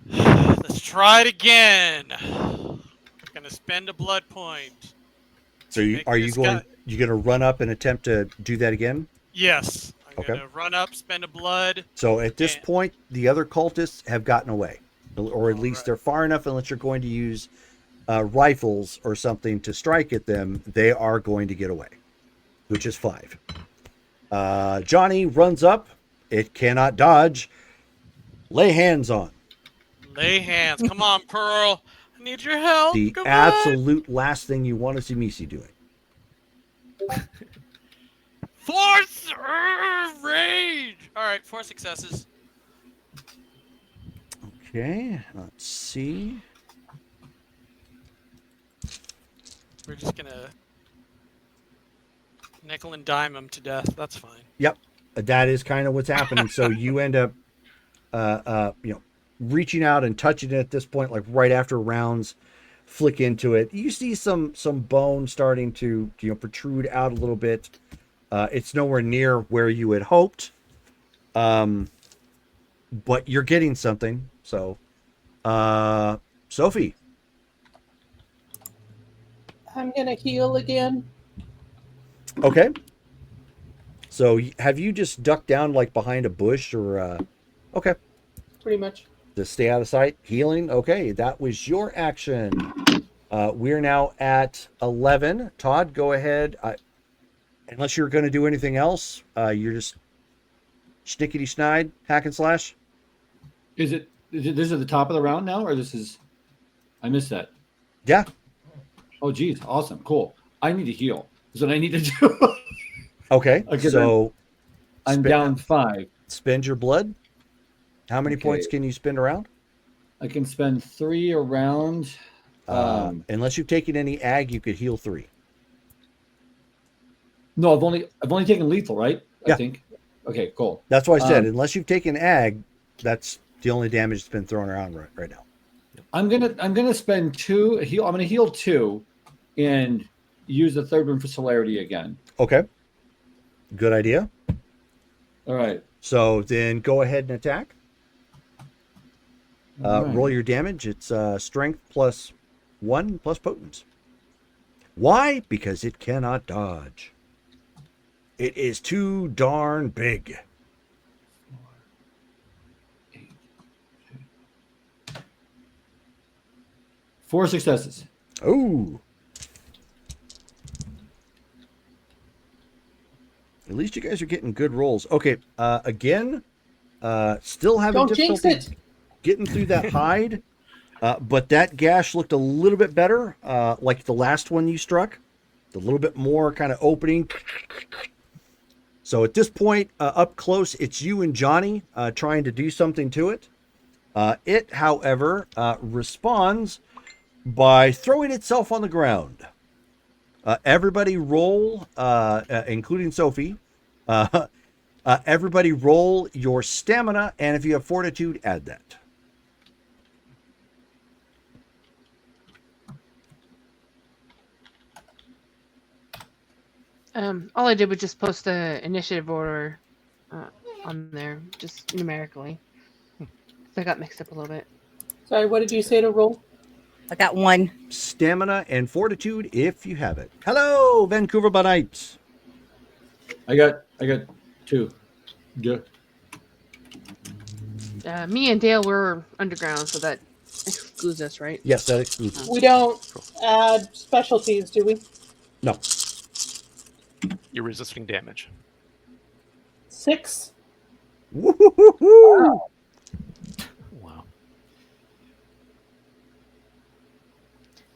Let's try it again. I'm gonna spend a blood point. So Make are you this going? guy- You going to run up and attempt to do that again? Yes. I'm Okay. gonna run up, spend a blood. So at this and- point, the other cultists have gotten away, or at least right. they're far enough. Unless you're going to use rifles or something to strike at them, they are going to get away, which is 5. Johnny runs up. It cannot dodge. Lay hands on. Lay hands. Come on, Pearl. I need your help. The Come absolute last thing you want to see Misi doing. on. Force rage. All right, 4 successes. Okay, let's see. We're just gonna nickel and dime him to death. That's fine. Yep, that is kind of what's happening. So you end up, reaching out and touching it at this point, like right after rounds flick into it. You see some bone starting to protrude out a little bit. It's nowhere near where you had hoped, but you're getting something. So, Sophie. I'm gonna heal again. Okay. So have you just ducked down like behind a bush or? Okay. Pretty much. To stay out of sight. Healing. Okay, that was your action. We're now at 11. Todd, go ahead. Unless you're going to do anything else, you're just schnickety snide, hack and slash. Is it this is at the top of the round now, or this is? I missed that. Yeah. Oh, geez, awesome, cool. I need to heal. That's what I need to do. Okay. Okay, So I'm down 5. Spend your blood. How many Okay. points can you spend around? I can spend 3 around. Unless you've taken any ag, you could heal 3. No, I've only taken lethal, right? Yeah. I think. Okay, cool. That's why I said unless you've taken ag, that's the only damage that's been thrown around right now. I'm gonna spend 2 heal. I'm gonna heal 2, and use the third one for celerity again. Okay. Good idea. All right. So then go ahead and attack. All right. Roll your damage. It's strength plus 1 plus potence. Why? Because it cannot dodge. It is too darn big. 4 successes. Oh. At least you guys are getting good rolls. Okay. Again, still having Don't jinx difficulty it. getting through that hide. But that gash looked a little bit better, like the last one you struck. A little bit more kind of opening. So at this point, up close, it's you and Johnny trying to do something to it. It, however, responds by throwing itself on the ground. Everybody roll, including Sophie. Everybody roll your stamina, and if you have fortitude, add that. All I did was just post the initiative order on there, just numerically. So I got mixed up a little bit. Sorry, what did you say to roll? I got 1. Stamina and fortitude, if you have it. Hello, Vancouver by night. I got 2. Yeah. Me and Dale were underground, so that excludes us, right? Yes, that excludes. We don't add specialties, do we? No. You're resisting damage. 6. Woo-hoo-hoo-hoo. Wow.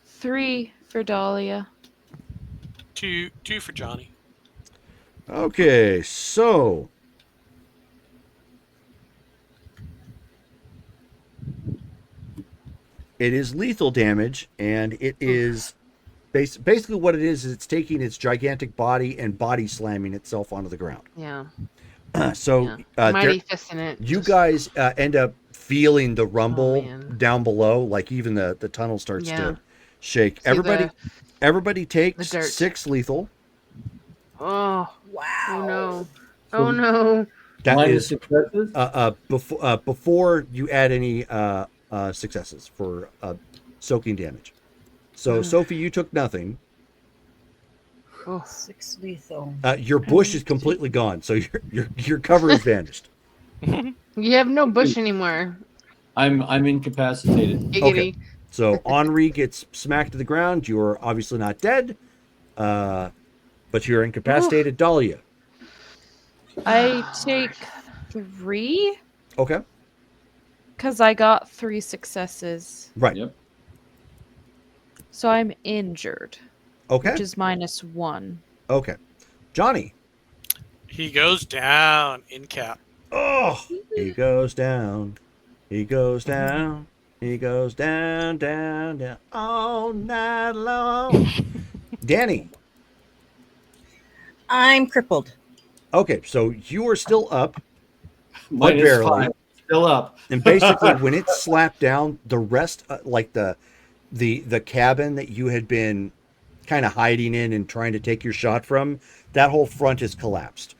3 for Dahlia. 2 for Johnny. Okay, so it is lethal damage, and it is basically what it is it's taking its gigantic body and body slamming itself onto the ground. Yeah. So Mighty fist in it. you just- guys end up feeling the rumble man. down below, like even the tunnel starts Yeah. to shake. See Everybody takes the dirt. 6 lethal. Oh, Wow. oh no. Oh no. That Minus is successes? before you add any successes for soaking damage. So Sophie, you took nothing. Oh, 6 lethal. Your bush is completely gone, so your cover has vanished. you have no bush anymore. I'm incapacitated. Giggity. So Henri gets smacked to the ground. You're obviously not dead, but you're incapacitated. Dahlia. I take 3 Okay. because I got 3 successes. Right. Yep. So I'm injured, Okay. which is -1. Okay. Johnny. He goes down in cap. Oh, he goes down. He goes down. He goes down, down, down all night long. Danny. I'm crippled. Okay, so you are still up, but Minus barely. 5. Still up. And basically, when it slapped down, the rest, like the cabin that you had been kind of hiding in and trying to take your shot from, that whole front is collapsed.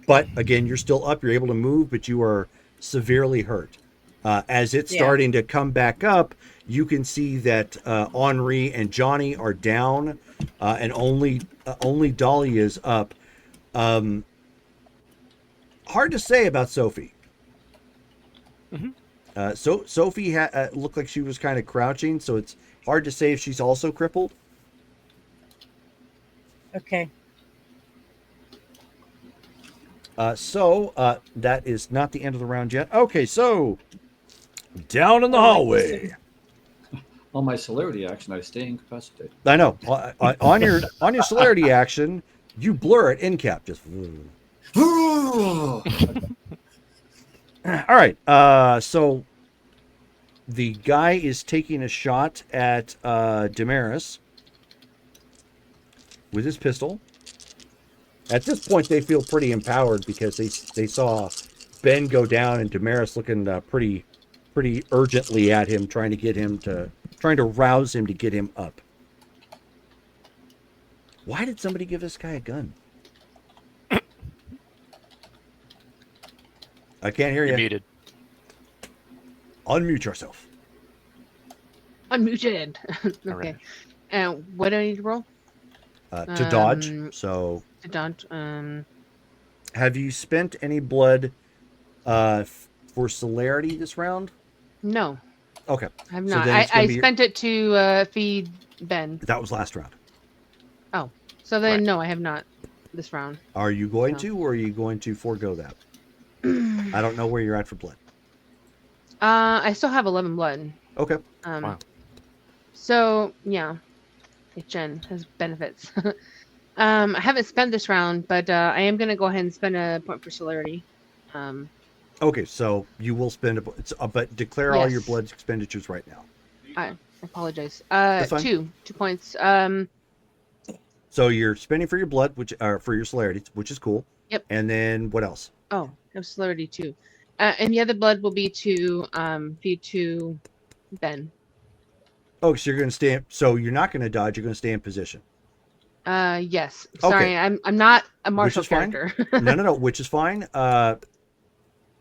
But again, you're still up. You're able to move, but you are severely hurt. As it's starting to come back up, you can see that Henri and Johnny are down, and only Dahlia is up. Hard to say about Sophie. So Sophie looked like she was kind of crouching, so it's hard to say if she's also crippled. Okay. So that is not the end of the round yet. Okay, so down in the hallway. On my celerity action, I stay incapacitated. I know. On your celerity action, you blur it in cap. Just. All right. So the guy is taking a shot at Damaris with his pistol. At this point, they feel pretty empowered because they saw Ben go down and Damaris looking pretty urgently at him, trying to rouse him to get him up. Why did somebody give this guy a gun? I can't hear you. You're muted. Unmute yourself. Unmuted. Okay. Alright. And what do I need to roll? To dodge. So To dodge. have you spent any blood for celerity this round? No, Okay. I have So not. then it's I gonna be- spent it to feed Ben. That was last round. Oh, so then Right. no, I have not this round. Are you going No. to, or are you going to forego that? I don't know where you're at for blood. I still have 11 blood. Okay. Wow. So yeah, HN has benefits. I haven't spent this round, but I am gonna go ahead and spend a point for celerity. Okay, so you will spend but declare all your Yes. blood expenditures right now. I apologize. That's fine. 2 points. So you're spending for your blood, which for your celerity, which is cool. Yep. And then what else? Oh, I have celerity 2. And the other blood will be to feed to Ben. Oh, so you're going to stay. So you're not going to dodge. You're going to stay in position. Yes. Sorry, Okay. I'm not a martial is fine. character. No. Which is fine.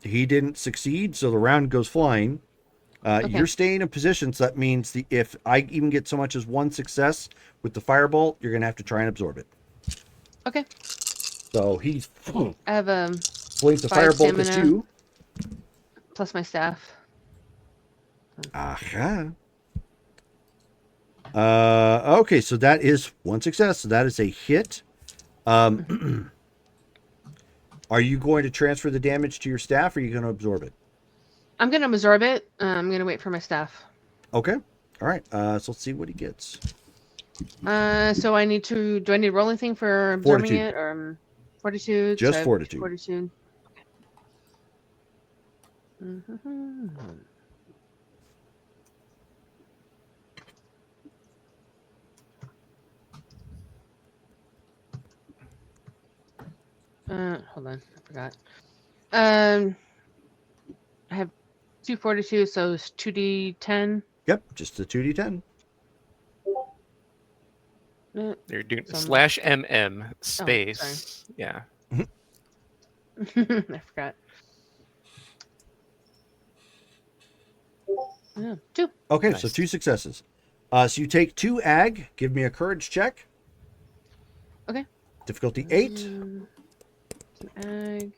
He didn't succeed, so the round goes flying. Okay. You're staying in position, so that means if I even get so much as one success with the firebolt, you're going to have to try and absorb it. Okay. So he I have flings the 5 firebolt at stamina. you. plus my staff. Aha. Okay, so that is one success. So that is a hit. Are you going to transfer the damage to your staff, or are you going to absorb it? I'm gonna absorb it. I'm gonna wait for my staff. Okay. All right. So let's see what he gets. So I need to. Do I need to roll anything for absorbing Fortitude. it, or fortitude? Just So I have fortitude. Fortitude. Okay. Hold on, I forgot. I have 2 fortitude, so it's 2d10. Yep, just a 2d10. You're doing Some- /MM space. Yeah. I forgot. Yeah, 2. Okay, so Nice. 2 successes. So you take 2 ag. Give me a courage check. Okay. Difficulty 8. 2 ag.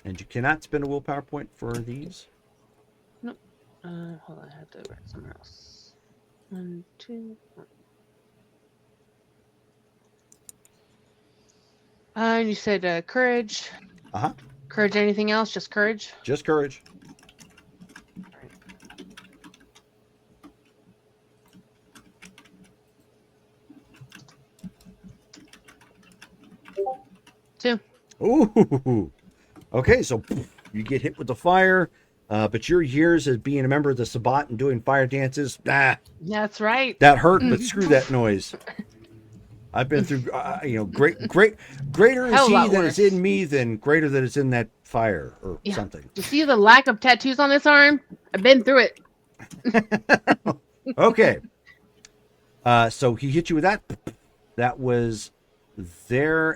And you cannot spend a willpower point for these. Nope. Hold on, I have to write somewhere else. 1, 2. And you said courage. Uh-huh. Courage. Anything else? Just courage. Just courage. Two. Ooh. Okay, so you get hit with the fire, but your years as being a member of the Sabbat and doing fire dances, That's right. that hurt, but screw that noise. I've been through, greater is Hell of a he lot that worse. is in me than greater that is in that fire or Yeah. something. You see the lack of tattoos on this arm? I've been through it. Okay. So he hit you with that. That was their,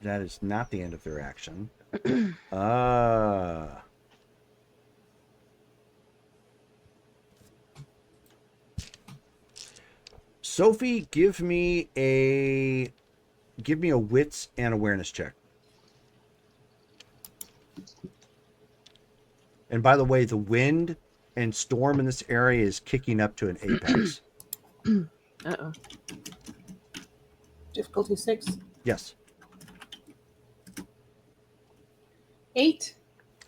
that is not the end of their action. Sophie, give me a wits and awareness check. And by the way, the wind and storm in this area is kicking up to an apex. Uh-oh. Difficulty 6. Yes. 8.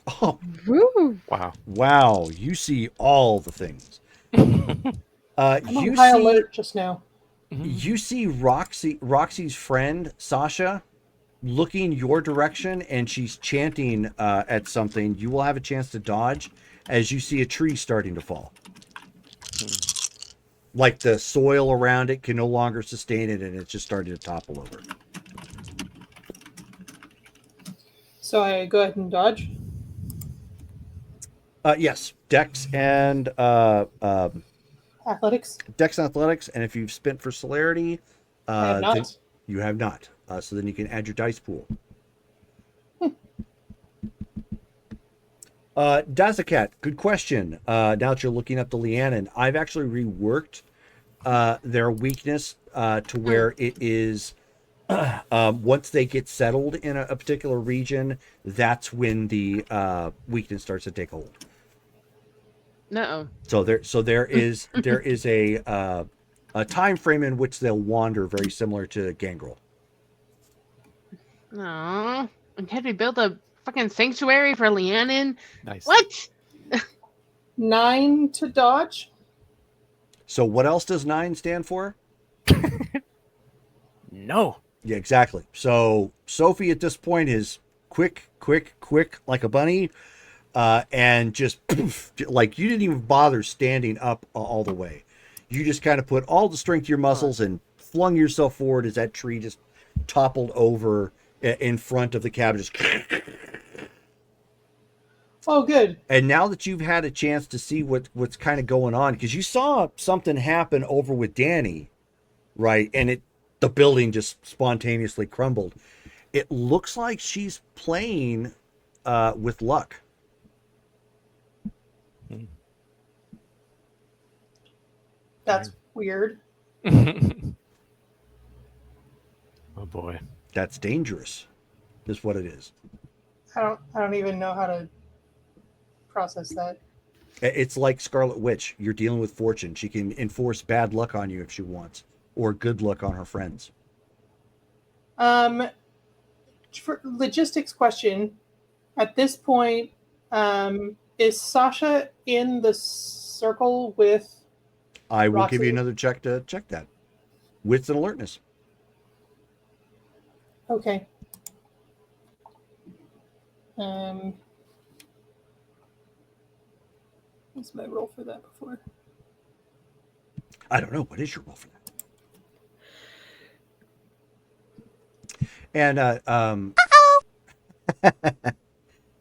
Oh, Woo! wow. You see all the things. I'm You on high see, alert just now. you see Roxy's friend, Sasha, looking your direction, and she's chanting at something. You will have a chance to dodge as you see a tree starting to fall. Like the soil around it can no longer sustain it, and it's just starting to topple over. So I go ahead and dodge. Yes, Dex and Athletics. Dex and Athletics, and if you've spent for celerity, I have not. then you have not. So then you can add your dice pool. Dazakat, good question. Now that you're looking up the Lianon, I've actually reworked their weakness to where it is once they get settled in a particular region, that's when the weakness starts to take hold. No. So there is a time frame in which they'll wander, very similar to Gangrel. No. And had we built a fucking sanctuary for Lianon? Nice. What? 9 to dodge. So what else does 9 stand for? No. Yeah, exactly. So Sophie at this point is quick like a bunny, and just poof, like you didn't even bother standing up all the way. You just kind of put all the strength to your muscles and flung yourself forward as that tree just toppled over in front of the cabin. Just... Oh, good. And now that you've had a chance to see what's kind of going on, because you saw something happen over with Danny, right? And the building just spontaneously crumbled. It looks like she's playing with luck. That's weird. Oh boy. That's dangerous, is what it is. I don't even know how to process that. It's like Scarlet Witch. You're dealing with fortune. She can enforce bad luck on you if she wants, or good luck on her friends. For logistics question, at this point, is Sasha in the circle with I will Roxy? give you another check to check that. Wits and alertness. Okay. What's my roll for that before? I don't know. What is your roll for that?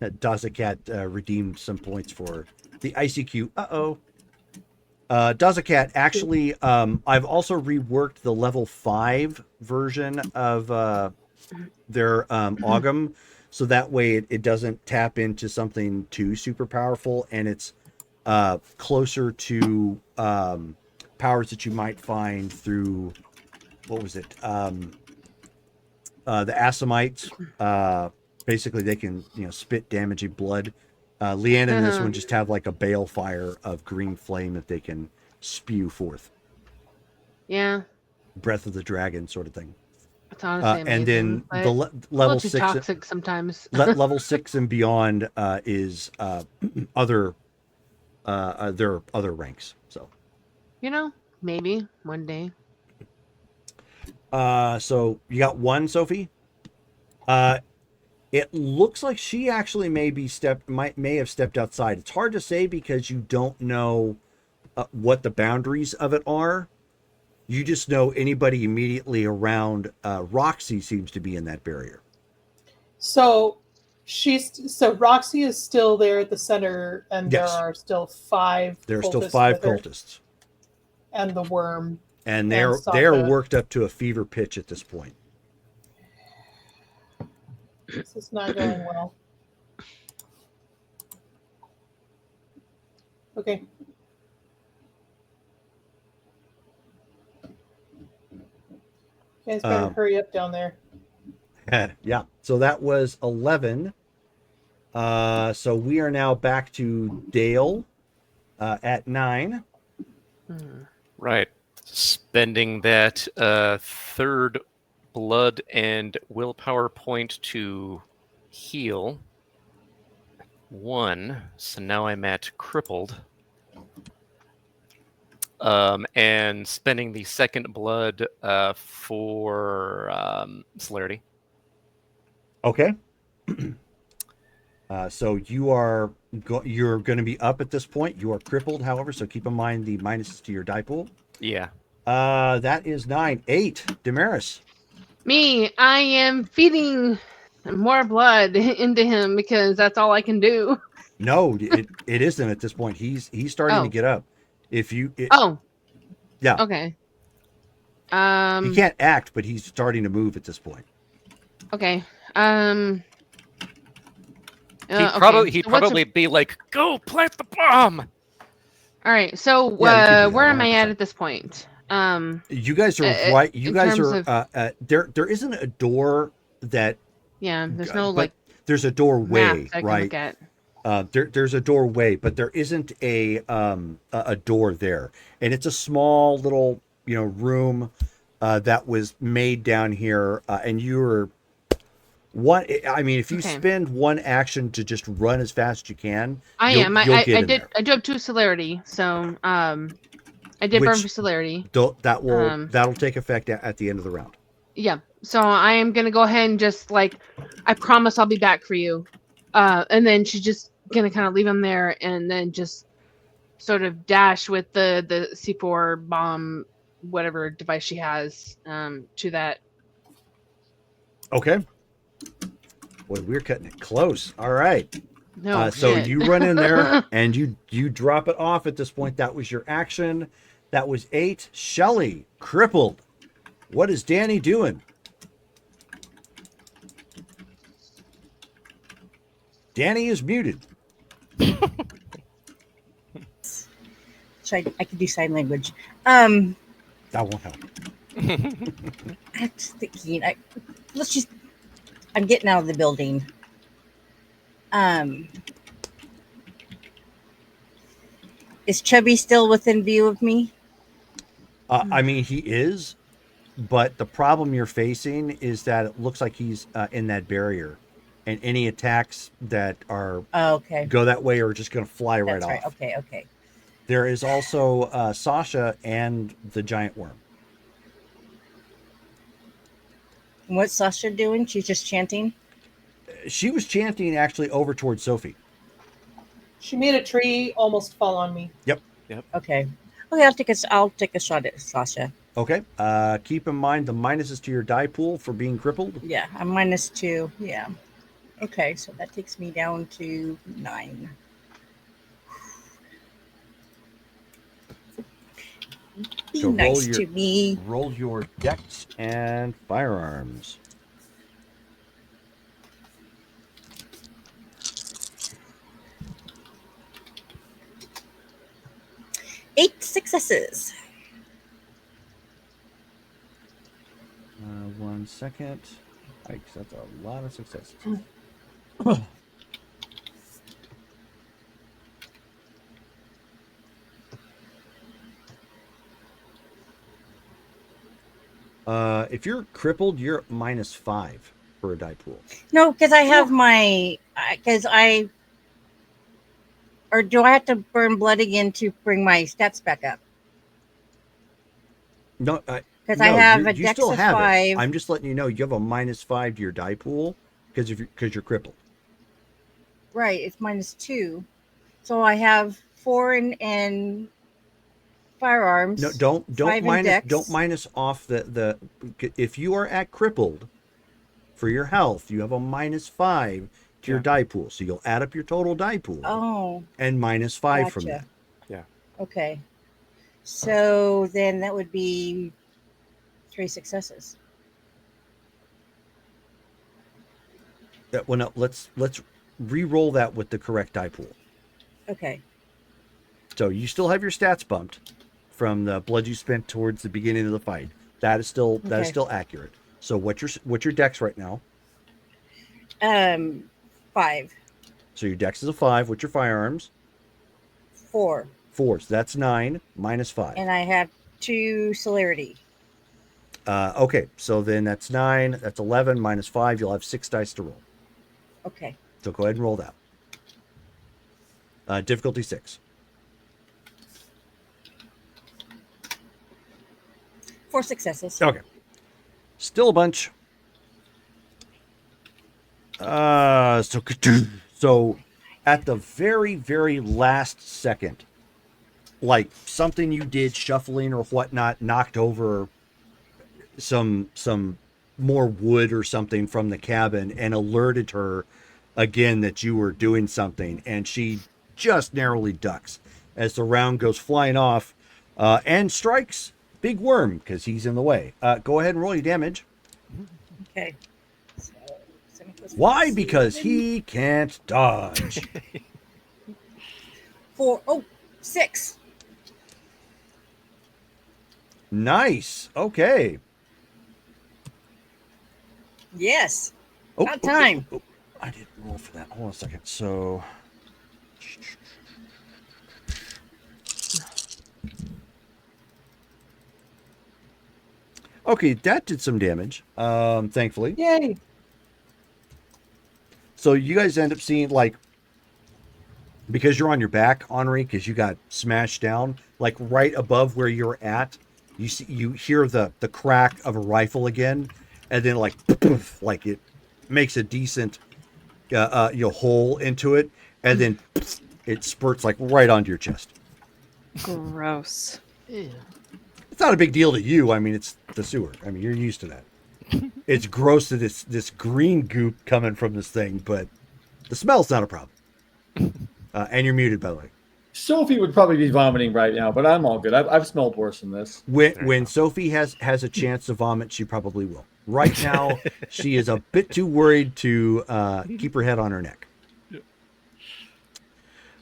And Dazakat redeemed some points for the ICQ. Dazakat, actually, I've also reworked the level 5 version of Augum, so that way it doesn't tap into something too super powerful, and it's closer to powers that you might find through, what was it? The Assamites. Basically, they can spit damaging blood. Leanne and this one just have like a balefire of green flame that they can spew forth. Yeah. Breath of the dragon sort of thing. It's honestly amazing. And then but the a level little too 6 toxic sometimes. level 6 and beyond is other there are other ranks. So maybe one day. so you got one, Sophie. It looks like she actually may have stepped outside. It's hard to say because you don't know what the boundaries of it are. You just know anybody immediately around Roxy seems to be in that barrier. So Roxy is still there at the center, and Yes. there are still 5. There are still cultists 5 with her, cultists, and the worm. and And they're Sokka. worked up to a fever pitch at this point. This is not going well. Okay. You guys better hurry up down there. Yeah. So that was 11. So we are now back to Dale at 9. Right. Spending that third blood and willpower point to heal 1. So now I'm at crippled. And spending the second blood for celerity. Okay. So you're going to be up at this point. You are crippled, however, so keep in mind the minuses to your die pool. Yeah. That is 9. 8. Damaris. Me, I am feeding more blood into him because that's all I can do. No, it isn't at this point. He's starting to get up. Yeah. Okay. He can't act, but he's starting to move at this point. Okay. He'd probably be like, "Go plant the bomb." All right. So where am I at this point? You guys are right. You guys are of... there isn't a door that. Yeah. There's no there's a doorway, I can right? Look at. There's a doorway, but there isn't a door there, and it's a small little room that was made down here, and you're one. I mean, if you spend one action to just run as fast as you can, I do have 2 celerity, so I did burn for celerity. That'll take effect at the end of the round. Yeah. So I am gonna go ahead and just I promise I'll be back for you. And then she's just gonna kind of leave him there, and then just sort of dash with the C4 bomb, whatever device she has, to that. Okay. Boy, we're cutting it close. All right. No. So you run in there and you drop it off at this point. That was your action. That was 8. Shelly, crippled. What is Danny doing? Danny is muted. So I could do sign language. That won't help. I'm just thinking. I'm getting out of the building. Is Chubby still within view of me? I mean, he is, but the problem you're facing is that it looks like he's in that barrier, and any attacks that are go that way are just going to fly right off. Okay. There is also Sasha and the giant worm. What's Sasha doing? She's just chanting? She was chanting actually over towards Sophie. She made a tree almost fall on me. Yep. Okay, I'll take a shot at Sasha. Okay. Keep in mind the minuses to your die pool for being crippled. Yeah, I'm -2. Yeah. Okay, so that takes me down to 9. Be So nice to me. Roll your dex and firearms. 8 successes. 1 second. Yikes, that's a lot of successes. If you're crippled, you're at -5 for a die pool. No, because I have my. Because I. Or do I have to burn blood again to bring my stats back up? No, Because no, I have you a dex still of have 5. it. I'm just letting you know you have a -5 to your die pool because you're crippled. Right, it's -2. So I have 4 in firearms. No, don't 5 in minus dex. don't minus off the if you are at crippled for your health, you have a -5 to your die pool. So you'll add up your total die pool Oh, and -5 from gotcha. that. Yeah. Okay. So then that would be 3 successes. Well, no, let's re-roll that with the correct die pool. Okay. So you still have your stats bumped from the blood you spent towards the beginning of the fight. That is still accurate. So what's your dex right now? 5. So your dex is a 5. What's your firearms? 4. 4. So that's 9 -5. And I have 2 celerity. Okay, so then that's 9. That's 11 -5. You'll have 6 dice to roll. Okay. So go ahead and roll that. Difficulty 6. 4 successes. Okay. Still a bunch. So at the very, very last second, like something you did shuffling or whatnot knocked over some more wood or something from the cabin and alerted her again that you were doing something, and she just narrowly ducks as the round goes flying off and strikes Big Worm because he's in the way. Go ahead and roll your damage. Okay. Why? Because he can't dodge. 4. Oh, 6. Nice. Okay. Yes. Oh, About time. I didn't roll for that. Hold on a second. So. Okay, that did some damage, thankfully. Yay. So you guys end up seeing, like, because you're on your back, Henri, because you got smashed down, like right above where you're at, you hear the crack of a rifle again, and then like it makes a decent hole into it, and then it spurts like right onto your chest. Gross. It's not a big deal to you. I mean, it's the sewer. I mean, you're used to that. It's gross to this green goop coming from this thing, but the smell's not a problem. And you're muted, by the way. Sophie would probably be vomiting right now, but I'm all good. I've smelled worse than this. When Sophie has a chance to vomit, she probably will. Right now, she is a bit too worried to keep her head on her neck.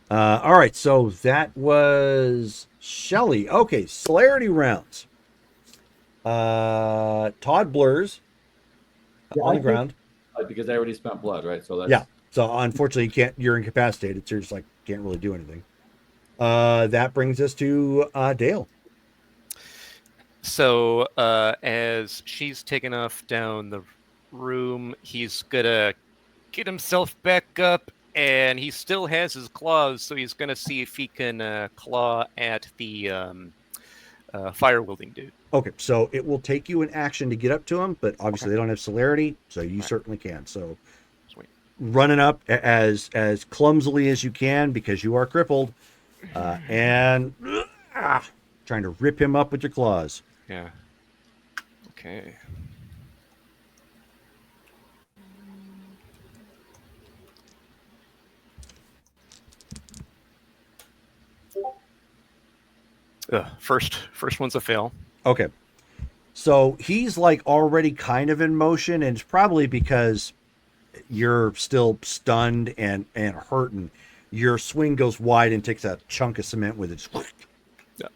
All right, so that was Shelly. Okay, celerity rounds. Todd blurs on the ground because I already spent blood, right? So that's yeah. So unfortunately, you're incapacitated, so you're just like can't really do anything. That brings us to Dale. So as she's taken off down the room, he's gonna get himself back up, and he still has his claws, so he's gonna see if he can claw at the fire wielding dude. Okay, so it will take you an action to get up to him, but obviously they don't have celerity, so you certainly can. So Sweet. Running up as clumsily as you can because you are crippled, and trying to rip him up with your claws. Yeah. Okay. First one's a fail. Okay. So he's like already kind of in motion, and it's probably because you're still stunned and hurting. Your swing goes wide and takes a chunk of cement with it. Yeah.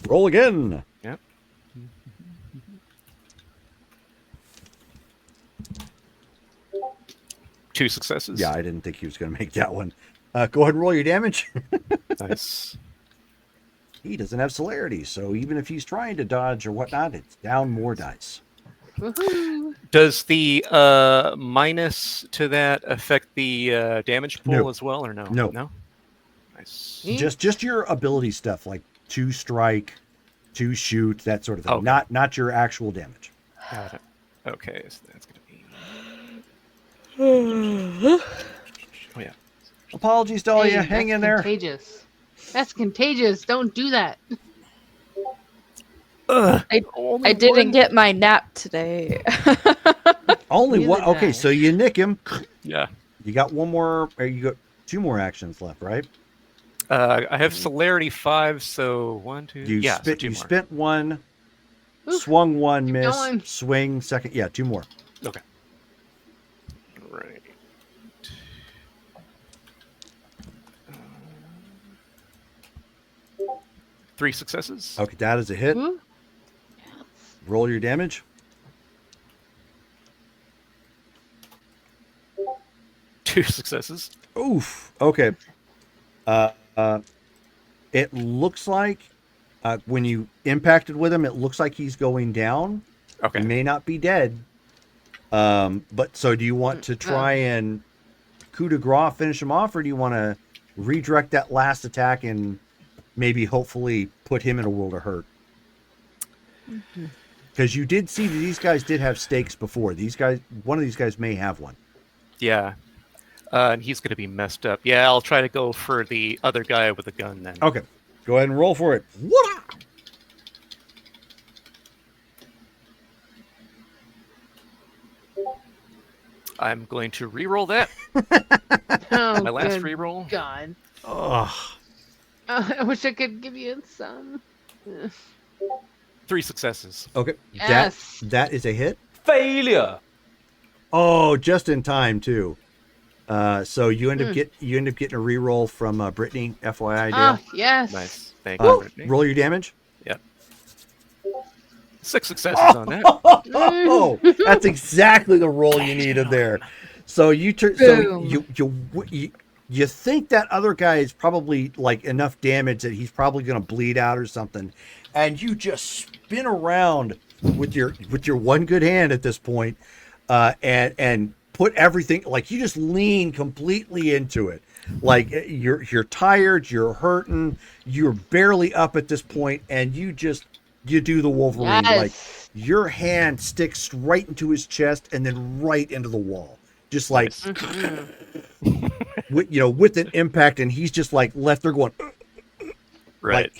Roll again. Yep. Two successes. Yeah, I didn't think he was going to make that one. Go ahead and roll your damage. Nice. He doesn't have celerity, so even if he's trying to dodge or whatnot, it's down more dice. Woohoo! Does the minus to that affect the damage pool No. as well, or no? No. No. Nice. Just your ability stuff, like 2 strike, 2 shoot, that sort of thing. Okay. Not your actual damage. Got it. Okay, so that's gonna be. Oh yeah. Apologies, Dahlia. Hey, Hang that's in there. Contagious. That's contagious. Don't do that. I didn't get my nap today. Only Neither one. did Okay, I. so you nick him. Yeah. You got one more, or you got 2 more actions left, right? I have celerity 5, so 1, 2. You yeah, so spit. 2 You more. spent 1, Oof. swung 1, Keep miss, going. swing second. Yeah, 2 more. Okay. Right. 3 successes. Okay, that is a hit. Ooh. Roll your damage. 2 successes. Oof. Okay. It looks like when you impacted with him, it looks like he's going down. Okay. He may not be dead. But so do you want to try and coup de grace finish him off, or do you want to redirect that last attack and maybe hopefully put him in a world of hurt? Because you did see that these guys did have stakes before. One of these guys may have one. Yeah. And he's going to be messed up. Yeah, I'll try to go for the other guy with a gun then. Okay. Go ahead and roll for it. What? I'm going to re-roll that. Oh, My last good re-roll. God. Ugh. I wish I could give you some. 3 successes. Okay. Yes. That is a hit. Failure. Oh, just in time too. So you end up getting a reroll from Brittany. FYI, Oh, Dale. yes. Nice. Thank you, Brittany. Roll your damage. Yep. 6 successes on that. Oh, that's exactly the roll you needed there. So you you think that other guy is probably like enough damage that he's probably going to bleed out or something, and you just spin around with your one good hand at this point, and put everything, like you just lean completely into it. Like you're tired, you're hurting, you're barely up at this point, and you do the Wolverine. Yes. Like your hand sticks right into his chest and then right into the wall, just like with an impact, and he's just like left there going. Right. Like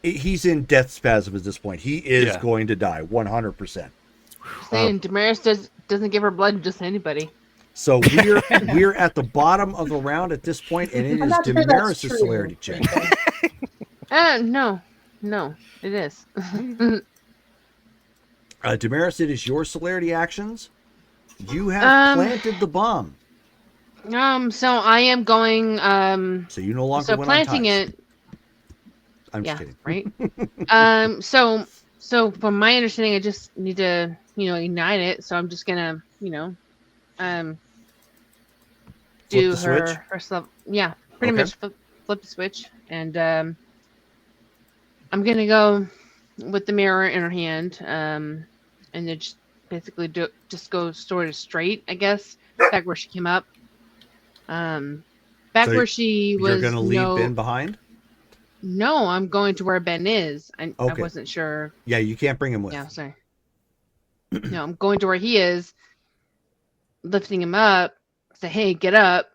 he's in death spasm at this point. He is going to die 100%. Saying Damaris doesn't give her blood to just anybody. So we're at the bottom of the round at this point, and it I'm is not sure that's Damaris' true. celerity check. No, it is. Damaris, it is your celerity actions. You have planted the bomb. So I am going. So you no longer So went planting on ties. it. I'm Yeah, just kidding. right. So from my understanding, I just need to, ignite it. So I'm just gonna, do the switch? her stuff. Yeah, pretty Okay. much flip the switch, and I'm gonna go with the mirror in her hand, and then just basically go sort of straight, I guess, back where she came up. Back So where she was. You're going to leave Ben behind? No, I'm going to where Ben is. I Okay. wasn't sure. Yeah, you can't bring him with. Yeah, sorry. No, I'm going to where he is, lifting him up, say, hey, get up,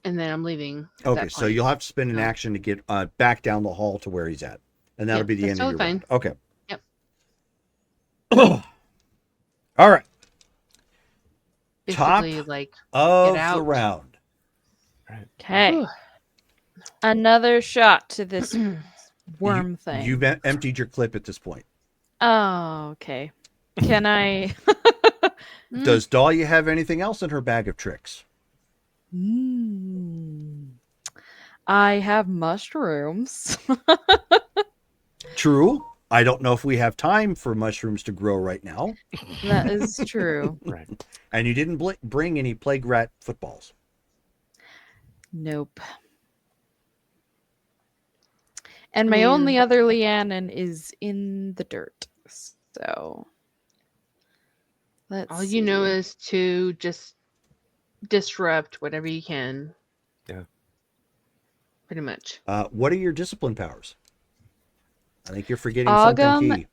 and then I'm leaving. at Okay, that so point. you'll have to spend an Yeah. action to get back down the hall to where he's at. And that'll Yep, be the that's end of your totally round. fine. Okay. Yep. All right. Basically, Top like, of get out. the round. Okay. Whew. Another shot to this worm thing. You've emptied your clip at this point. Oh, okay. Can I? Does Dahlia have anything else in her bag of tricks? I have mushrooms. True. I don't know if we have time for mushrooms to grow right now. That is true. Right. And you didn't bring any plague rat footballs. Nope. And my Man. only other Leannon is in the dirt. So let's All you know see. is to just disrupt whatever you can. Yeah. Pretty much. What are your discipline powers? I think you're forgetting Ogum, something key.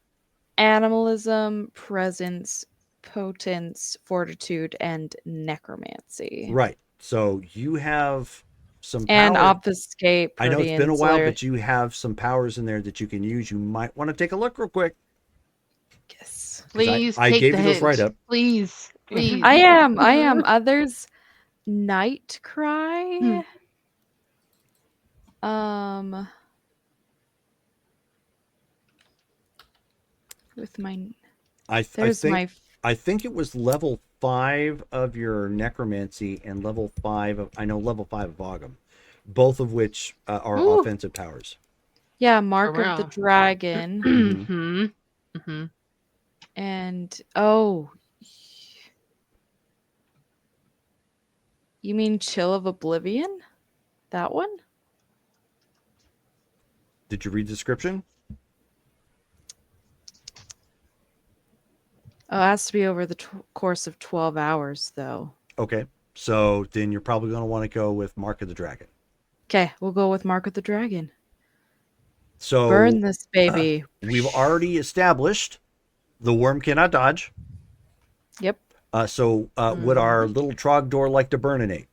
animalism, presence, potence, fortitude, and necromancy. Right. So you have some And power. obfuscate. I know it's been a Protean, while, Slayer- but you have some powers in there that you can use. You might want to take a look real quick. Yes. 'Cause Please I take gave the you those hint. right up. Please. Please. I am. Others, night cry. With my I there's think my I think it was level 5 of your necromancy and level 5 of level 5 of Ogum, both of which are Ooh. offensive powers. Mark of the real. Dragon. Mm-hmm. Mm-hmm. And you mean Chill of Oblivion? That one? Did you read the description? Oh, it has to be over the course of 12 hours, though. Okay. So then you're probably going to want to go with Mark of the Dragon. Okay, we'll go with Mark of the Dragon. So Burn this baby. We've already established the worm cannot dodge. Yep. Would our little Trogdor like to burninate?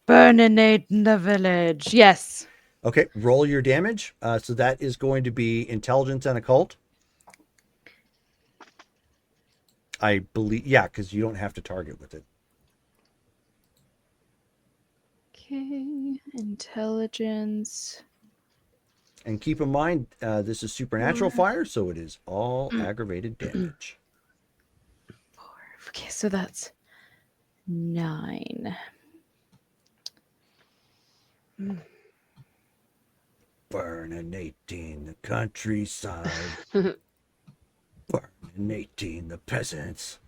Burninate in the village. Yes. Okay, roll your damage. So that is going to be intelligence and occult. I believe, yeah, because you don't have to target with it. Okay, intelligence. And keep in mind, this is supernatural fire, so it is all aggravated damage. 4. Okay, so that's 9. Burninating the countryside. Burninating the peasants.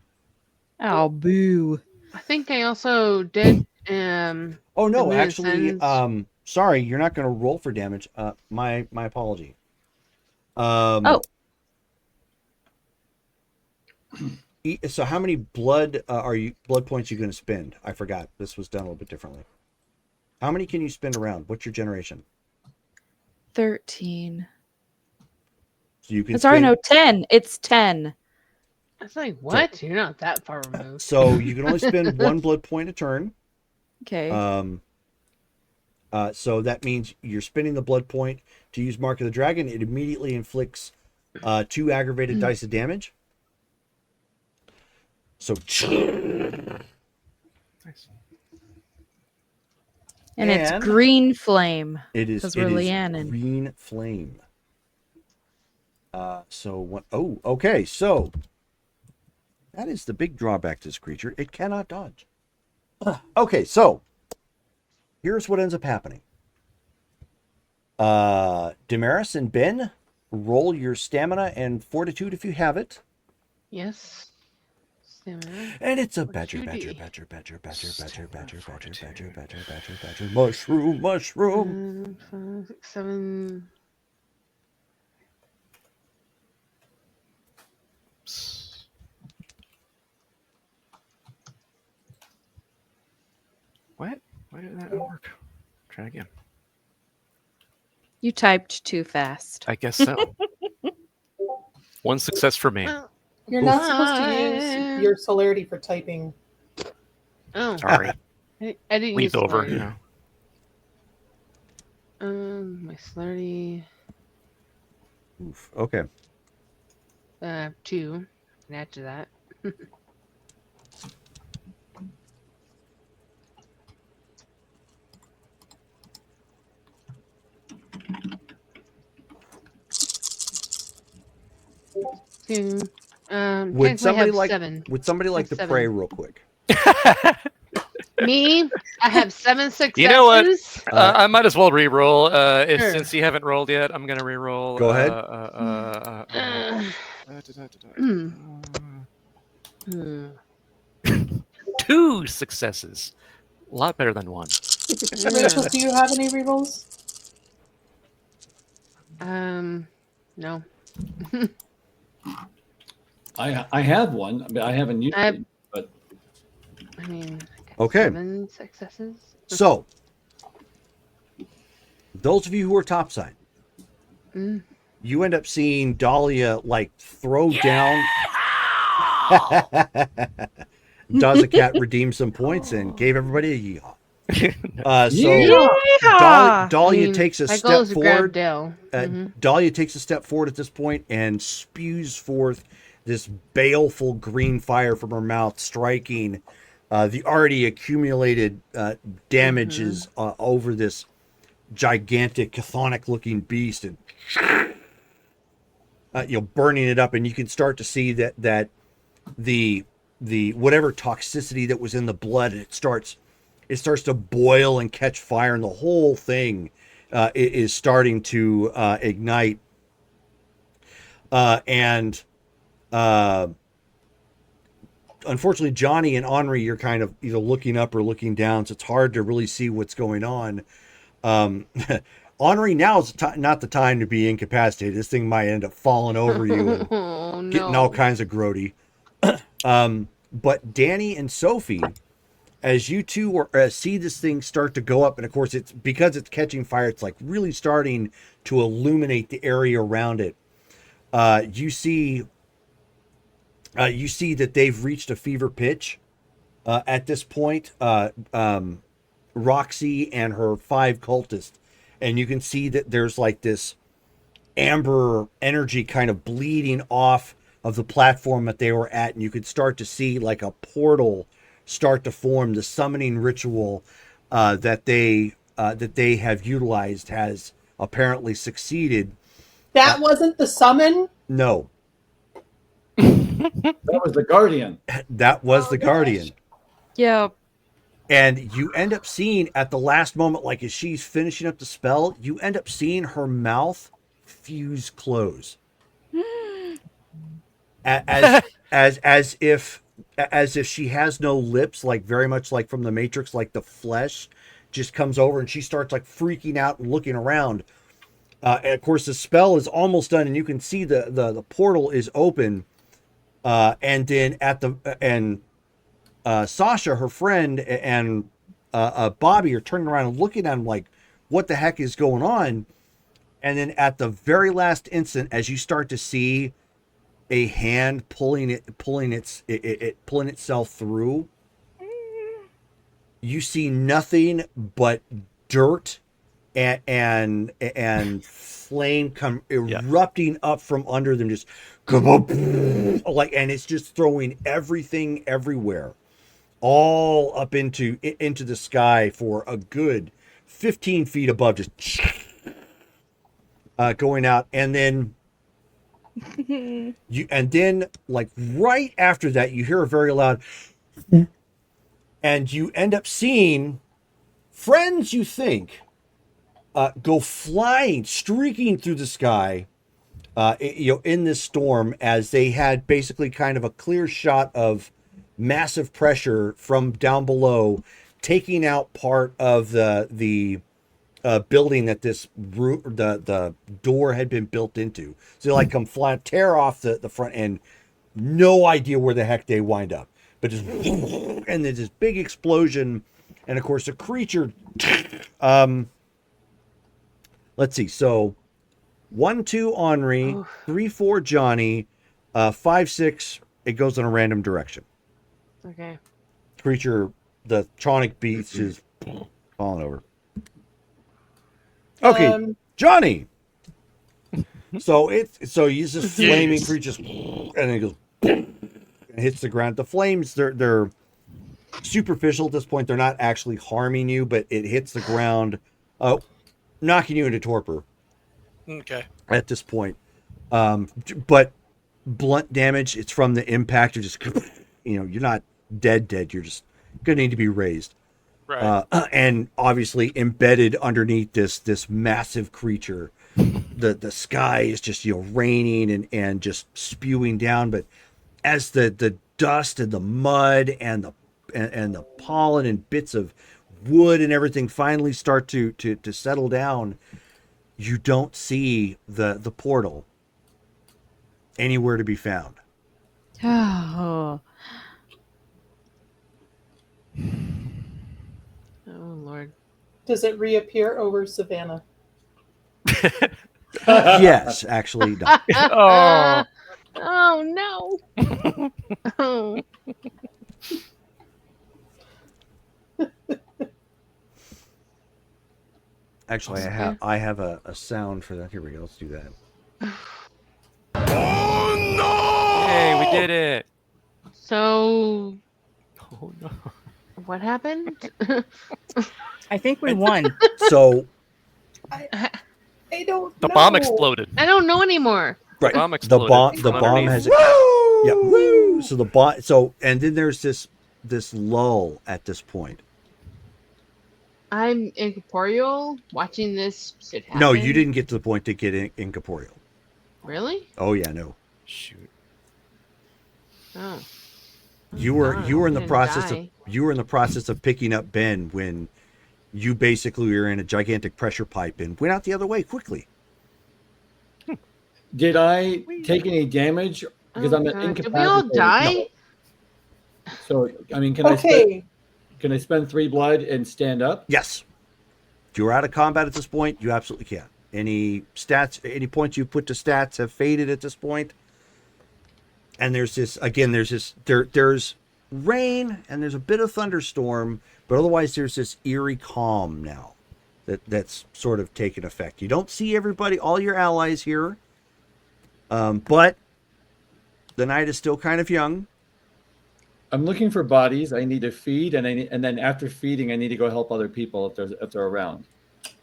Oh, boo. I think I also did. Oh no, Moon actually, Sins. sorry, you're not going to roll for damage. My apology. Oh. So how many blood points are you going to spend? I forgot. This was done a little bit differently. How many can you spend around? What's your generation? 13. So you can. Sorry, no, 10. It's 10. I was like, what? You're not that far removed. So you can only spend 1 blood point a turn. Okay. So that means you're spending the blood point to use Mark of the Dragon. It immediately inflicts 2 aggravated dice of damage. So. Nice. And it's green flame. It is. Because It we're is Leannon. green flame. So what? Oh, okay. So that is the big drawback to this creature. It cannot dodge. Okay, so here's what ends up happening. Damaris and Ben, roll your stamina and fortitude if you have it. Yes. Stamina. And it's a What badger, you badger, do? badger, badger, badger, badger, Stamina, badger, badger, fortitude. badger, badger, badger, badger, mushroom, mushroom. 5, 6, 7. What? Why did that not work? Try again. You typed too fast. I guess so. One success for me. Well, You're not supposed to use your celerity for typing. Oh, Sorry. I didn't Leaf use over. celerity. Yeah. My celerity. Oof. Okay. 2. And add to that. Two. Would Technically I somebody have like 7. would somebody like to Seven. pray real quick? Me, I have 7 successes. You know what? I might as well re-roll. Sure. Since you haven't rolled yet, I'm gonna re-roll. Go ahead. Two successes. A lot better than one. Rachel, do you have any rerolls? No. I have one. I mean, I haven't used it, but I mean, Okay. 7 successes. So, those of you who are topside, you end up seeing Dahlia like throw down. Daza Cat redeemed some points and gave everybody a yeehaw. Dahlia takes a step forward. Dahlia takes a step forward at this point and spews forth this baleful green fire from her mouth, striking the already accumulated damages over this gigantic chthonic looking beast, and burning it up. And you can start to see that the whatever toxicity that was in the blood, it starts to boil and catch fire, and the whole thing is starting to ignite. Unfortunately, Johnny and Henri, you're kind of either looking up or looking down, so it's hard to really see what's going on. Henri, now is not the time to be incapacitated. This thing might end up falling over you and getting all kinds of grody. But Danny and Sophie, as you two see this thing start to go up, and of course it's because it's catching fire, it's like really starting to illuminate the area around it. You see that they've reached a fever pitch at this point. Roxy and her 5 cultists, and you can see that there's like this amber energy kind of bleeding off of the platform that they were at, and you could start to see like a portal start to form. The summoning ritual that they have utilized has apparently succeeded. That wasn't the summon? No. that was the Guardian. That was the Guardian. Yeah. And you end up seeing at the last moment, like as she's finishing up the spell, you end up seeing her mouth fuse close. as if she has no lips, like very much like from the Matrix, like the flesh just comes over, and she starts like freaking out and looking around. And of course, the spell is almost done, and you can see the portal is open. And then Sasha, her friend, and Bobby are turning around and looking at him like, what the heck is going on? And then at the very last instant, as you start to see a hand pulling itself through, you see nothing but dirt and flame come erupting up from under them, just like, and it's just throwing everything everywhere, all up into the sky for a good 15 feet above, just going out. And then like right after that, you hear a very loud, and you end up seeing friends you think go flying, streaking through the sky, in this storm, as they had basically kind of a clear shot of massive pressure from down below, taking out part of the building that the door had been built into. So they like come flying, tear off the front end, no idea where the heck they wind up, but just and there's this big explosion, and of course the creature. Let's see. So 1, 2 Henri, 3, 4 Johnny, 5, 6. It goes in a random direction. Okay. Creature, the tronic beast is falling over. Okay, Johnny. So he's this flaming creature, and then it goes and hits the ground. The flames, they're superficial at this point. They're not actually harming you, but it hits the ground, knocking you into torpor. Okay. At this point, but blunt damage. It's from the impact. You're just, you're not dead. You're just gonna need to be raised. Right. And obviously embedded underneath this massive creature. The sky is just raining and just spewing down, but as the dust and the mud and the pollen and bits of wood and everything finally start to settle down, you don't see the portal anywhere to be found. Oh. Oh Lord. Does it reappear over Savannah? Yes, actually, no. Oh. Oh no. Oh. Actually, Okay. I have a sound for that. Here we go. Let's do that. Hey, we did it. So Oh no. what happened? I think we won. So I don't The know. bomb exploded. I don't know anymore. right, bomb the exploded bomb from has underneath. yeah, woo. So the bomb. So and then there's this lull at this point. I'm incorporeal watching this shit happen. No, you didn't get to the point to get incorporeal. Really? Oh yeah, no. Shoot. Oh. You were in the didn't process of picking up Ben when you basically were in a gigantic pressure pipe and went out the other way quickly. Did I take any damage? Because Oh, I'm God. incapacitated. Did we all die? No. So I mean, can Okay. I spend 3 blood and stand up? Yes. If you're out of combat at this point, you absolutely can. Any points you put to stats have faded at this point. And there's rain and there's a bit of thunderstorm, but otherwise there's this eerie calm now that's sort of taken effect. You don't see everybody, all your allies here, but the night is still kind of young. I'm looking for bodies. I need to feed, and then after feeding, I need to go help other people if they're around.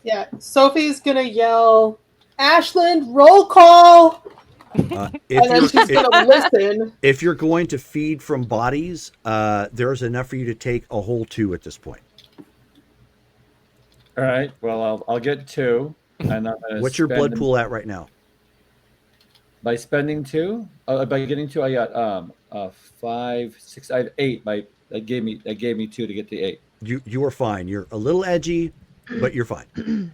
Yeah. Sophie's gonna yell, Ashland, roll call. And then she's gonna listen. If you're going to feed from bodies, there's enough for you to take a whole 2 at this point. All right. Well, I'll get 2. And I'm gonna What's your spend blood them- pool at right now? By spending 2? By getting 2, I got 5, 6. I have 8. That gave me 2 to get to 8. You are fine. You're a little edgy, but you're fine.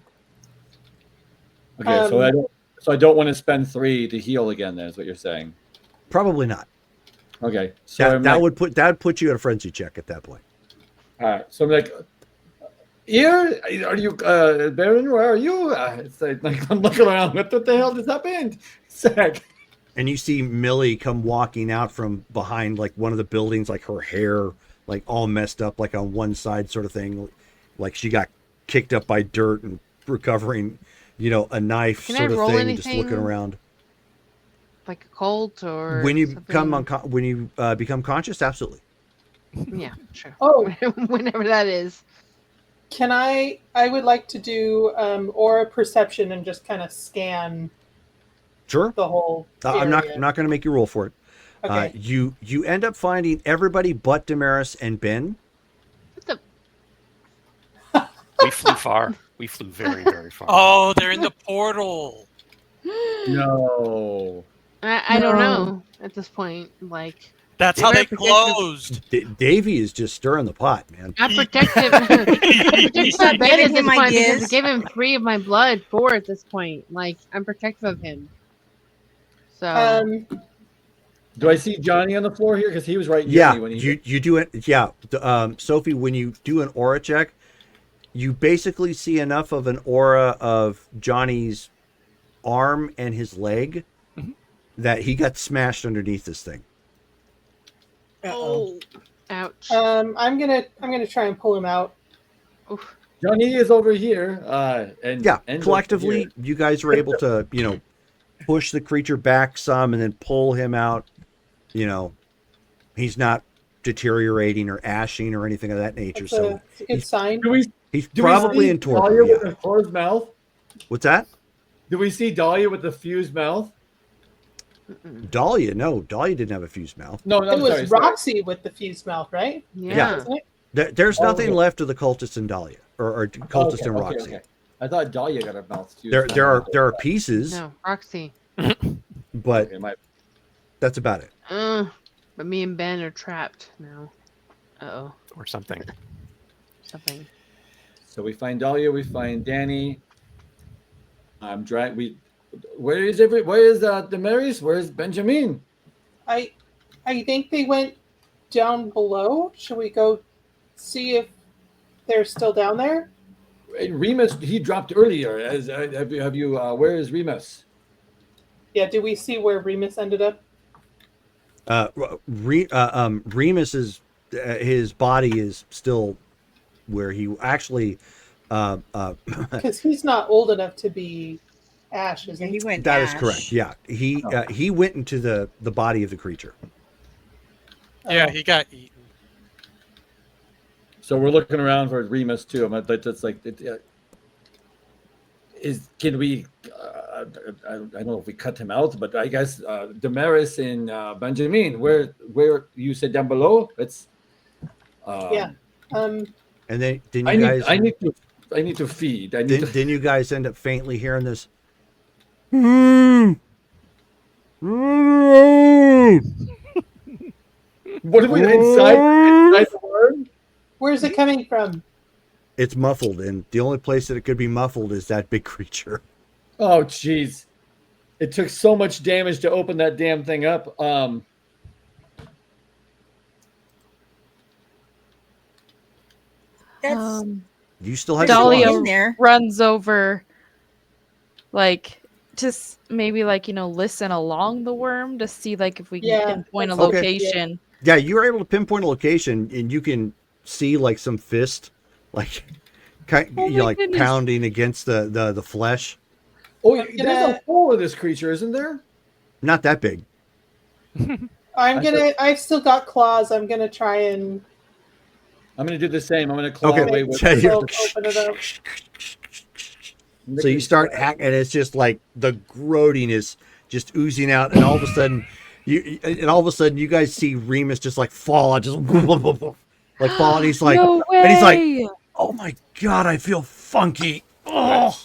Okay. So I don't want to spend 3 to heal again. Then is what you're saying. Probably not. Okay. So That would put you at a frenzy check at that point. All right. So I'm like, here, are you, Baron? Where are you? It's like I'm looking around. What the hell just happened? Zach. And you see Millie come walking out from behind like one of the buildings, like her hair like all messed up, like on one side sort of thing, like she got kicked up by dirt and recovering, a knife Can sort I of roll thing, anything? just looking around. Like a cult or When you something? become conscious, absolutely. Yeah, sure. Oh. Whenever that is. Can I would like to do aura perception and just kind of scan Sure. the whole I'm not area. going to make you roll for it. Okay. You end up finding everybody but Damaris and Ben. What the? We flew far. We flew very, very far. Oh, they're in the portal. No. I don't know at this point. Like, That's They how were they protected. closed. Davey is just stirring the pot, man. I'm protective. I'm protective of Ben at Giving this him point because I ideas. gave him 3 of my blood 4 at this point. Like, I'm protective of him. So Do I see Johnny on the floor here? Because he was right near Yeah, me when he. you do it. Yeah, Sophie, when you do an aura check, you basically see enough of an aura of Johnny's arm and his leg that he got smashed underneath this thing. Uh-oh. ouch. I'm gonna try and pull him out. Oof. Johnny is over here. And Yeah, and over collectively, here. you guys were able to, push the creature back some and then pull him out. He's not deteriorating or ashing or anything of that nature. That's So a good sign. Do we he's do we probably see in Dahlia torpor. with Yeah. the closed mouth? What's that? Do we see Dahlia with the fused mouth? Dahlia? No, Dahlia didn't have a fused mouth. No, It I'm was sorry. Roxy with the fused mouth, right? Yeah. Wasn't it? There's nothing okay. left of the cultist and Dahlia, or cultist Okay, and okay, Roxy. okay. I thought Dahlia got her mouth too. There are pieces, No, Roxy. but Okay, my that's about it. But me and Ben are trapped now. Uh-oh. Or something. Something. So we find Dahlia, we find Danny. Where is Damaris? Where's Benjamin? I think they went down below. Should we go see if they're still down there? Remus, he dropped earlier. Have you where is Remus? Yeah, did we see where Remus ended up? Remus's his body is still where he actually. Because he's not old enough to be Ash, is Yeah, he? he went That is Ash. correct. Yeah, he went into the body of the creature. Yeah, he got eaten. So we're looking around for Remus too. But that's like, can we? I don't know if we cut him out, but I guess Damaris and Benjamin, where you said down below. It's Yeah. And then you guys. I need to feed. Then you guys end up faintly hearing this. What are we inside the worm? Where's it coming from? It's muffled, and the only place that it could be muffled is that big creature. Oh, jeez. It took so much damage to open that damn thing up. That's You still have Dahlia your in there. runs over, like, just maybe like, listen along the worm to see like if we can Yeah, pinpoint a that's- Okay. location. Yeah, you were able to pinpoint a location, and you can see like some fist, like Oh my like goodness. pounding against the flesh. Oh, I'm there's gonna- a hole in this creature, isn't there? Not that big. I've still got claws. I'm gonna try and I'm going to do the same. I'm going to claw Okay. away with. Yeah, you're- open it up. So you start hacking, and it's just like the groaning is just oozing out, and all of a sudden, you guys see Remus just like fall, just like fall, and he's like, No and he's like, way! oh my god, I feel funky. Oh,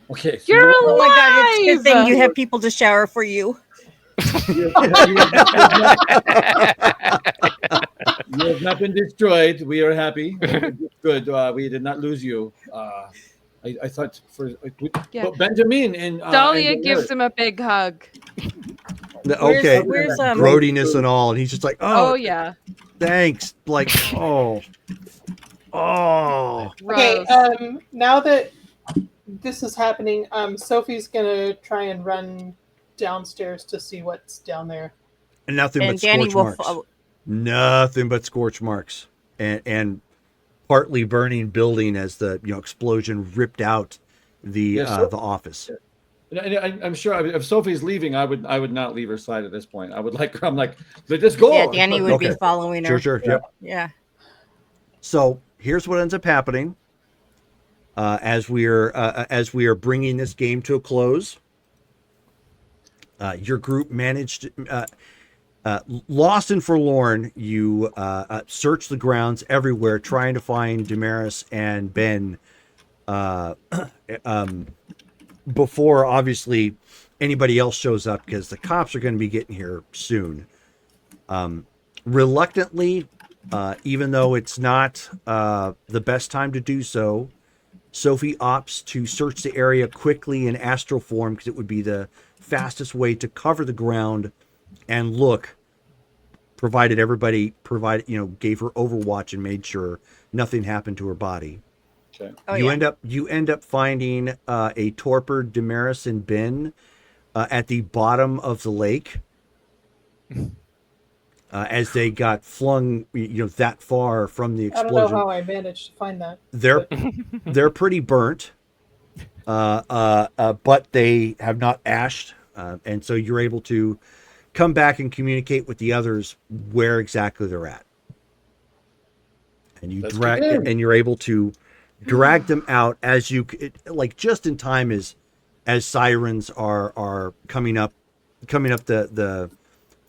Okay. So You're Oh my god, it's a good thing alive! you have people to shower for you. you have not been destroyed. We are happy. Good. We did not lose you. I thought Yeah. but Benjamin and Dahlia and gives him a big hug. okay, Where's groatiness and all, and he's just like, Oh, oh, yeah. thanks, like, oh, Okay, Gross. now that this is happening, Sophie's gonna try and run downstairs to see what's down there. and nothing And but Danny scorch will marks. follow. Nothing but scorch marks, and partly burning building as the explosion ripped out the the office. I'm sure if Sophie's leaving, I would not leave her side at this point. I would like her. I'm like, let us go. Yeah, Danny would be Okay. following her. Sure, yep. Yeah. So here's what ends up happening as we are bringing this game to a close. Your group managed, lost and forlorn. You search the grounds everywhere, trying to find Damaris and Ben. Before obviously anybody else shows up, because the cops are going to be getting here soon. Reluctantly, even though it's not the best time to do so, Sophie opts to search the area quickly in astral form, because it would be the fastest way to cover the ground and look, provided everybody gave her overwatch and made sure nothing happened to her body. Okay. Oh, you yeah. end up finding a torpor Damaris and Ben at the bottom of the lake as they got flung that far from the I don't explosion. know how I managed to find that. They're pretty burnt, but they have not ashed, and so you're able to come back and communicate with the others where exactly they're at, and you're able to drag them out as just in time as sirens are coming up the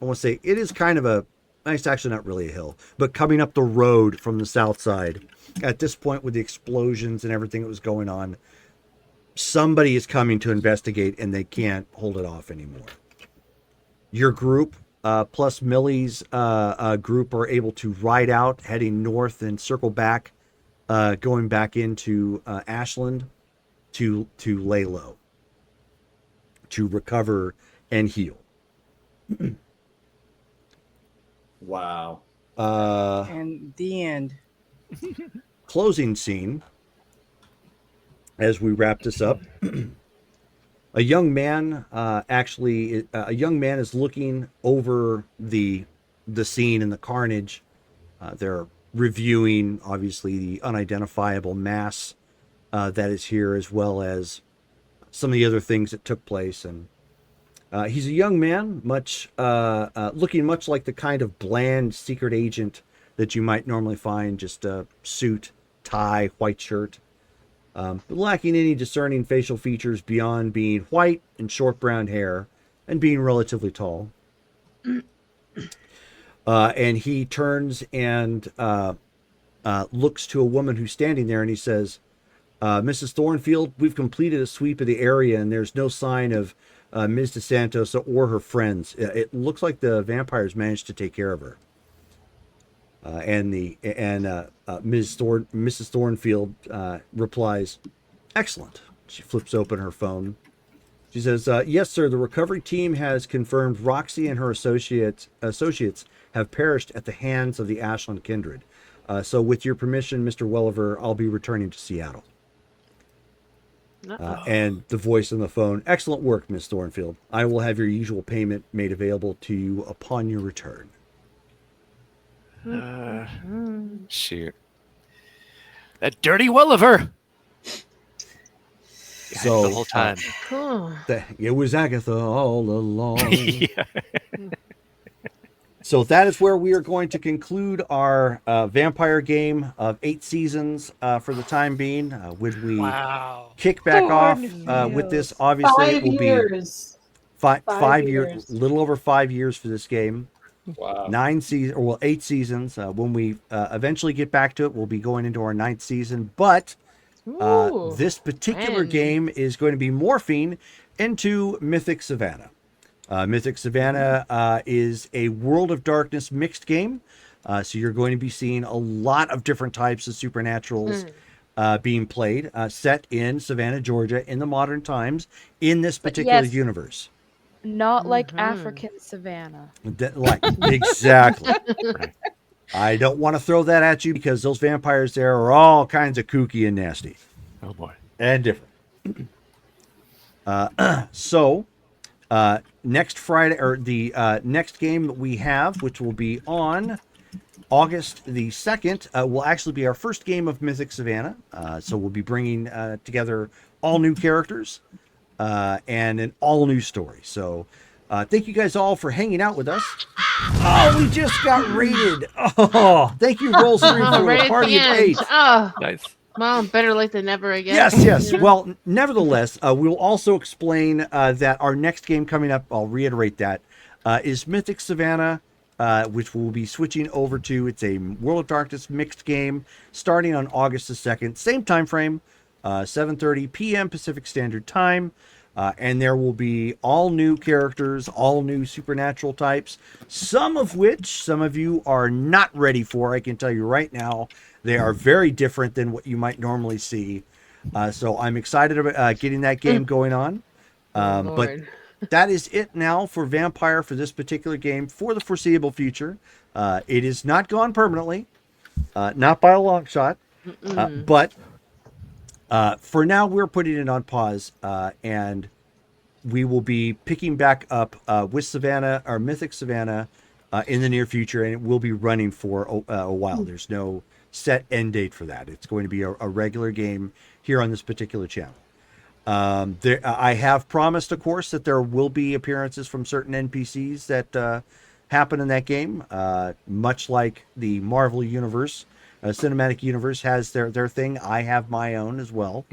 I want to say it is kind of it's actually not really a hill, but coming up the road from the south side. At this point, with the explosions and everything that was going on, somebody is coming to investigate, and they can't hold it off anymore. Your group, plus Millie's group, are able to ride out, heading north and circle back, going back into Ashland to lay low, to recover and heal. Wow. And the end. Closing scene. As we wrap this up, a young man is looking over the scene and the carnage. They're reviewing, obviously, the unidentifiable mass that is here, as well as some of the other things that took place. And he's a young man, looking much like the kind of bland secret agent that you might normally find, just a suit, tie, white shirt, but lacking any discerning facial features beyond being white and short brown hair and being relatively tall. And he turns and looks to a woman who's standing there, and he says, Mrs. Thornfield, we've completed a sweep of the area, and there's no sign of Ms. DeSantos or her friends. It looks like the vampires managed to take care of her. Mrs. Thornfield replies, "Excellent." She flips open her phone. She says, "Yes, sir. The recovery team has confirmed Roxy and her associates have perished at the hands of the Ashland kindred. So, with your permission, Mr. Welliver, I'll be returning to Seattle." And the voice on the phone, "Excellent work, Miss Thornfield. I will have your usual payment made available to you upon your return." Shoot. That dirty Welliver! So the whole time. Cool. It was Agatha all along. Yeah. So that is where we are going to conclude our vampire game of 8 seasons for the time being. Would we kick back off with this? Obviously, it will be 5 years, little over 5 years for this game. Wow. 8 seasons. When we eventually get back to it, we'll be going into our 9th season. But this particular game is going to be morphing into Mythic Savannah. Mythic Savannah is a World of Darkness mixed game. So you're going to be seeing a lot of different types of supernaturals being played, set in Savannah, Georgia, in the modern times, in this particular universe. Not like African Savannah. Exactly. I don't want to throw that at you because those vampires there are all kinds of kooky and nasty. Oh boy. And different. Next Friday, or the next game that we have, which will be on August the 2nd, will actually be our first game of Mythic Savannah. So we'll be bringing together all new characters and an all new story. So thank you guys all for hanging out with us. Oh, we just got raided. Oh, thank you, Roll3, for Right the at party the of end. 8. Oh, Nice. well, better late than never again. Yes. Well, nevertheless, we'll also explain that our next game coming up, I'll reiterate that, is Mythic Savannah, which we'll be switching over to. It's a World of Darkness mixed game starting on August the 2nd. Same time frame, 7:30 p.m. Pacific Standard Time. And there will be all new characters, all new supernatural types, some of which some of you are not ready for. I can tell you right now, they are very different than what you might normally see. So I'm excited about getting that game going on. But that is it now for Vampire for this particular game for the foreseeable future. It is not gone permanently, not by a long shot. But for now, we're putting it on pause, and we will be picking back up with Savannah, or Mythic Savannah, in the near future, and it will be running for a while. There's no set end date for that. It's going to be a regular game here on this particular channel. I have promised, of course, that there will be appearances from certain NPCs that happen in that game, much like the Marvel Universe. Cinematic Universe has their thing. I have my own as well.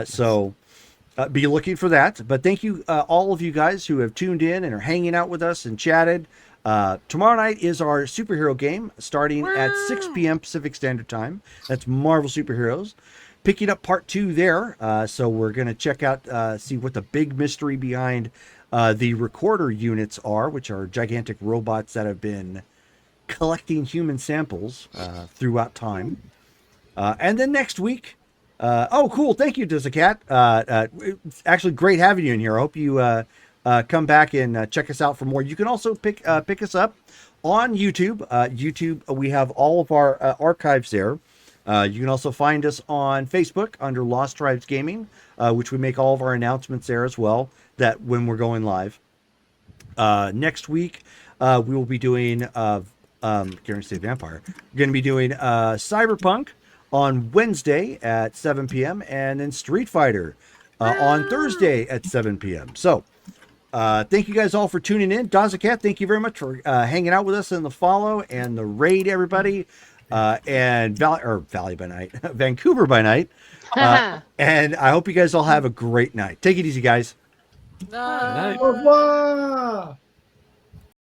So be looking for that. But thank you, all of you guys who have tuned in and are hanging out with us and chatted. Tomorrow night is our superhero game starting at 6 p.m. Pacific Standard Time. That's Marvel Superheroes. Picking up part 2 there. So we're going to check out, see what the big mystery behind the recorder units are, which are gigantic robots that have been collecting human samples throughout time. And then next week, oh, cool. Thank you, Dizzacat. It's actually great having you in here. I hope you come back and check us out for more. You can also pick us up on YouTube. YouTube, we have all of our archives there. You can also find us on Facebook under Lost Tribes Gaming, which we make all of our announcements there as well, that when we're going live. Next week, we will be doing, Guaranteed State Vampire. We're going to be doing Cyberpunk on Wednesday at 7 p.m. and then Street Fighter on Thursday at 7 p.m. So, thank you guys all for tuning in. Dazacat, thank you very much for hanging out with us in the follow and the raid, everybody. And Valley by night, Vancouver by night. And I hope you guys all have a great night. Take it easy, guys. No. Au revoir.